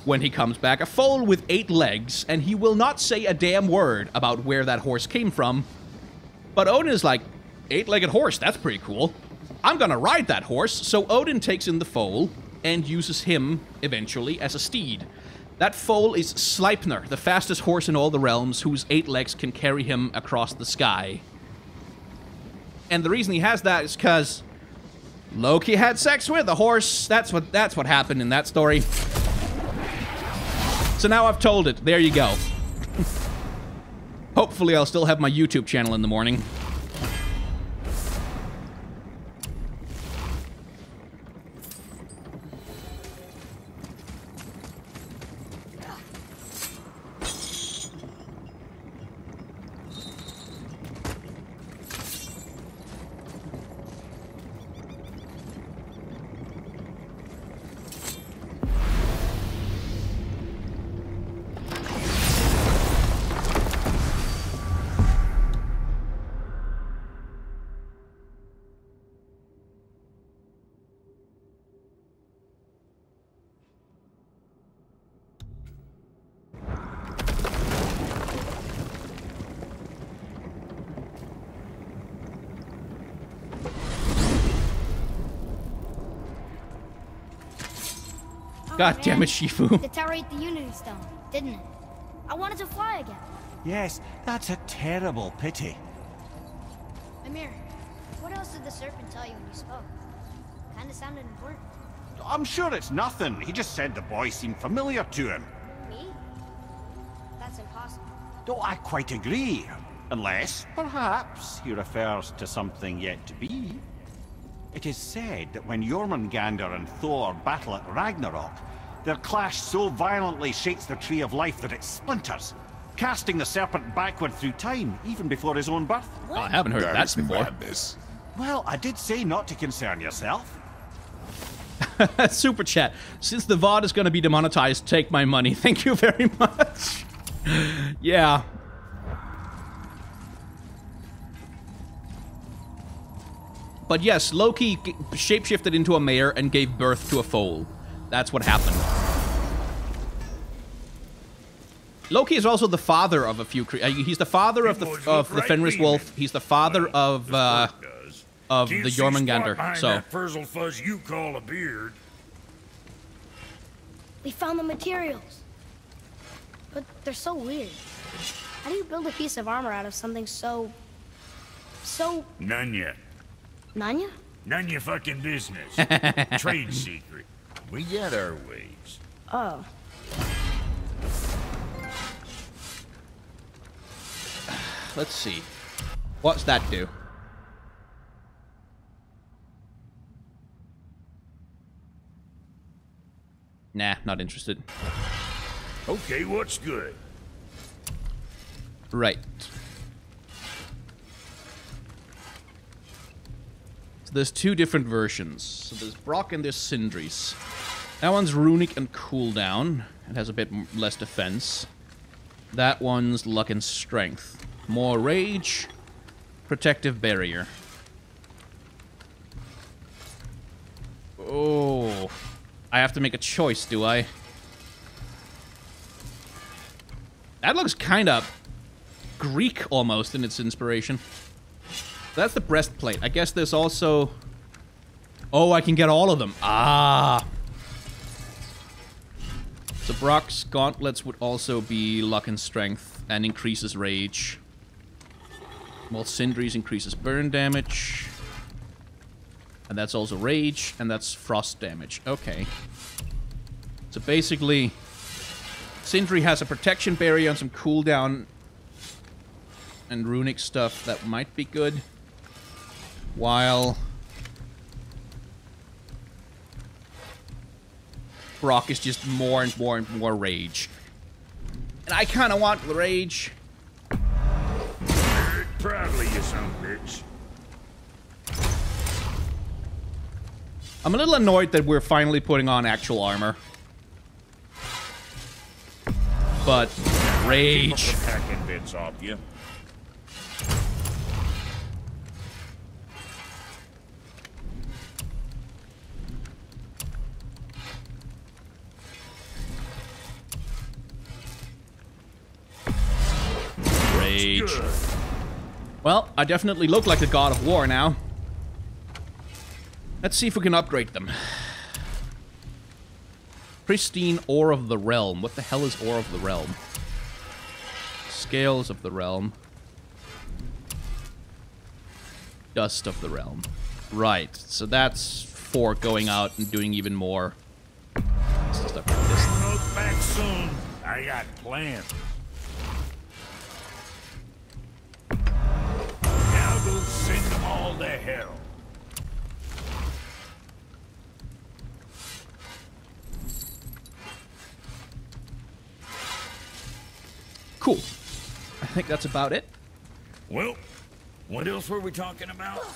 when he comes back. A foal with 8 legs, and he will not say a damn word about where that horse came from. But Odin is like, 8-legged horse, that's pretty cool. I'm gonna ride that horse. So Odin takes in the foal and uses him, eventually, as a steed. That foal is Sleipnir, the fastest horse in all the realms, whose 8 legs can carry him across the sky. And the reason he has that is because Loki had sex with a horse. That's what happened in that story. So now I've told it. There you go. Hopefully I'll still have my YouTube channel in the morning. God damn it, Shifu. The tower ate the Unity Stone, didn't it? I wanted to fly again. Yes, that's a terrible pity. Amir, what else did the serpent tell you when you spoke? Kinda sounded important. I'm sure it's nothing. He just said the boy seemed familiar to him. Me? That's impossible. Oh, I quite agree. Unless, perhaps, he refers to something yet to be. It is said that when Jormungandr and Thor battle at Ragnarok, their clash so violently shakes the Tree of Life that it splinters, casting the serpent backward through time, even before his own birth. Oh, I haven't heard that before. Madness. Well, I did say not to concern yourself. Super chat. Since the VOD is going to be demonetized, take my money. Thank you very much. Yeah. But yes, Loki shapeshifted into a mare and gave birth to a foal. That's what happened. Loki is also the father of a few he's the father of the Fenris wolf. He's the father of the Jormungandr. So that frizzle fuzz you call a beard. We found the materials. But they're so weird. How do you build a piece of armor out of something so... None yet. Nanya? None your fucking business. Trade secret. We got our ways. Oh. let's see. What's that do? Nah, not interested. Okay, what's good? Right. So there's two different versions. So there's Brock and there's Sindri's. That one's runic and cooldown. It has a bit less defense. That one's luck and strength. More rage. Protective barrier. Oh. I have to make a choice, do I? That looks kind of Greek almost in its inspiration. That's the breastplate. I guess there's also... Oh, I can get all of them. Ah. So Brock's gauntlets would also be luck and strength and increases rage. While Sindri's increases burn damage. And that's also rage, and that's frost damage. Okay. So basically, Sindri has a protection barrier and some cooldown and runic stuff that might be good. While Brock is just more and more and more rage. And I kind of want the rage. Proudly, you son of a bitch. I'm a little annoyed that we're finally putting on actual armor. But rage. Packing bits off you. Rage. Well, I definitely look like the God of War now. Let's see if we can upgrade them. Pristine Ore of the Realm. What the hell is Ore of the Realm? Scales of the Realm. Dust of the Realm. Right, so that's for going out and doing even more stuff like this. Look back soon. I got plans. Now go send them all to hell. Cool. I think that's about it. Well, what else were we talking about?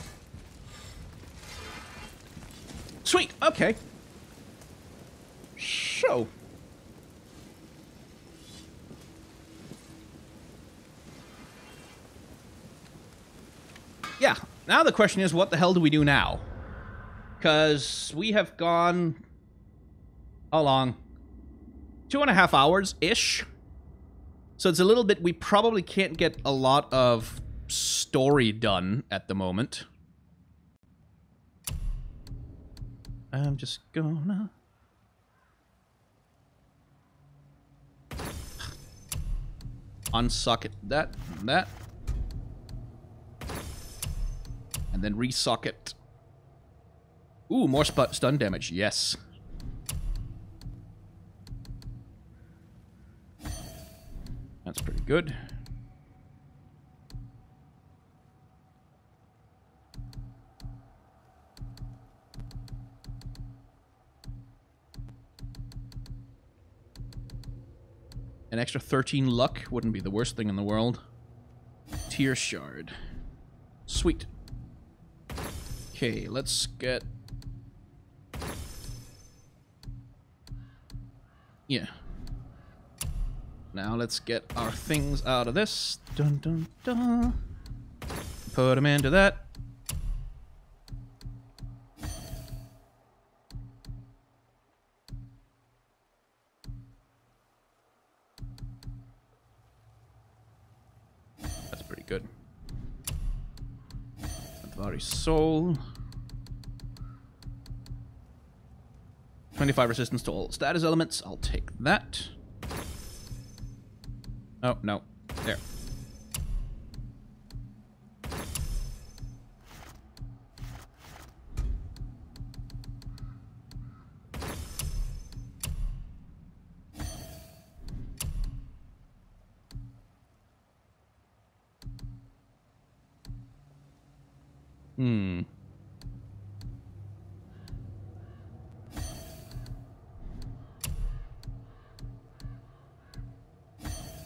Sweet, okay. So. Yeah, now the question is, what the hell do we do now? Because we have gone... How long? 2.5 hours-ish? So it's a little bit... We probably can't get a lot of story done at the moment. I'm just gonna... unsocket that and that. And then resocket. Ooh, more stun damage. Yes. That's pretty good. An extra 13 luck wouldn't be the worst thing in the world. Tear shard. Sweet. Okay, let's get... Yeah. Now let's get our things out of this. Dun dun dun. Put them into that. That's pretty good. Advari Soul. 25 resistance to all status elements. I'll take that. Oh, no. There.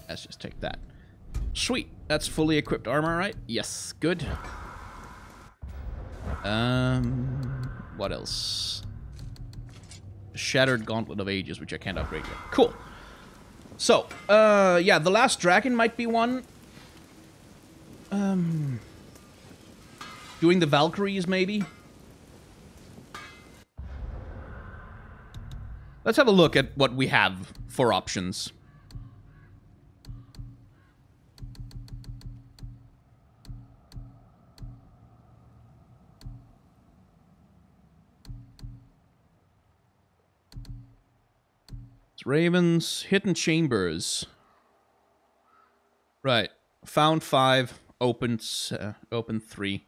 Let's just take that. Sweet. That's fully equipped armor, right? Yes. Good. What else? Shattered Gauntlet of Ages, which I can't upgrade yet. Cool. So, yeah, the last dragon might be one. Doing the Valkyries, maybe? Let's have a look at what we have for options. It's Ravens, Hidden Chambers. Right. Found 5, opened 3.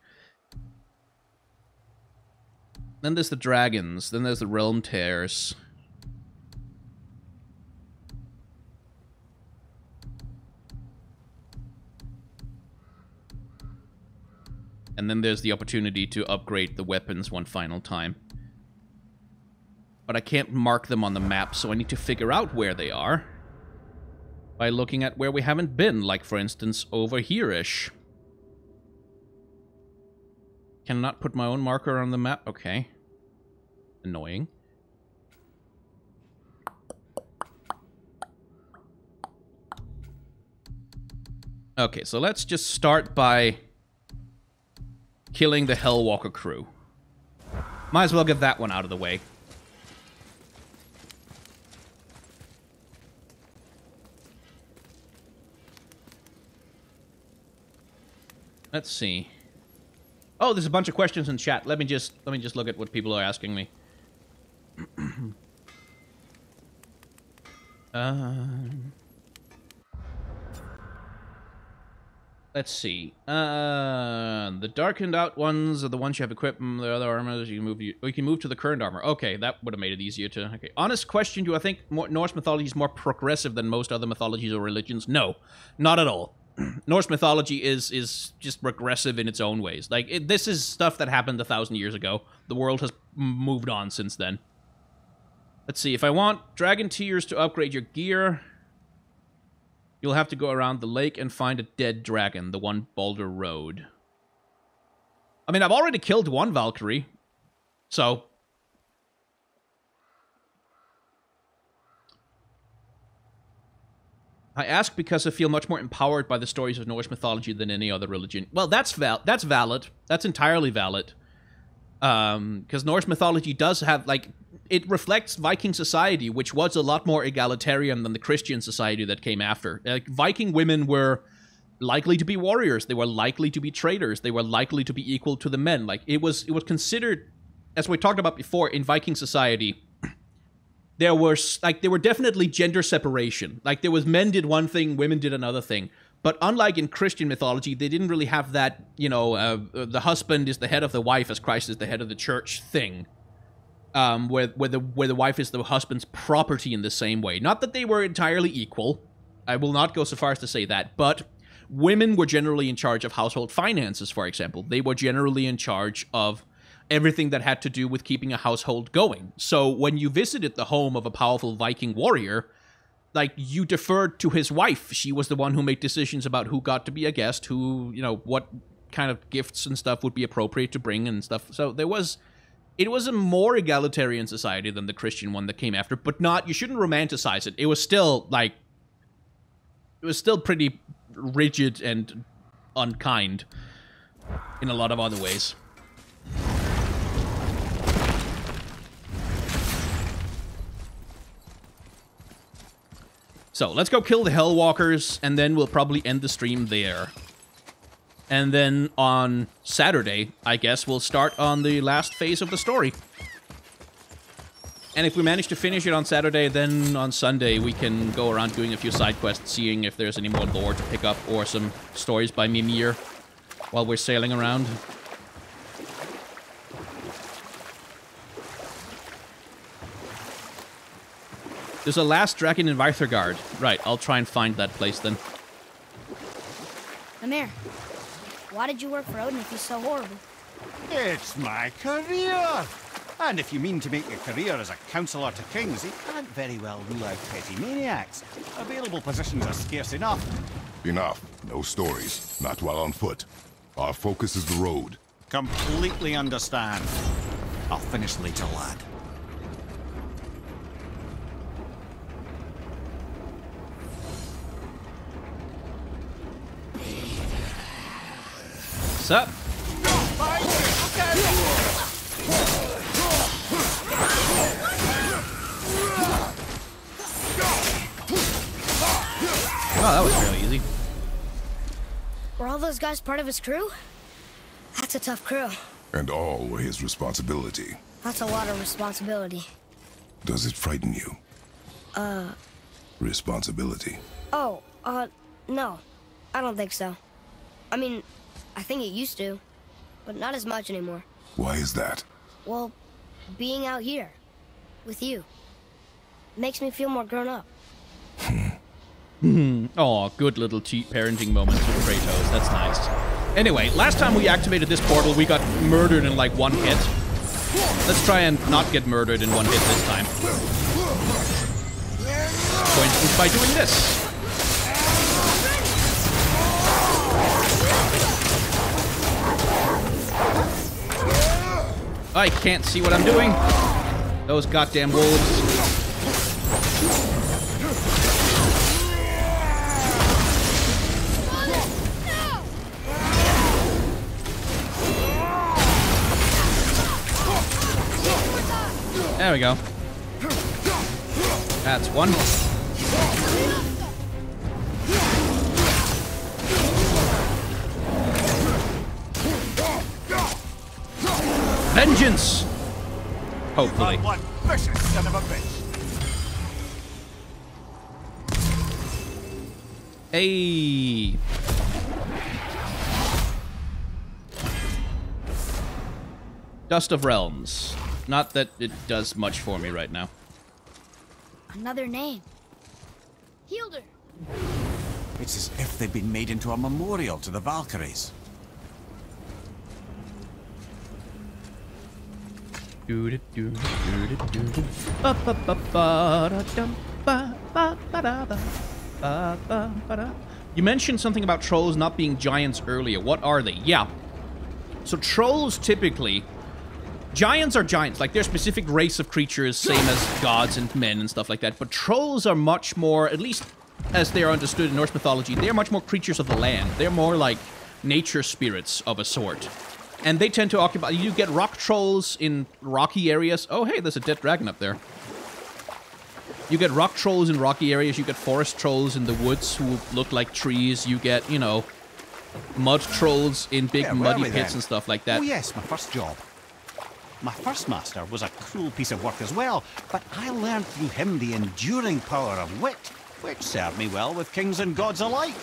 Then there's the dragons. Then there's the realm tears. And then there's the opportunity to upgrade the weapons one final time. But I can't mark them on the map, so I need to figure out where they are. By looking at where we haven't been, like, for instance, over here-ish. Cannot put my own marker on the map? Okay. Annoying. Okay, so let's just start by killing the Hellwalker crew. Might as well get that one out of the way. Let's see. Oh, there's a bunch of questions in chat. Let me just look at what people are asking me. Let's see. The darkened out ones are the ones you have equipped. The other armors you can move to the current armor. Okay, that would have made it easier to. Okay, honest question: do I think Norse mythology is more progressive than most other mythologies or religions? No, not at all. Norse mythology is just regressive in its own ways. Like this is stuff that happened 1,000 years ago. The world has moved on since then. Let's see. If I want dragon tears to upgrade your gear, you'll have to go around the lake and find a dead dragon, the one Boulder Road. I mean, I've already killed one Valkyrie, so... I ask because I feel much more empowered by the stories of Norse mythology than any other religion. Well, that's valid. That's entirely valid. Because Norse mythology does have, like... It reflects Viking society, which was a lot more egalitarian than the Christian society that came after. Like, Viking women were likely to be warriors. They were likely to be traders. They were likely to be equal to the men. Like, it was considered, as we talked about before, in Viking society, there were definitely gender separation. Like, there was men did one thing, women did another thing. But unlike in Christian mythology, they didn't really have that, you know, the husband is the head of the wife as Christ is the head of the church thing. Where the wife is the husband's property in the same way. Not that they were entirely equal. I will not go so far as to say that. But women were generally in charge of household finances, for example. They were generally in charge of everything that had to do with keeping a household going. So when you visited the home of a powerful Viking warrior, like, you deferred to his wife. She was the one who made decisions about who got to be a guest, who, you know, what kind of gifts and stuff would be appropriate to bring and stuff. So it was a more egalitarian society than the Christian one that came after, but not, you shouldn't romanticize it. It was still, like, it was still pretty rigid and unkind in a lot of other ways. So, let's go kill the Hellwalkers, and then we'll probably end the stream there. And then on Saturday, I guess, we'll start on the last phase of the story. And if we manage to finish it on Saturday, then on Sunday we can go around doing a few side quests, seeing if there's any more lore to pick up, or some stories by Mimir while we're sailing around. There's a last dragon in Vithurgard. Right, I'll try and find that place then. Mimir, why did you work for Odin if he's so horrible? It's my career! And if you mean to make your career as a counsellor to kings, you can't very well rule out petty maniacs. Available positions are scarce enough. Enough. No stories. Not while on foot. Our focus is the road. Completely understand. I'll finish later, lad. Sup? Oh, that was fairly easy. Were all those guys part of his crew? That's a tough crew. And all were his responsibility. That's a lot of responsibility. Does it frighten you? Responsibility. Oh, no. I don't think so. I mean, I think it used to, but not as much anymore. Why is that? Well, being out here, with you, makes me feel more grown up. Oh, good little parenting moments with Kratos. That's nice. Anyway, last time we activated this portal, we got murdered in like one hit. Let's try and not get murdered in one hit this time. For instance, by doing this. I can't see what I'm doing. Those goddamn wolves. There we go. That's one. Vengeance! Hopefully. One vicious son of a bitch. Hey. Dust of Realms. Not that it does much for me right now. Another name. Hildur. It's as if they've been made into a memorial to the Valkyries. You mentioned something about trolls not being giants earlier. What are they? Yeah. So trolls typically... Giants are giants. Like, they're a specific race of creatures, same as gods and men and stuff like that. But trolls are much more, at least as they are understood in Norse mythology, they're much more creatures of the land. They're more like nature spirits of a sort. And they tend to occupy... You get rock trolls in rocky areas. Oh, hey, there's a dead dragon up there. You get rock trolls in rocky areas. You get forest trolls in the woods who look like trees. You get, you know, mud trolls in big muddy pits and stuff like that. Oh yes, my first job. My first master was a cruel piece of work as well, but I learned through him the enduring power of wit, which served me well with kings and gods alike.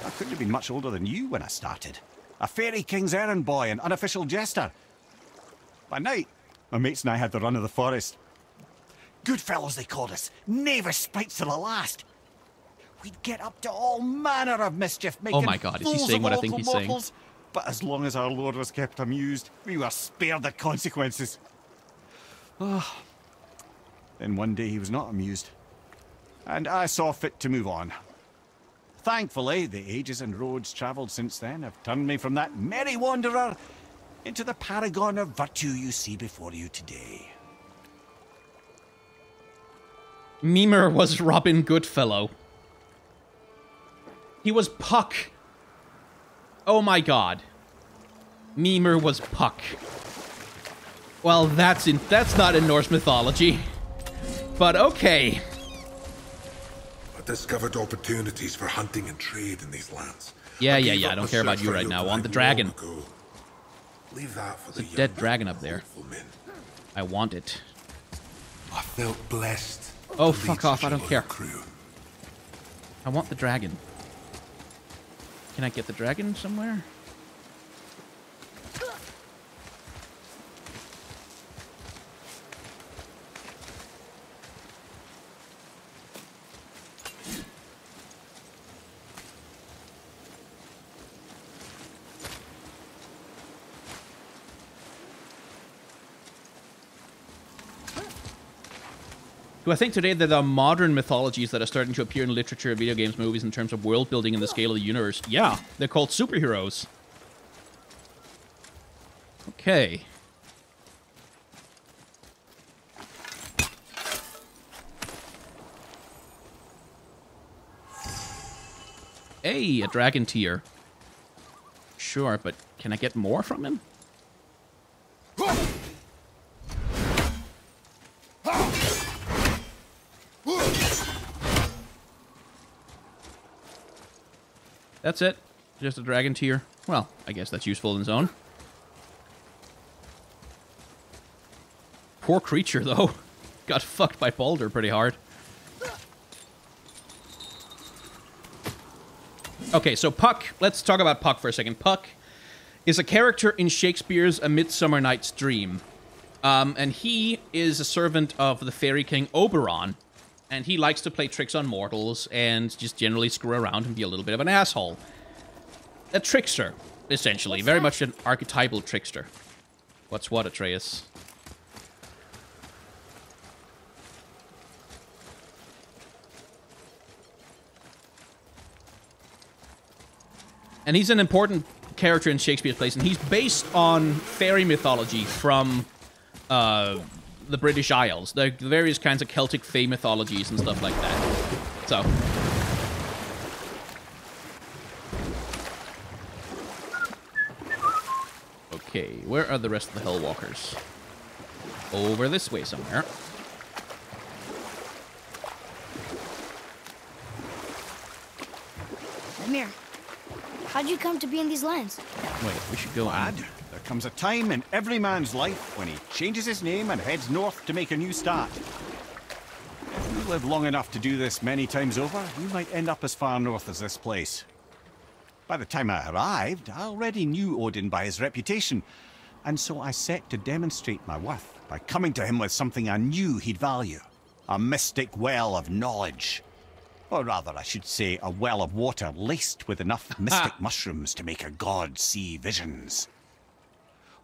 I couldn't have been much older than you when I started. A fairy king's errand boy and unofficial jester. By night, my mates and I had the run of the forest. Good fellows, they called us. Knavish spites to the last. We'd get up to all manner of mischief, making Oh my god, is he saying what I think he's saying? But as long as our lord was kept amused, we were spared the consequences. Oh. Then one day he was not amused, and I saw fit to move on. Thankfully, the ages and roads travelled since then have turned me from that merry wanderer into the paragon of virtue you see before you today. Mimir was Robin Goodfellow. He was Puck. Oh my god. Mimir was Puck. Well, that's not in Norse mythology. But okay. I discovered opportunities for hunting and trade in these lands. Yeah, I don't care about you right now. I want the dragon. Leave that for There's a dead dragon up there. I want it. I felt blessed. Oh, fuck off. I don't care. I want the dragon. Can I get the dragon somewhere? Do I think today that there are modern mythologies that are starting to appear in literature, video games, movies in terms of world building and the scale of the universe? Yeah, they're called superheroes. Okay. Hey, a dragon tier. Sure, but can I get more from him? That's it. Just a dragon tier. Well, I guess that's useful in its own. Poor creature, though. Got fucked by Baldur pretty hard. Okay, so Puck. Let's talk about Puck for a second. Puck is a character in Shakespeare's A Midsummer Night's Dream. And he is a servant of the fairy king Oberon. And he likes to play tricks on mortals and just generally screw around and be a little bit of an asshole. A trickster, essentially. Very much an archetypal trickster. What's what, Atreus? And he's an important character in Shakespeare's plays, and he's based on fairy mythology from the British Isles. The various kinds of Celtic fae mythologies and stuff like that. So. Okay, where are the rest of the Hellwalkers? Over this way somewhere. Mimir, how'd you come to be in these lands? Wait, we should go on. There comes a time in every man's life when he changes his name and heads north to make a new start. If you live long enough to do this many times over, you might end up as far north as this place. By the time I arrived, I already knew Odin by his reputation, and so I set to demonstrate my worth by coming to him with something I knew he'd value. A mystic well of knowledge. Or rather, I should say, a well of water laced with enough mystic mushrooms to make a god see visions.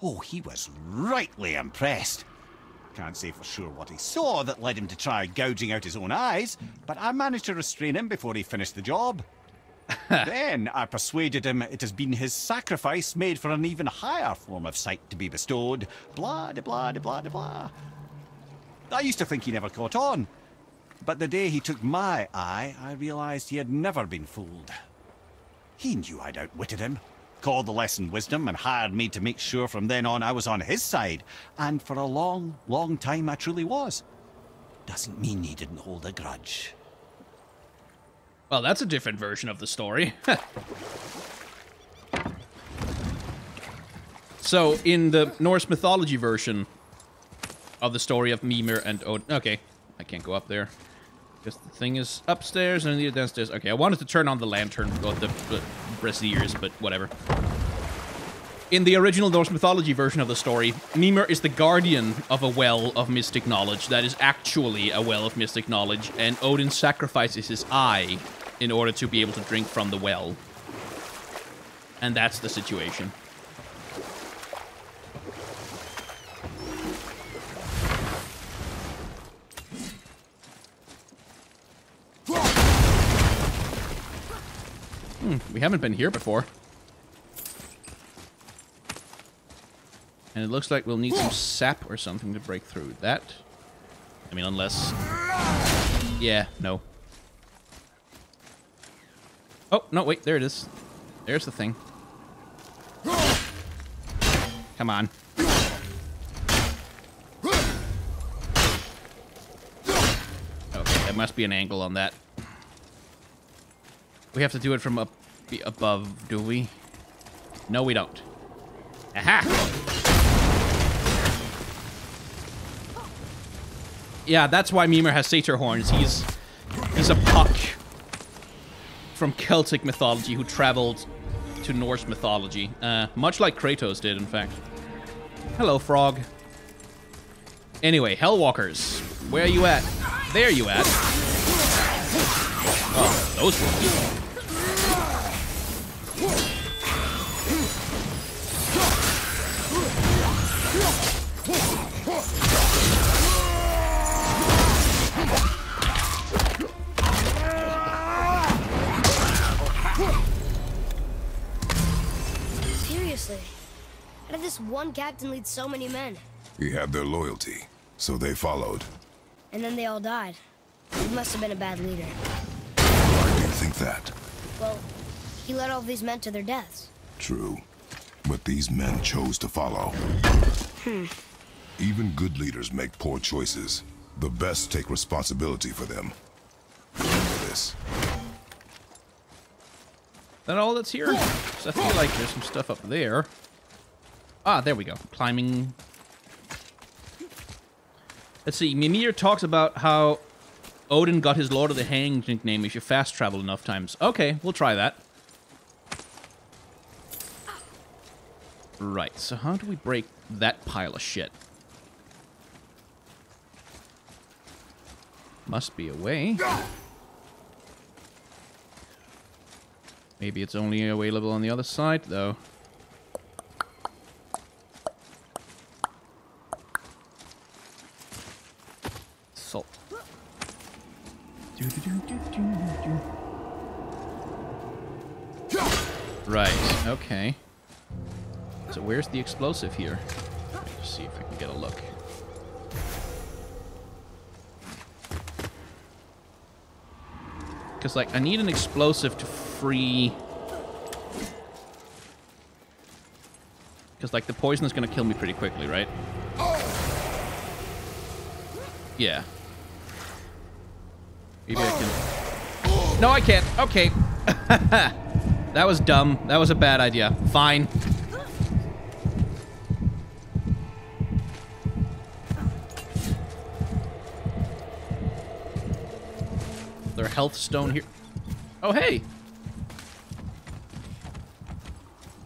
Oh, he was rightly impressed. Can't say for sure what he saw that led him to try gouging out his own eyes, but I managed to restrain him before he finished the job. Then I persuaded him it has been his sacrifice made for an even higher form of sight to be bestowed. Blah, de blah, de blah, de blah. I used to think he never caught on. But the day he took my eye, I realized he had never been fooled. He knew I'd outwitted him, called the lesson wisdom, and hired me to make sure from then on I was on his side. And for a long, long time I truly was. Doesn't mean he didn't hold a grudge. Well, that's a different version of the story. So, in the Norse mythology version of the story of Mimir and Odin... Okay, I can't go up there. Because the thing is upstairs and I need it downstairs. Okay, I wanted to turn on the lantern with the braziers, but whatever. In the original Norse mythology version of the story, Mimir is the guardian of a well of mystic knowledge that is actually a well of mystic knowledge, and Odin sacrifices his eye in order to be able to drink from the well. And that's the situation. We haven't been here before. And it looks like we'll need some sap or something to break through that. I mean, unless... Yeah, no. Oh, no, wait, there it is. There's the thing. Come on. Okay, there must be an angle on that. We have to do it from up above, do we? No, we don't. Aha! Yeah, that's why Mimir has satyr horns. He's a Puck from Celtic mythology who traveled to Norse mythology. Much like Kratos did, in fact. Hello, frog. Anyway, Hellwalkers. Where are you at? There you at. Oh, those ones. Seriously, how did this one captain lead so many men? He had their loyalty, so they followed. And then they all died. He must have been a bad leader. Why do you think that? Well, he led all these men to their deaths. True. But these men chose to follow. Even good leaders make poor choices. The best take responsibility for them. Remember this. That all that's here? So I feel like there's some stuff up there. Ah, there we go. Climbing. Let's see. Mimir talks about how Odin got his Lord of the Hanged nickname if you fast travel enough times. Okay, we'll try that. Right, so how do we break that pile of shit? Must be a way. Maybe it's only available on the other side, though. Salt. Right, okay. So where's the explosive here? Let's see if I can get a look. Because, like, I need an explosive to free... Because, like, the poison is going to kill me pretty quickly, right? Yeah. Maybe I can... No, I can't. Okay. That was dumb. That was a bad idea. Fine. Their health stone here. Oh, hey.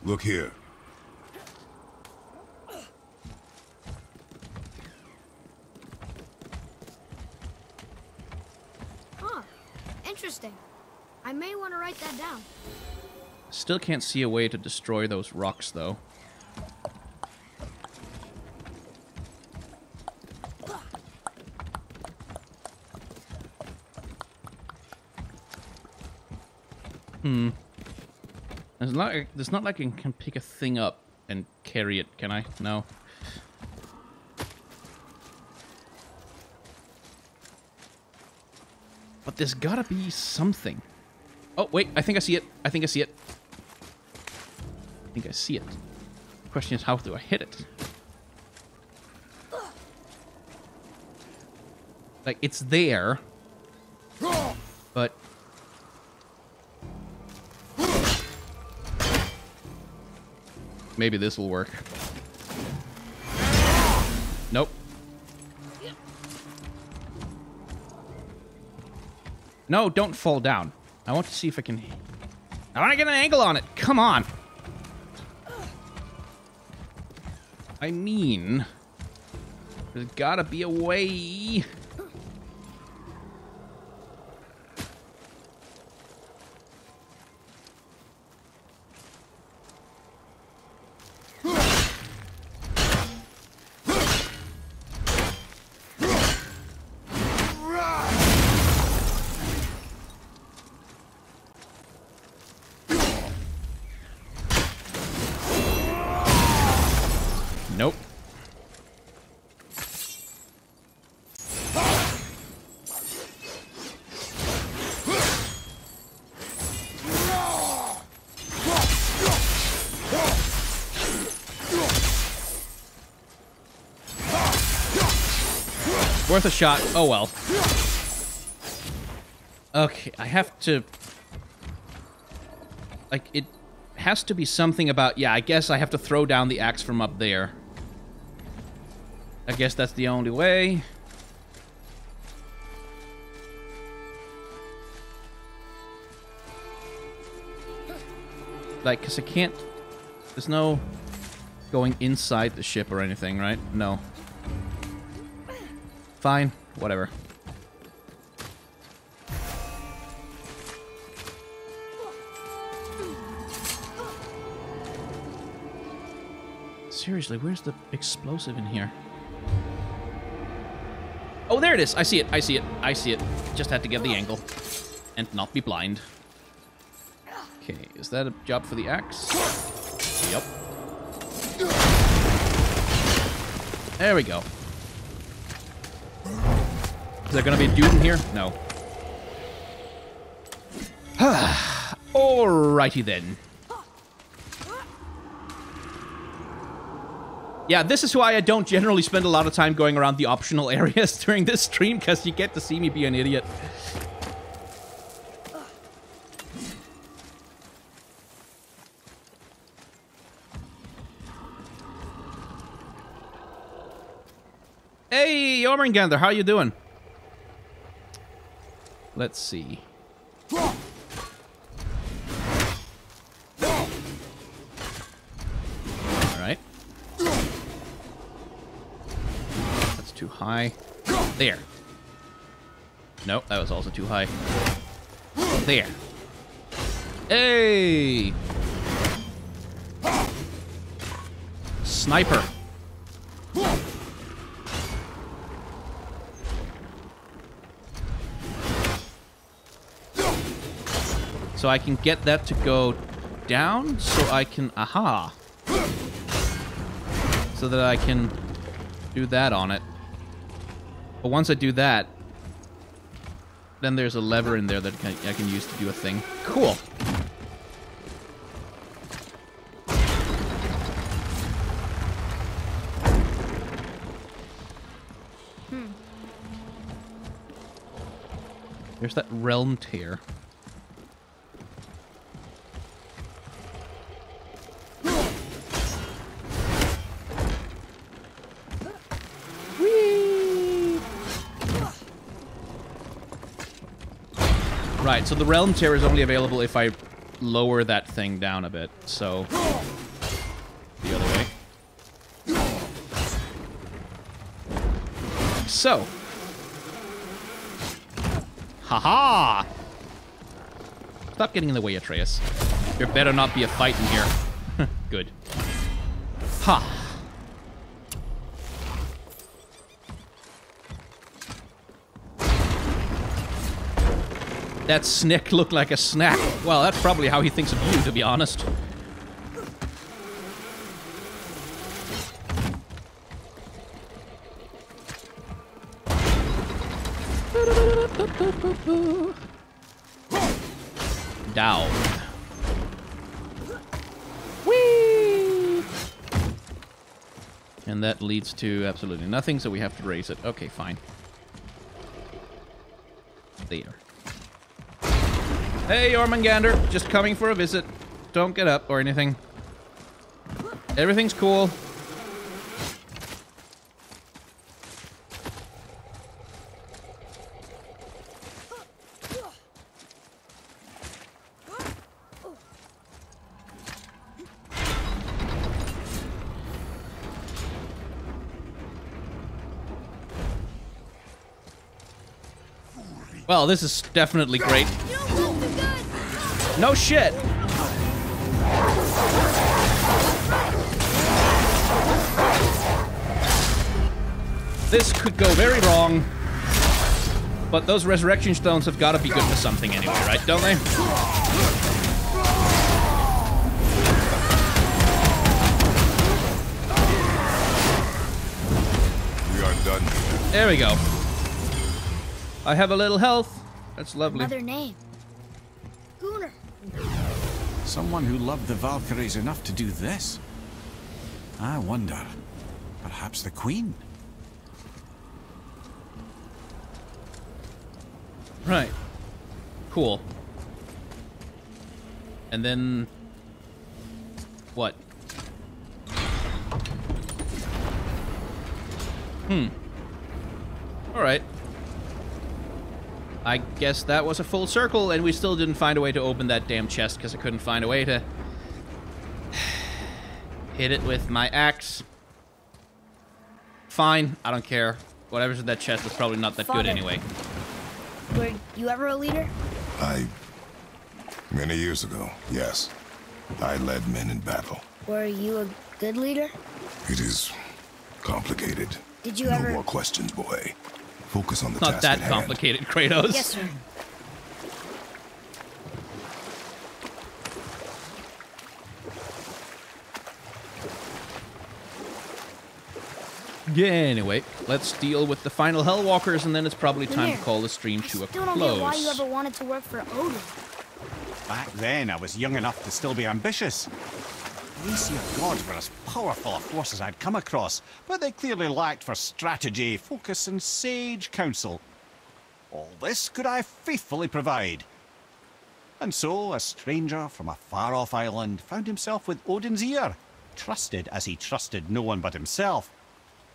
Look here. Huh. Interesting. I may want to write that down. Still can't see a way to destroy those rocks, though. It's not like I can pick a thing up and carry it, can I? No. But there's gotta be something. Oh, wait, I think I see it. I think I see it. I think I see it. The question is, how do I hit it? Like, it's there. But... maybe this will work. Nope. No, don't fall down. I want to see if I can... I want to get an angle on it. Come on. I mean... there's gotta be a way... Nope. Worth a shot. Oh well. Okay, I have to... like, it has to be something about... yeah, I guess I have to throw down the axe from up there. I guess that's the only way. Like, because I can't... there's no going inside the ship or anything, right? No. Fine. Whatever. Seriously, where's the explosive in here? Oh, there it is. I see it. I see it. I see it. Just had to get the angle and not be blind. Okay, is that a job for the axe? Yep. There we go. Is there gonna be a dude in here? No. Alrighty then. Yeah, this is why I don't generally spend a lot of time going around the optional areas during this stream, because you get to see me be an idiot. Hey, Jormungandr, how you doing? Let's see. Alright. That's too high. There. Nope, that was also too high. There. Hey! Sniper. So I can get that to go down, so I can... Aha! So that I can do that on it. But once I do that, then there's a lever in there that I can use to do a thing. Cool! There's that realm tear. Right, so the realm tear is only available if I lower that thing down a bit, so... The other way. So. Haha! Stop getting in the way, Atreus. There better not be a fight in here. Good. Ha! That Snick looked like a snack. Well, that's probably how he thinks of you, to be honest. Down. Whee! And that leads to absolutely nothing, so we have to raise it. Okay, fine. There. Hey, Jormungandr, just coming for a visit. Don't get up or anything. Everything's cool. Well, this is definitely great. No shit. This could go very wrong. But those resurrection stones have got to be good for something anyway, right? Don't they? We are done. There we go. I have a little health. That's lovely. Another name. Gunnar. Someone who loved the Valkyries enough to do this? I wonder. Perhaps the Queen? Right. Cool. And then... what? Alright. I guess that was a full circle, and we still didn't find a way to open that damn chest, because I couldn't find a way to hit it with my axe. Fine, I don't care. Whatever's in that chest is probably not that good anyway. Were you ever a leader? Many years ago, yes. I led men in battle. Were you a good leader? It is complicated. Did you no ever... more questions, boy. Focus on the Not task that at hand. complicated, Kratos. Yes, sir. Yeah, anyway, let's deal with the final Hellwalkers, and then it's probably time to call the stream to a Still don't get why you close. ever wanted to work for Odin. Back then, I was young enough to still be ambitious. The Aesir gods were as powerful a force as I'd come across, but they clearly lacked for strategy, focus, and sage counsel. All this could I faithfully provide. And so, a stranger from a far-off island found himself with Odin's ear, trusted as he trusted no one but himself.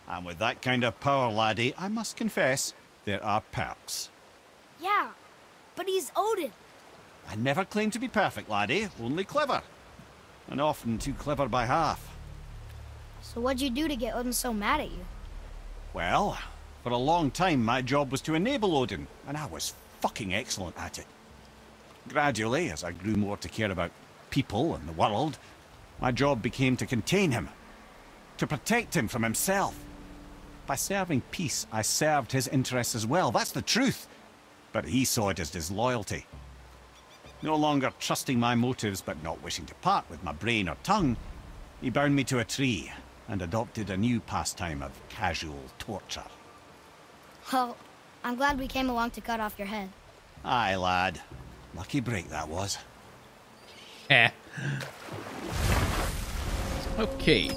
And with that kind of power, laddie, I must confess, there are perks. Yeah, but he's Odin. I never claimed to be perfect, laddie, only clever. And often too clever by half. So what'd you do to get Odin so mad at you? Well, for a long time my job was to enable Odin, and I was fucking excellent at it. Gradually, as I grew more to care about people and the world, my job became to contain him, to protect him from himself. By serving peace, I served his interests as well, that's the truth. But he saw it as disloyalty. No longer trusting my motives, but not wishing to part with my brain or tongue, he bound me to a tree and adopted a new pastime of casual torture. Well, I'm glad we came along to cut off your head. Aye, lad. Lucky break that was. Eh. Okay.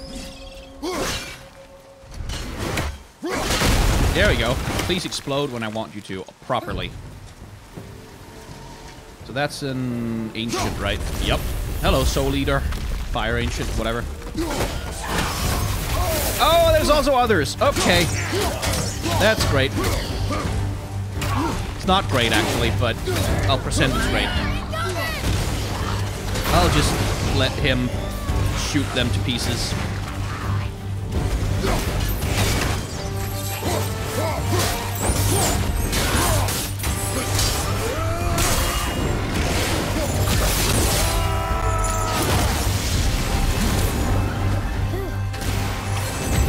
There we go. Please explode when I want you to, properly. So that's an ancient, right? Yep. Hello, Soul Eater. Fire Ancient, whatever. Oh, there's also others. Okay. That's great. It's not great, actually, but I'll pretend it's great. I'll just let him shoot them to pieces.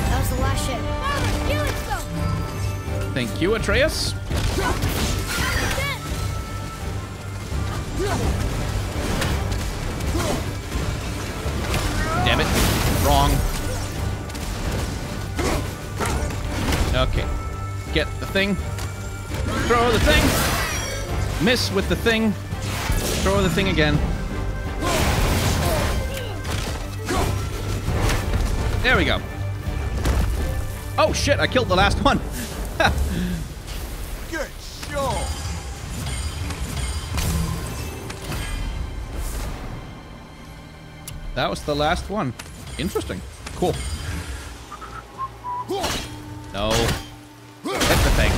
That was the last ship. Thank you, Atreus. Damn it. Wrong. Okay. Get the thing. Throw the thing. Miss with the thing. Throw the thing again. There we go. Oh shit, I killed the last one. Good show. That was the last one. Interesting. Cool. No. Hit the thing.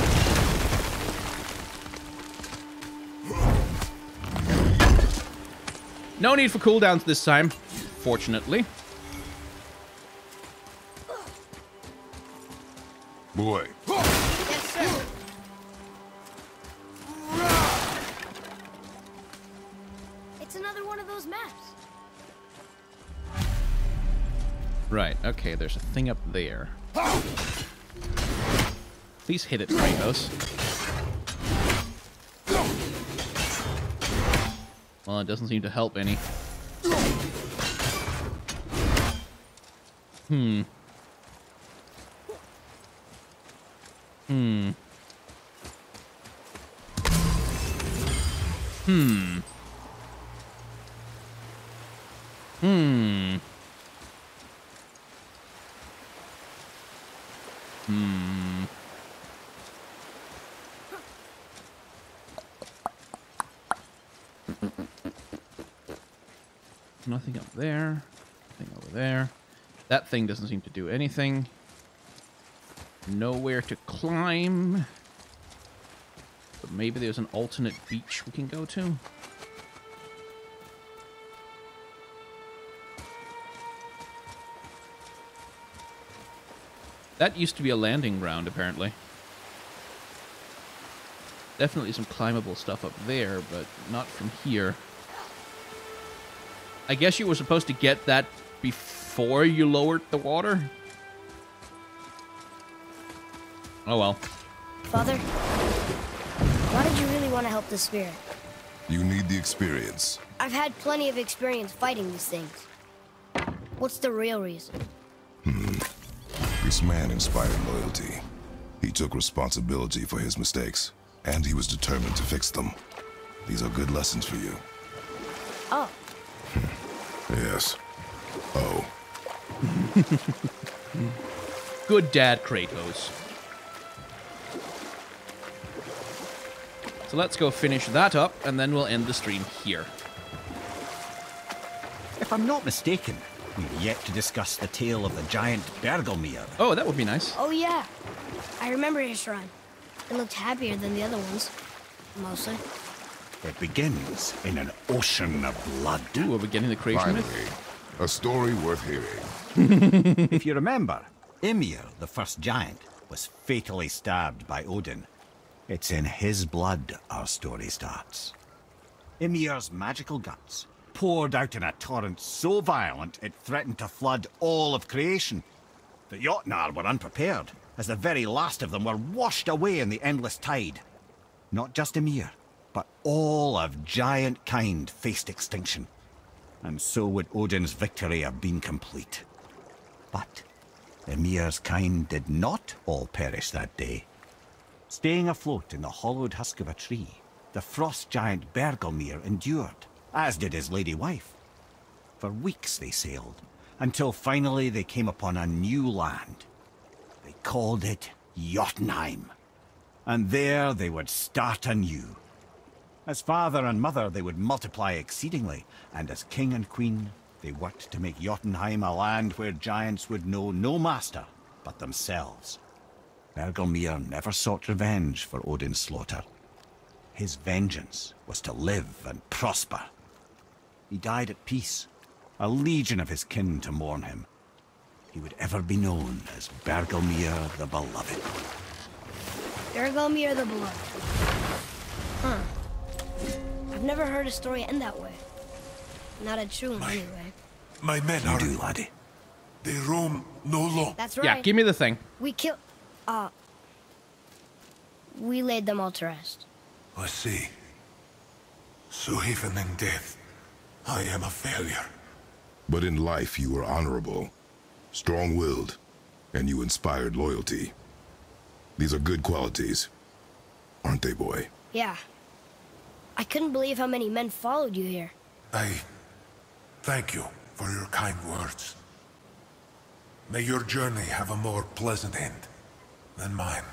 No need for cooldowns this time, fortunately. Boy. Yes, sir. It's another one of those maps. Right, okay, there's a thing up there. Please hit it, Kratos. Well, it doesn't seem to help any. Hmm. Hmm. Hmm. Hmm. Hmm. Nothing up there. Nothing over there. That thing doesn't seem to do anything. Nowhere to climb. But maybe there's an alternate beach we can go to. That used to be a landing ground, apparently. Definitely some climbable stuff up there, but not from here. I guess you were supposed to get that before you lowered the water? Oh well. Father, why did you really want to help the spirit? You need the experience. I've had plenty of experience fighting these things. What's the real reason? This man inspired loyalty. He took responsibility for his mistakes, and he was determined to fix them. These are good lessons for you. Oh. Yes. Oh. Good dad, Kratos. So let's go finish that up, and then we'll end the stream here. If I'm not mistaken, we've yet to discuss the tale of the giant Bergelmir. Oh, that would be nice. Oh, yeah. I remember his shrine. It looked happier than the other ones. Mostly. It begins in an ocean of blood. Ooh, are we getting the creation Finally, myth? a story worth hearing. If you remember, Ymir, the first giant, was fatally stabbed by Odin. It's in his blood our story starts. Ymir's magical guts poured out in a torrent so violent it threatened to flood all of creation. The Jotnar were unprepared, as the very last of them were washed away in the endless tide. Not just Ymir, but all of giant kind faced extinction. And so would Odin's victory have been complete. But Ymir's kind did not all perish that day. Staying afloat in the hollowed husk of a tree, the frost giant Bergelmir endured, as did his lady wife. For weeks they sailed, until finally they came upon a new land. They called it Jotunheim. And there they would start anew. As father and mother they would multiply exceedingly, and as king and queen they worked to make Jotunheim a land where giants would know no master but themselves. Bergelmir never sought revenge for Odin's slaughter. His vengeance was to live and prosper. He died at peace, a legion of his kin to mourn him. He would ever be known as Bergelmir the Beloved. Bergelmir the Beloved. Huh. I've never heard a story end that way. Not a true one, anyway. My men You are... do, laddie. They roam no long. That's right. Yeah, give me the thing. We killed... we laid them all to rest. I see. So even in death, I am a failure. But in life you were honorable, strong-willed, and you inspired loyalty. These are good qualities, aren't they, boy? Yeah. I couldn't believe how many men followed you here. I thank you for your kind words. May your journey have a more pleasant end than mine.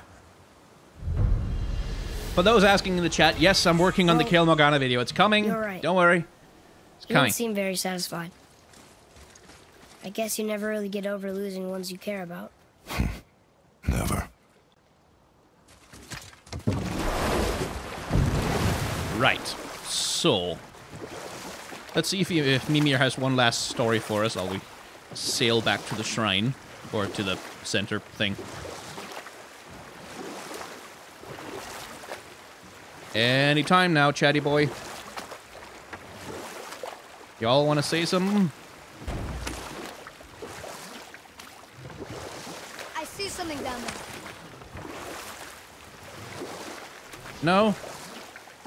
For those asking in the chat, yes, I'm working on the Kael Morgana video. It's coming. You're right. Don't worry. It's You coming. don't seem very satisfied. I guess you never really get over losing ones you care about. Never. Right. So, let's see if Mimir has one last story for us while we sail back to the shrine, or to the center thing. Anytime now, chatty boy. Y'all want to say something? I see something down there. No?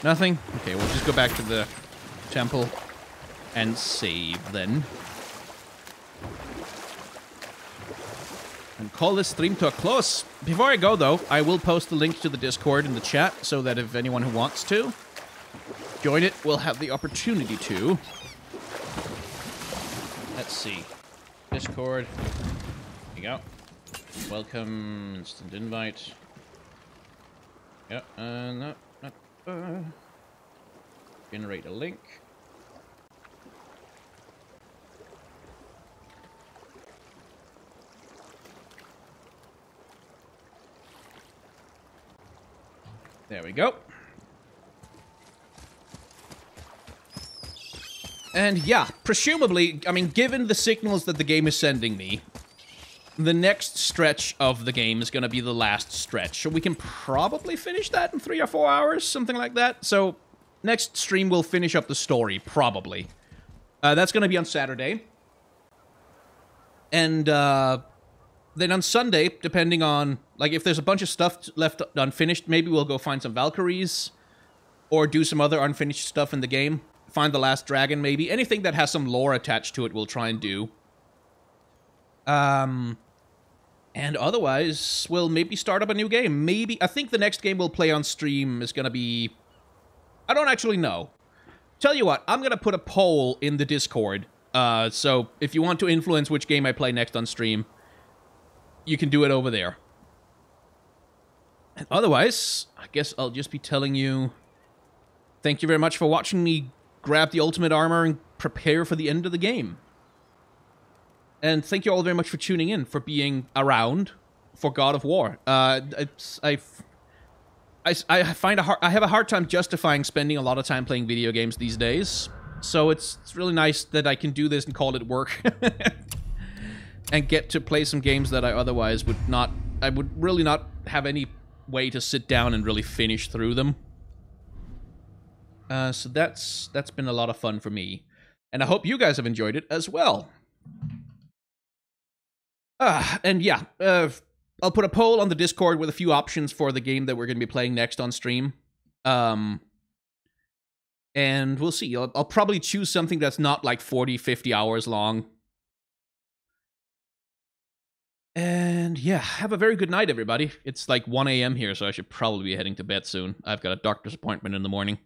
Nothing? Okay, we'll just go back to the temple and save then. And call this stream to a close. Before I go, though, I will post the link to the Discord in the chat so that if anyone who wants to join it will have the opportunity to. Let's see. Discord. There you go. Welcome. Instant invite. Yeah, no, not... generate a link. There we go. And yeah, presumably, I mean, given the signals that the game is sending me, the next stretch of the game is going to be the last stretch. So we can probably finish that in 3 or 4 hours, something like that. So next stream we'll finish up the story, probably. That's going to be on Saturday. And then on Sunday, depending on, like, if there's a bunch of stuff left unfinished, maybe we'll go find some Valkyries or do some other unfinished stuff in the game. Find the last dragon, maybe. Anything that has some lore attached to it, we'll try and do. And otherwise, we'll maybe start up a new game. Maybe, I think the next game we'll play on stream is going to be... I don't actually know. Tell you what, I'm going to put a poll in the Discord So if you want to influence which game I play next on stream, you can do it over there. And otherwise, I guess I'll just be telling you, thank you very much for watching me grab the ultimate armor and prepare for the end of the game. And thank you all very much for tuning in, for being around for God of War. I find I have a hard time justifying spending a lot of time playing video games these days. So it's really nice that I can do this and call it work. And get to play some games that I otherwise would not... I would really not have any way to sit down and really finish through them. So that's been a lot of fun for me. And I hope you guys have enjoyed it as well. And yeah, I'll put a poll on the Discord with a few options for the game that we're going to be playing next on stream. And we'll see. I'll probably choose something that's not like 40, 50 hours long. And yeah, have a very good night, everybody. It's like 1 a.m. here, so I should probably be heading to bed soon. I've got a doctor's appointment in the morning.